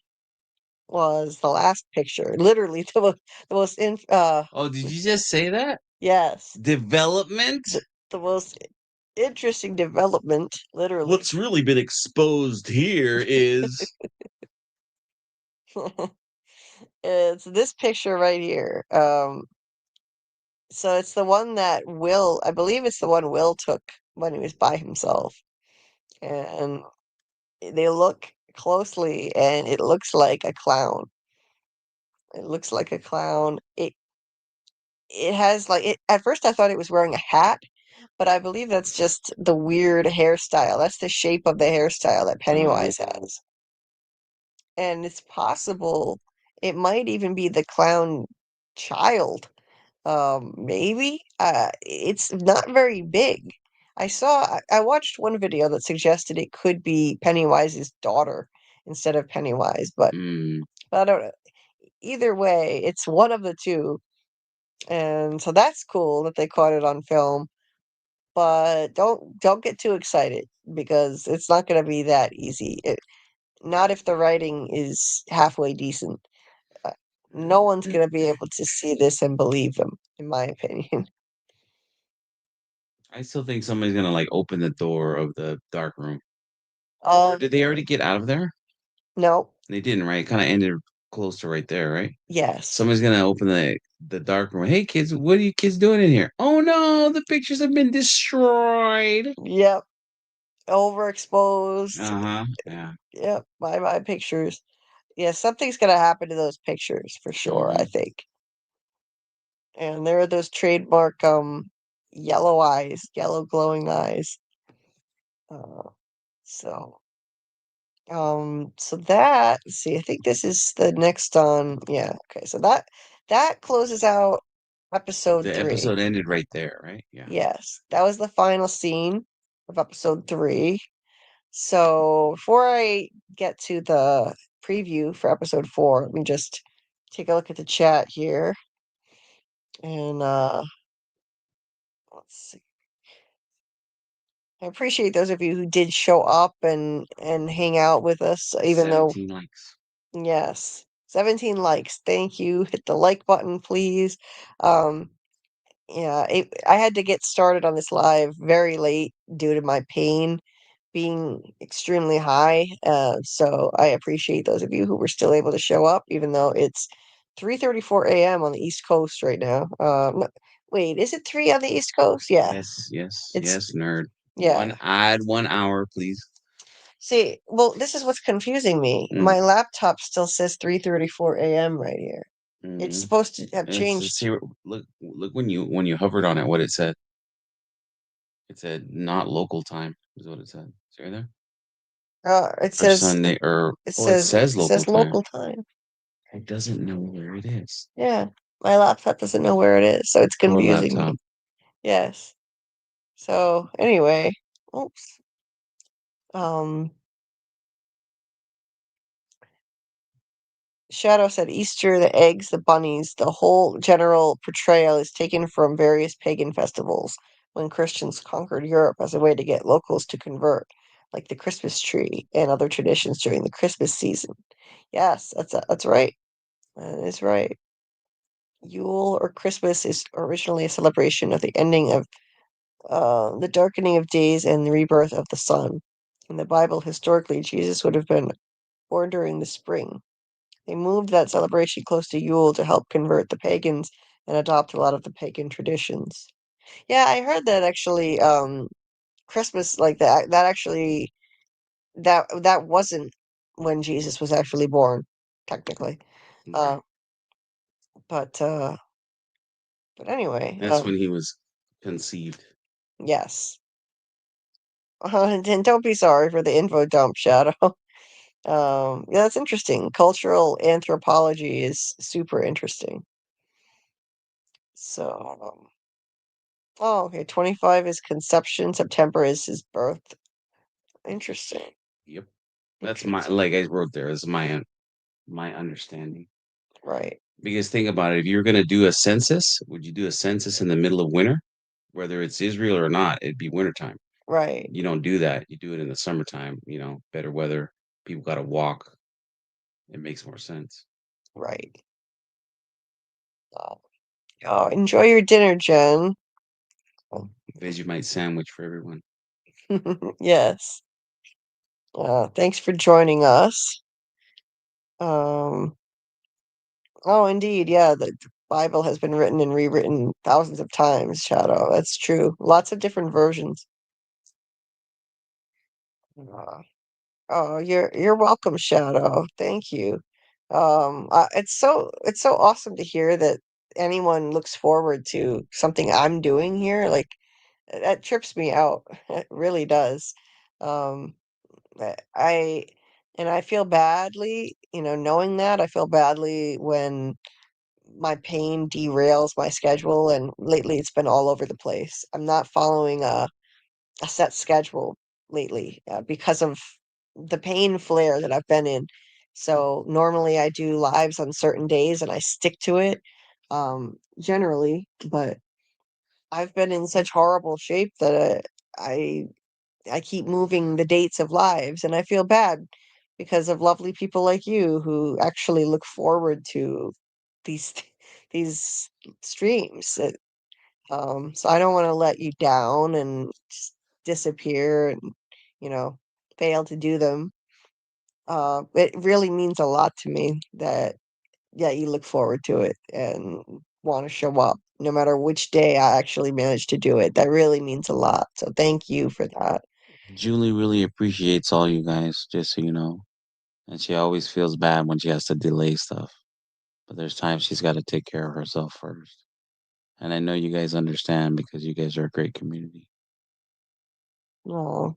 was the last picture. Literally, the most Oh, did you just say that? yes, Development? the most interesting development. Literally, What's really been exposed here is it's this picture right here. So it's the one that I believe it's the one Will took when he was by himself, and they look closely, and it looks like a clown. It looks like a clown. It has like it at first I thought it was wearing a hat, but I believe that's just the weird hairstyle. That's the shape of the hairstyle that Pennywise has. And it's possible it might even be the clown child. Maybe. It's not very big. I watched one video that suggested it could be Pennywise's daughter instead of Pennywise, mm, but I don't know. Either way, it's one of the two. And so that's cool that they caught it on film, but don't get too excited because it's not going to be that easy. Not if the writing is halfway decent. Uh, no one's going to be able to see this and believe them, in my opinion. I still think somebody's gonna like open the door of the dark room. Or did they already get out of there? No, They didn't, right? Kind of ended close to right there, right? yes, Somebody's gonna open the dark room. Hey kids, what are you kids doing in here? Oh no, the pictures have been destroyed. yep, overexposed. Uh-huh. Yeah. Yep, bye pictures. Yeah, something's going to happen to those pictures for sure, I Mm-hmm. think. And there are those trademark yellow eyes, yellow glowing eyes. Uh, so so that let's see, I think this is the next on yeah, okay. So that closes out episode The 3. episode ended right there, right? Yeah. Yes, that was the final scene of episode 3. So before I get to the preview for episode 4, let me just take a look at the chat here. And let's see. I appreciate those of you who did show up and hang out with us, even though 17 likes. yes, 17 likes. Thank you. Hit the like button, please. Um, yeah, I had to get started on this live very late due to my pain being extremely high. So I appreciate those of you who were still able to show up, even though it's 3:34 a.m. on the East Coast right now. No, wait, is it 3 on the East Coast? Yeah, Yes, yes, it's yes, nerd. yeah. Add 1 hour, please. See, well, this is what's confusing me. Mm, My laptop still says 3:34 a.m. right here. It's mm. supposed to have It's changed. see, look when you hovered on it, what it said. It said not local time is what it said. See right there? It or says Sunday or it oh, it says says it says local time. local time. It doesn't know where it is. Yeah, my laptop doesn't know where it is, so it's Poor confusing me. laptop. Yes. So anyway, oops. Um, Shadow said Easter, the eggs, the bunnies, the whole general portrayal is taken from various pagan festivals when Christians conquered Europe as a way to get locals to convert, like the Christmas tree and other traditions during the Christmas season. Yes, that's right. That is right. Yule or Christmas is originally a celebration of the ending of the darkening of days and the rebirth of the sun. In the Bible, historically, Jesus would have been born during the spring. They moved that celebration close to Yule to help convert the pagans and adopt a lot of the pagan traditions. Yeah, I heard that actually, Christmas like that actually that wasn't when Jesus was actually born, technically. Right. Uh, but uh, but anyway, That's when he was conceived. yes. And don't be sorry for the info dump, Shadow. Yeah, that's interesting. Cultural anthropology is super interesting. So, oh, okay, 25 is conception, September is his birth. Interesting. Yep. That's my Interesting. like I wrote there is my understanding. Right, Because think about it, if you're gonna do a census, would you do a census in the middle of winter? Whether it's Israel or not, it'd be wintertime. right, You don't do that. You do it in the summertime, better weather. People gotta walk. It makes more sense. right. Oh, oh, enjoy your dinner, Jen. Vegemite sandwich for everyone. Yes. Thanks for joining us. Um, oh, indeed, yeah, the Bible has been written and rewritten thousands of times, Shadow. That's true. Lots of different versions. Uh, oh, you're welcome, Shadow. Thank you. It's so awesome to hear that anyone looks forward to something I'm doing here. Like that trips me out. It really does. Um, I and I feel badly, knowing that. I feel badly when my pain derails my schedule, and lately it's been all over the place. I'm not following a set schedule lately because of the pain flare that I've been in. So normally I do lives on certain days and I stick to it, generally, but I've been in such horrible shape that I I keep moving the dates of lives, and I feel bad because of lovely people like you who actually look forward to these these streams. So I don't want to let you down and just disappear and, you know, fail to do them. It really means a lot to me that yeah, you look forward to it and want to show up no matter which day I actually manage to do it. That really means a lot. So thank you for that. Julie really appreciates all you guys, just so you know. And she always feels bad when she has to delay stuff. But there's times she's got to take care of herself first. And I know you guys understand because you guys are a great community. Oh,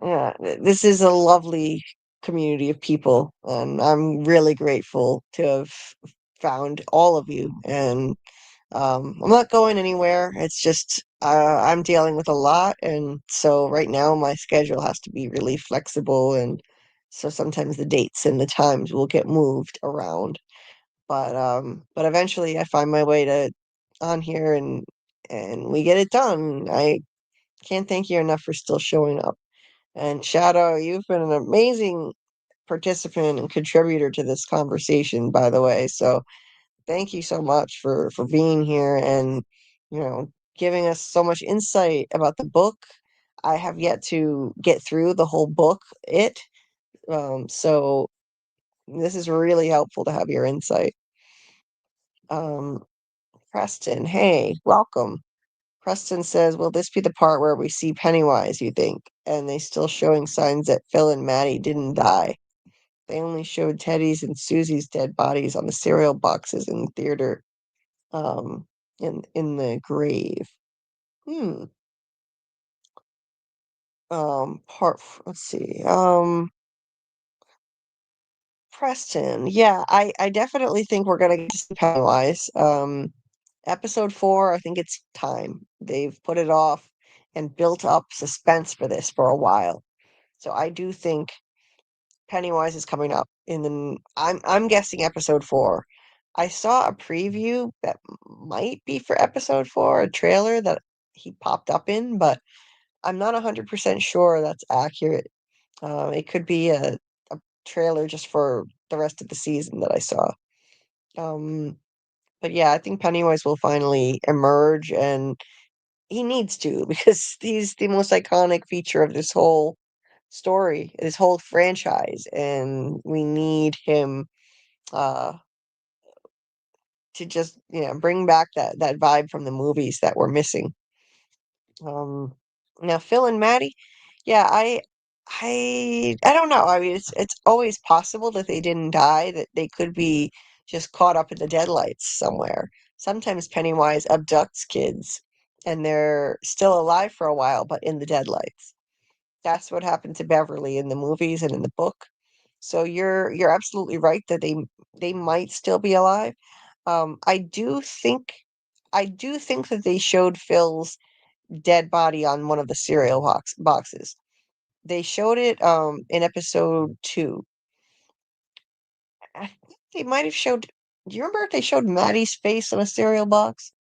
yeah, this is a lovely community of people, and I'm really grateful to have found all of you. And I'm not going anywhere. It's just I'm dealing with a lot, and so right now my schedule has to be really flexible, and so sometimes the dates and the times will get moved around. But eventually I find my way to on here and we get it done. I can't thank you enough for still showing up. And Shadow, you've been an amazing participant and contributor to this conversation, by the way. So thank you so much for being here and giving us so much insight about the book. I have yet to get through the whole book. So this is really helpful to have your insight. Um, Preston, hey, welcome. Preston says, "Will this be the part where we see Pennywise, you think? And they still showing signs that Phil and Maddie didn't die. They only showed Teddy's and Susie's dead bodies on the cereal boxes in the theater, um, in the grave. Hmm. let's see. Preston. Yeah, I definitely think we're gonna get to see Pennywise. Episode 4, I think it's time. They've put it off and built up suspense for this for a while. So I do think Pennywise is coming up in the I'm guessing episode 4. I saw a preview that might be for episode 4, a trailer that he popped up in, but I'm not 100% sure that's accurate. It could be a trailer just for the rest of the season that I saw. Um, but yeah, I think Pennywise will finally emerge, and he needs to because he's the most iconic feature of this whole story, this whole franchise, and we need him uh to just bring back that vibe from the movies that we're missing. Um, Now Phil and Maddie, yeah, I don't know. I mean, it's always possible that they didn't die, that they could be just caught up in the deadlights somewhere. Sometimes Pennywise abducts kids and they're still alive for a while, but in the deadlights. That's what happened to Beverly in the movies and in the book. So you're absolutely right that they might still be alive. I do think that they showed Phil's dead body on one of the boxes. They showed it in episode 2. I think they might have showed. Do you remember if they showed Maddie's face on a cereal box?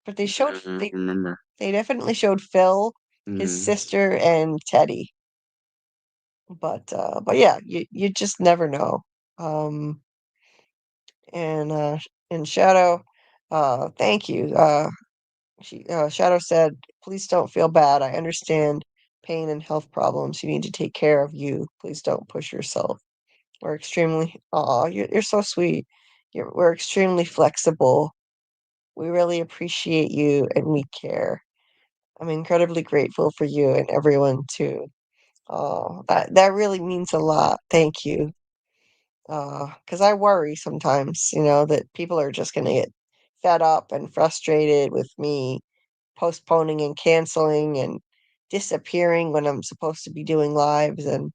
But they showed I don't they remember. they definitely showed Phil, his Mm. sister, and Teddy. But yeah, you just never know. Um and Shadow, thank you. Shadow said, "Please don't feel bad. I understand pain and health problems. You need to take care of you. Please don't push yourself. We're extremely, aw, you're so sweet. We're extremely flexible. We really appreciate you and we care. I'm incredibly grateful for you and everyone too. Oh, that really means a lot. Thank you. 'Cause I worry sometimes, that people are just gonna get fed up and frustrated with me postponing and canceling and disappearing when I'm supposed to be doing lives, and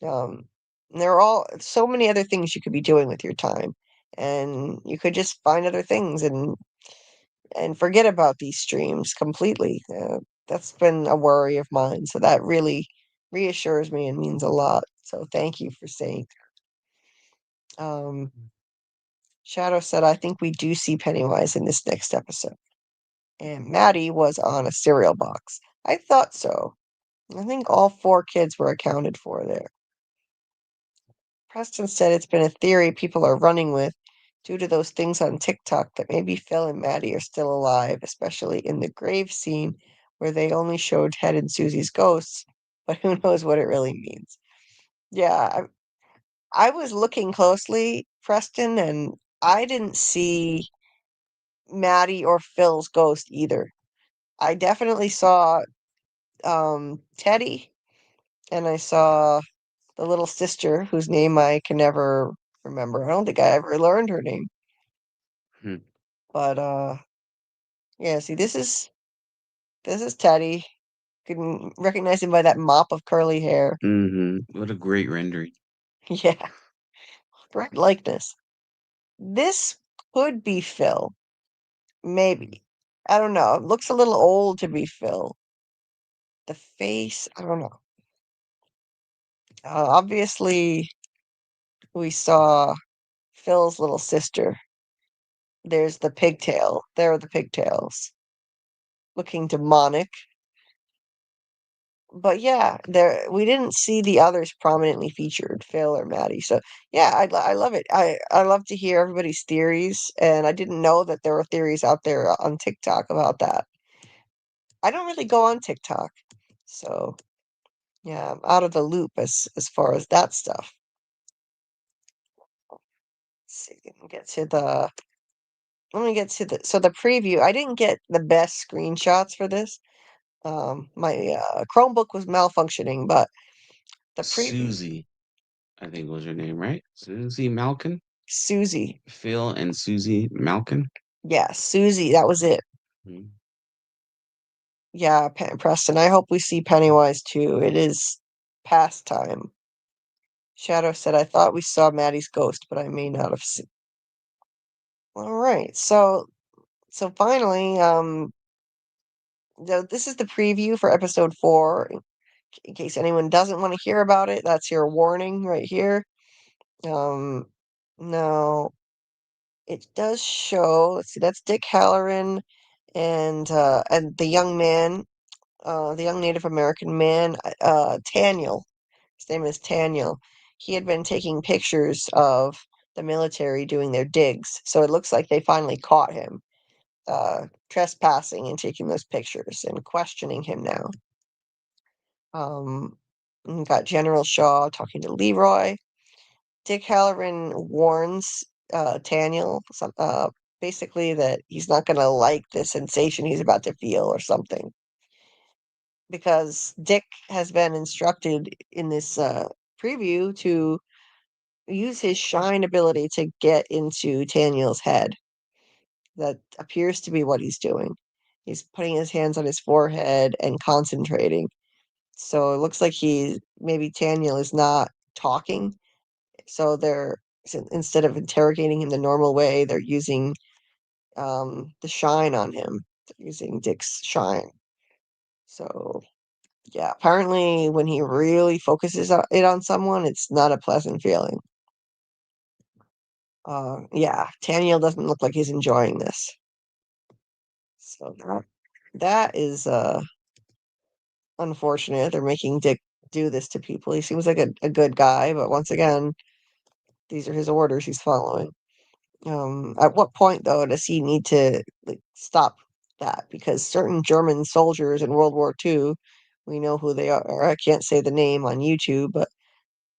um there are all so many other things you could be doing with your time, and you could just find other things and forget about these streams completely. That's been a worry of mine, so that really reassures me and means a lot. So thank you for saying. Um, Shadow said, I think we do see Pennywise in this next episode. And Maddie was on a cereal box. I thought so. I think all 4 kids were accounted for there. Preston said it's been a theory people are running with due to those things on TikTok that maybe Phil and Maddie are still alive, especially in the grave scene where they only showed Ted and Susie's ghosts, but who knows what it really means. Yeah, I was looking closely, Preston, and I didn't see Maddie or Phil's ghost either. I definitely saw Teddy, and I saw the little sister whose name I can never remember. I don't think I ever learned her name. Hmm. But yeah, see, this is Teddy. You can recognize him by that mop of curly hair. What a great rendering. Yeah, great likeness. This could be Phil, maybe. I don't know. It looks a little old to be Phil. The face, I don't know. Obviously, we saw Phil's little sister. There's the pigtail. There are the pigtails. Looking demonic. But yeah, there we didn't see the others prominently featured, Phil or Maddie. So yeah, I love it. I love to hear everybody's theories, and I didn't know that there were theories out there on TikTok about that. I don't really go on TikTok, so yeah, I'm out of the loop as far as that stuff. Let's see, let me get to the so the preview. I didn't get the best screenshots for this. My Chromebook was malfunctioning, but the preview, Susie, I think was her name, right? Susie Malkin? Susie. Phil and Susie Malkin? Yeah, Susie, that was it. Mhm. Yeah, Preston, I hope we see Pennywise too. It is past time. Shadow said, I thought we saw Maddie's ghost, but I may not have seen. All right, so finally, this is the preview for episode 4. In case anyone doesn't want to hear about it, that's your warning right here. Um, now it does show. Let's see, that's Dick Halloran and the young man, the young Native American man, Taniel. His name is Taniel. He had been taking pictures of the military doing their digs, so it looks like they finally caught him trespassing and taking those pictures and questioning him now. You got General Shaw talking to Leroy. Dick Halloran warns Taniel basically that he's not going to like the sensation he's about to feel or something. Because Dick has been instructed in this preview to use his shine ability to get into Taniel's head. That appears to be what he's doing. He's putting his hands on his forehead and concentrating. So it looks like maybe Taniel is not talking. So instead of interrogating him the normal way, they're using the shine on him. They're using Dick's shine. So yeah, apparently when he really focuses it on someone, it's not a pleasant feeling. Yeah, Taniel doesn't look like he's enjoying this. So that is unfortunate. They're making Dick do this to people. He seems like a good guy, but once again, these are his orders he's following. At what point, though, does he need to stop that? Because certain German soldiers in World War II, we know who they are. I can't say the name on YouTube, but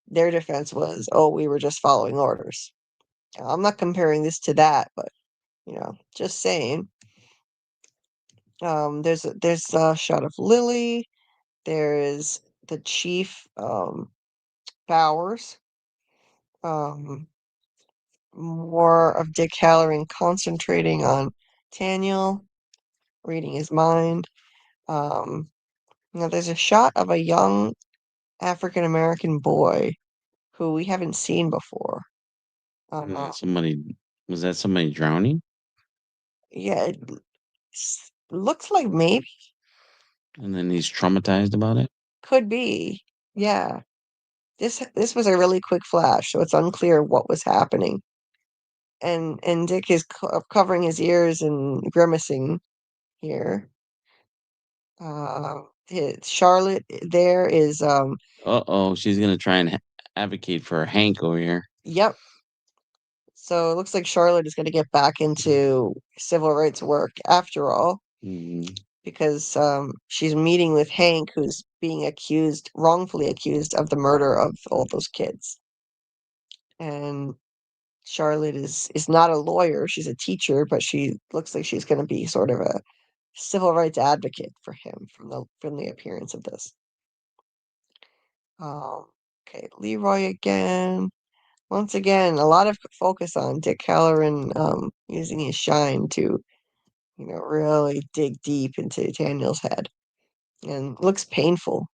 their defense was, "Oh, we were just following orders." I'm not comparing this to that, but just saying. There's a shot of Lily. There is the chief, Bowers. More of Dick Halloran concentrating on Taniel, reading his mind. There's a shot of a young African American boy who we haven't seen before. Was that somebody drowning? Yeah, it looks like maybe And then he's traumatized about it? could be. Yeah, this was a really quick flash, so it's unclear what was happening. And Dick is covering his ears and grimacing here. Charlotte there is Uh-oh, she's gonna try and advocate for Hank over here. yep. So it looks like Charlotte is going to get back into civil rights work after all, because she's meeting with Hank, who's being wrongfully accused of the murder of all those kids. And Charlotte is not a lawyer; she's a teacher, but she looks like she's going to be sort of a civil rights advocate for him from the appearance of this. Okay, Leroy again. Once again, a lot of focus on Dick Halloran using his shine to, really dig deep into Daniel's head. And it looks painful.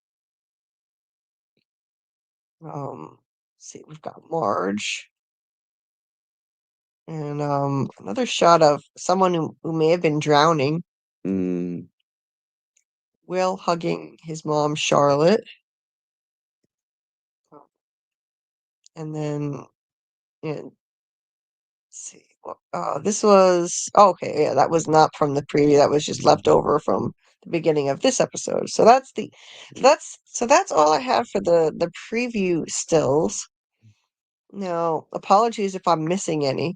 See, we've got Marge. And another shot of someone who may have been drowning. Will hugging his mom, Charlotte. And then, let's see. This was okay. Yeah, that was not from the preview. That was just left over from the beginning of this episode. So that's all I have for the preview stills. Now, apologies if I'm missing any,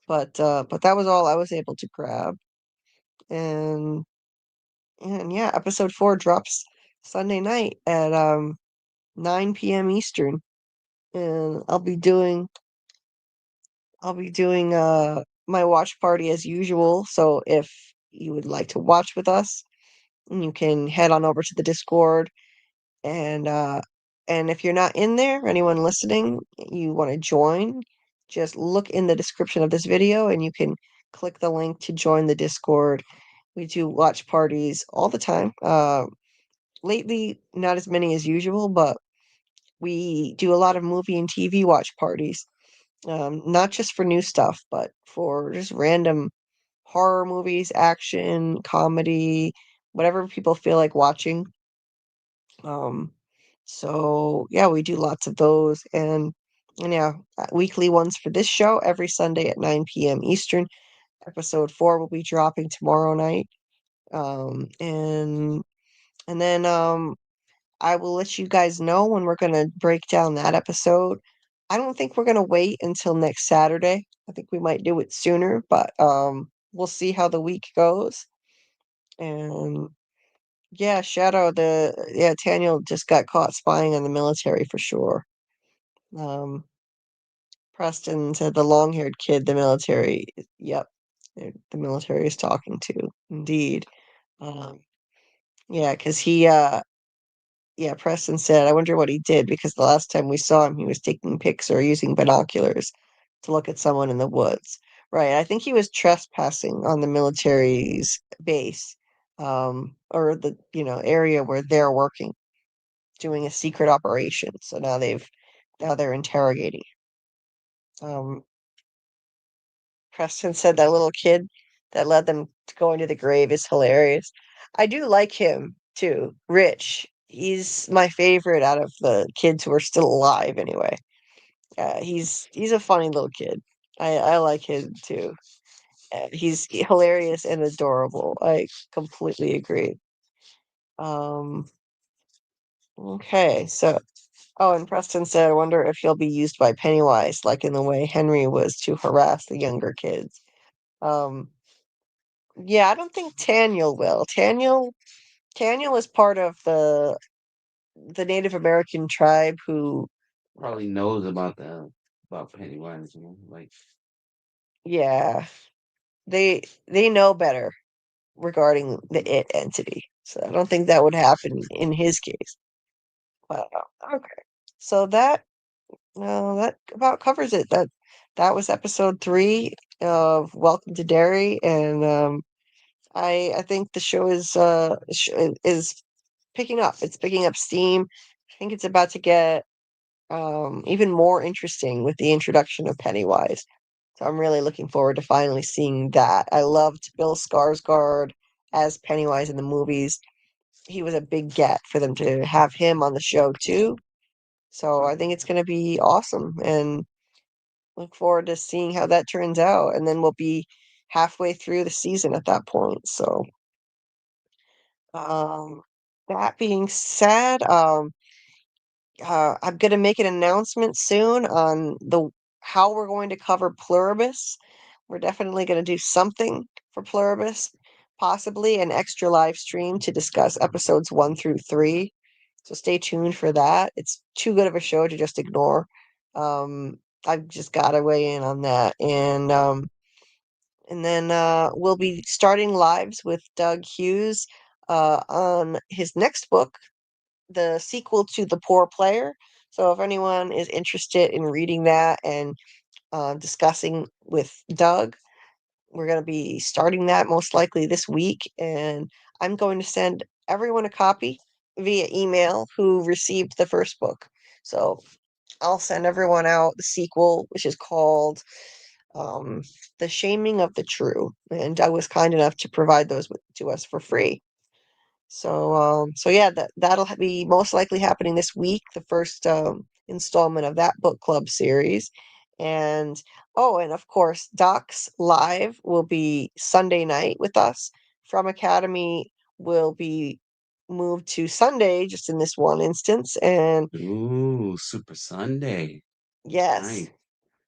but that was all I was able to grab. And yeah, episode 4 drops Sunday night at 9 p.m. Eastern, and I'll be doing my watch party as usual. So if you would like to watch with us, you can head on over to the Discord, and if you're not in there, anyone listening, you want to join, just look in the description of this video and you can click the link to join the Discord, We do watch parties all the time. Lately, not as many as usual, but we do a lot of movie and TV watch parties. Not just for new stuff, but for just random horror movies, action, comedy, whatever people feel like watching. Um, so yeah, we do lots of those, and yeah, weekly ones for this show every Sunday at 9 p.m. Eastern. Episode 4 will be dropping tomorrow night. And then I will let you guys know when we're gonna break down that episode. I don't think we're gonna wait until next Saturday. I think we might do it sooner, but we'll see how the week goes. And yeah, Taniel just got caught spying on the military for sure. Um, Preston said the long-haired kid, the military. Yep, the military is talking to. Indeed. Um, yeah, because yeah, Preston said, I wonder what he did because the last time we saw him, he was taking pics or using binoculars to look at someone in the woods. Right. I think he was trespassing on the military's base, or the, area where they're working, doing a secret operation. So now they're interrogating. Um, Preston said that little kid that led them to go into the grave is hilarious. I do like him too. Rich. He's my favorite out of the kids who are still alive anyway. He's a funny little kid. I like him too. He's hilarious and adorable. I completely agree. Um, okay, so and Preston said, I wonder if he'll be used by Pennywise, like in the way Henry was to harass the younger kids. Um, Yeah, I don't think Taniel will. Taniel is part of the Native American tribe who, Probably knows about Pennywise, like yeah, they know better regarding the it entity. So I don't think that would happen in his case. But okay, so that about covers it. That was episode 3 of Welcome to Derry, and I think the show is picking up. It's picking up steam. I think it's about to get even more interesting with the introduction of Pennywise. So I'm really looking forward to finally seeing that. I loved Bill Skarsgård as Pennywise in the movies. He was a big get for them to have him on the show too. So I think it's going to be awesome, and look forward to seeing how that turns out. And then we'll be halfway through the season at that point. So um, that being said, I'm going to make an announcement soon on the how we're going to cover Pluribus. We're definitely going to do something for Pluribus, possibly an extra live stream to discuss episodes 1 through 3. So stay tuned for that. It's too good of a show to just ignore. I've just got to weigh in on that, and then we'll be starting lives with Doug Hughes on his next book, the sequel to The Poor Player. So if anyone is interested in reading that and discussing with Doug, we're going to be starting that most likely this week. And I'm going to send everyone a copy via email who received the first book. So I'll send everyone out the sequel, which is called um, The Shaming of the True. And Doug was kind enough to provide those to us for free. So yeah, that'll be most likely happening this week, the first installment of that book club series. And and of course, Doc's Live will be Sunday night with us. FROMacademy will be moved to Sunday, just in this one instance. And ooh, Super Sunday. yes, Nice.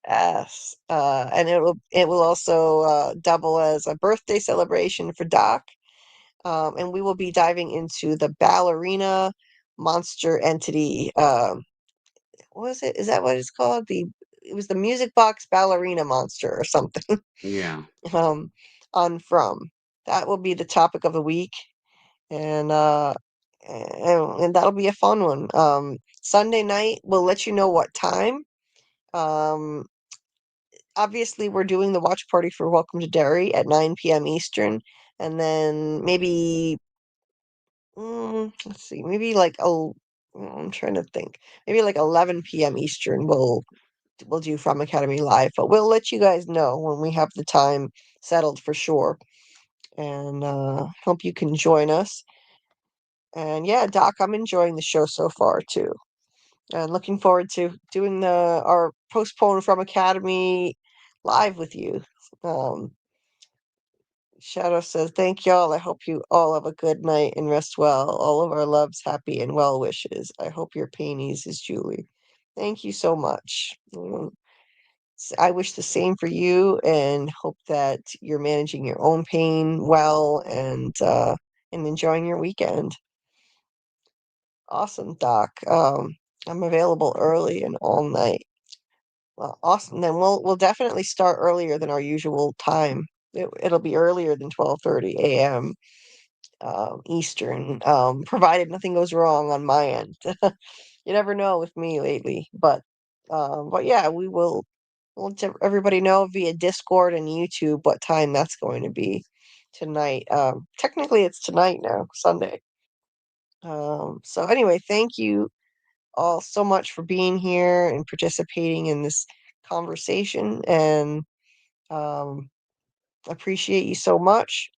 yes, and it will also double as a birthday celebration for Doc. And we will be diving into the ballerina monster entity. What was it? Is that what it's called? It was the music box ballerina monster or something. Yeah. um, on From. That will be the topic of the week, and that'll be a fun one. Sunday night, we'll let you know what time. Um, Obviously, we're doing the watch party for Welcome to Derry at 9 p.m. Eastern. and then maybe let's see, maybe like I'm trying to think, maybe like 11 p.m. Eastern. We'll do FROMacademy live, but we'll let you guys know when we have the time settled for sure. And hope you can join us. And yeah, Doc, I'm enjoying the show so far too. And looking forward to doing our postponed FROMacademy live with you. Um, Shadow says, thank y'all. I hope you all have a good night and rest well. All of our loves, happy, and well wishes. I hope your pain eases, Julie. Thank you so much. I wish the same for you and hope that you're managing your own pain well and enjoying your weekend. Awesome, Doc. I'm available early and all night. Well, awesome. Then we'll definitely start earlier than our usual time. It'll be earlier than 12:30 a.m. Eastern, provided nothing goes wrong on my end. You never know with me lately, but yeah, we'll let everybody know via Discord and YouTube what time that's going to be tonight. Technically, it's tonight now, Sunday. So anyway, thank you all so much for being here and participating in this conversation, and appreciate you so much.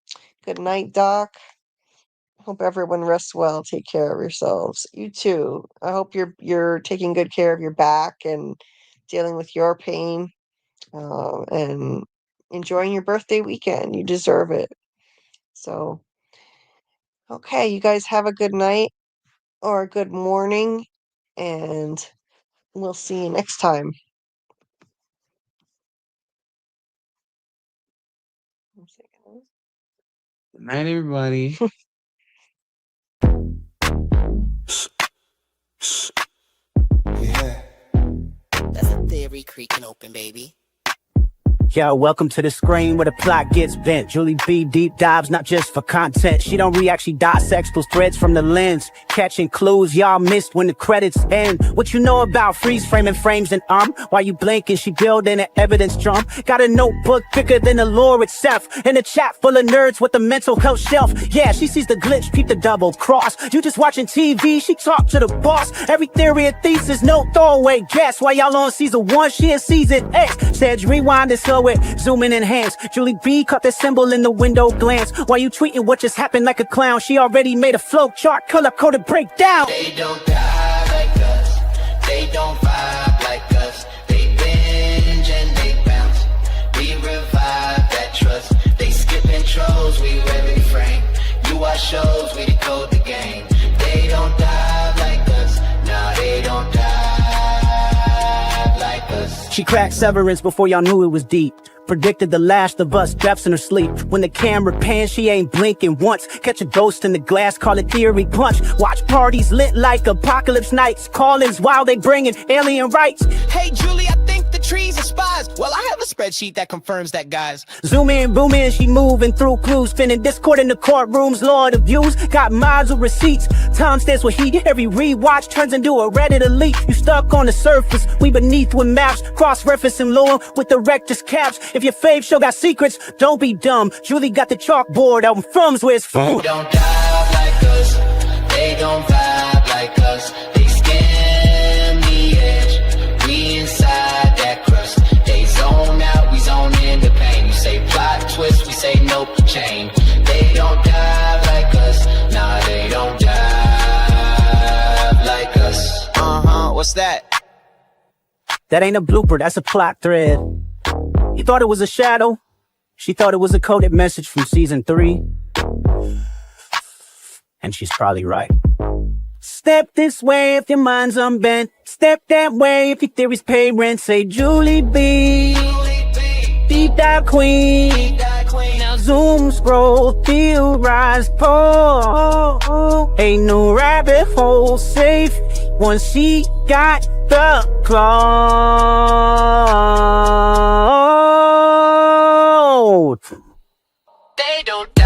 Good night, Doc. Hope everyone rests well. Take care of yourselves. You too. I hope you're taking good care of your back and dealing with your pain, and enjoying your birthday weekend. You deserve it. So, okay, you guys have a good night or a good morning, and we'll see you next time. Good night, everybody. Yeah. That's a theory creaking open, baby. Yo, welcome to the screen where the plot gets bent. Julie B deep dives, not just for content. She don't react, she dissects those threads from the lens, catching clues y'all missed when the credits end. What you know about freeze framing frames and while you blinking, she building an evidence drum. Got a notebook thicker than the lore itself, and a chat full of nerds with a mental health shelf. Yeah, she sees the glitch, peep the double cross. You just watching TV, she talk to the boss. Every theory and thesis, no throwaway guess. While y'all on season 1, she in season X. Said rewind and slow it, zoom in, enhance. Julie B caught the symbol in the window glance. While you tweeting what just happened like a clown, she already made a flow chart, color-coded breakdown. They don't die like us. They don't vibe like us. They binge and they bounce. We revive that trust. They skip intros, we rev frame. You watch shows, we decode the game. They don't die like us. Nah, they don't die like us. She cracked Severance before y'all knew it was deep. Predicted the Last of Us deaths in her sleep. When the camera pans, she ain't blinking once. Catch a ghost in the glass, call it theory punch. Watch parties lit like apocalypse nights. Call-ins while they bringing alien rights. Hey, Julie, I think the trees are spies. Well, I have a spreadsheet that confirms that, guys. Zoom in, boom in, she moving through clues. Spinning Discord in the courtrooms, Lord of views. Got miles of receipts. Time stands with heat. Every rewatch turns into a Reddit elite. You stuck on the surface, we beneath with maps. Cross-referencing lore with the rector's caps. If your fave show got secrets, don't be dumb. Julie got the chalkboard out in From's where it's from. They don't dive like us. They don't vibe like us. They skim the edge. We inside that crust. They zone out, we zone in the pain. You say plot twist, we say nope, chain. They don't dive like us. Nah, they don't dive like us. What's that? That ain't a blooper, that's a plot thread. You thought it was a shadow? She thought it was a coded message from season 3. And she's probably right. Step this way if your mind's unbent. Step that way if your theories pay rent. Say Julie B, deep dive queen. Now zoom, scroll, theorize, pull. Ain't no rabbit hole safe once she got the cloud. They don't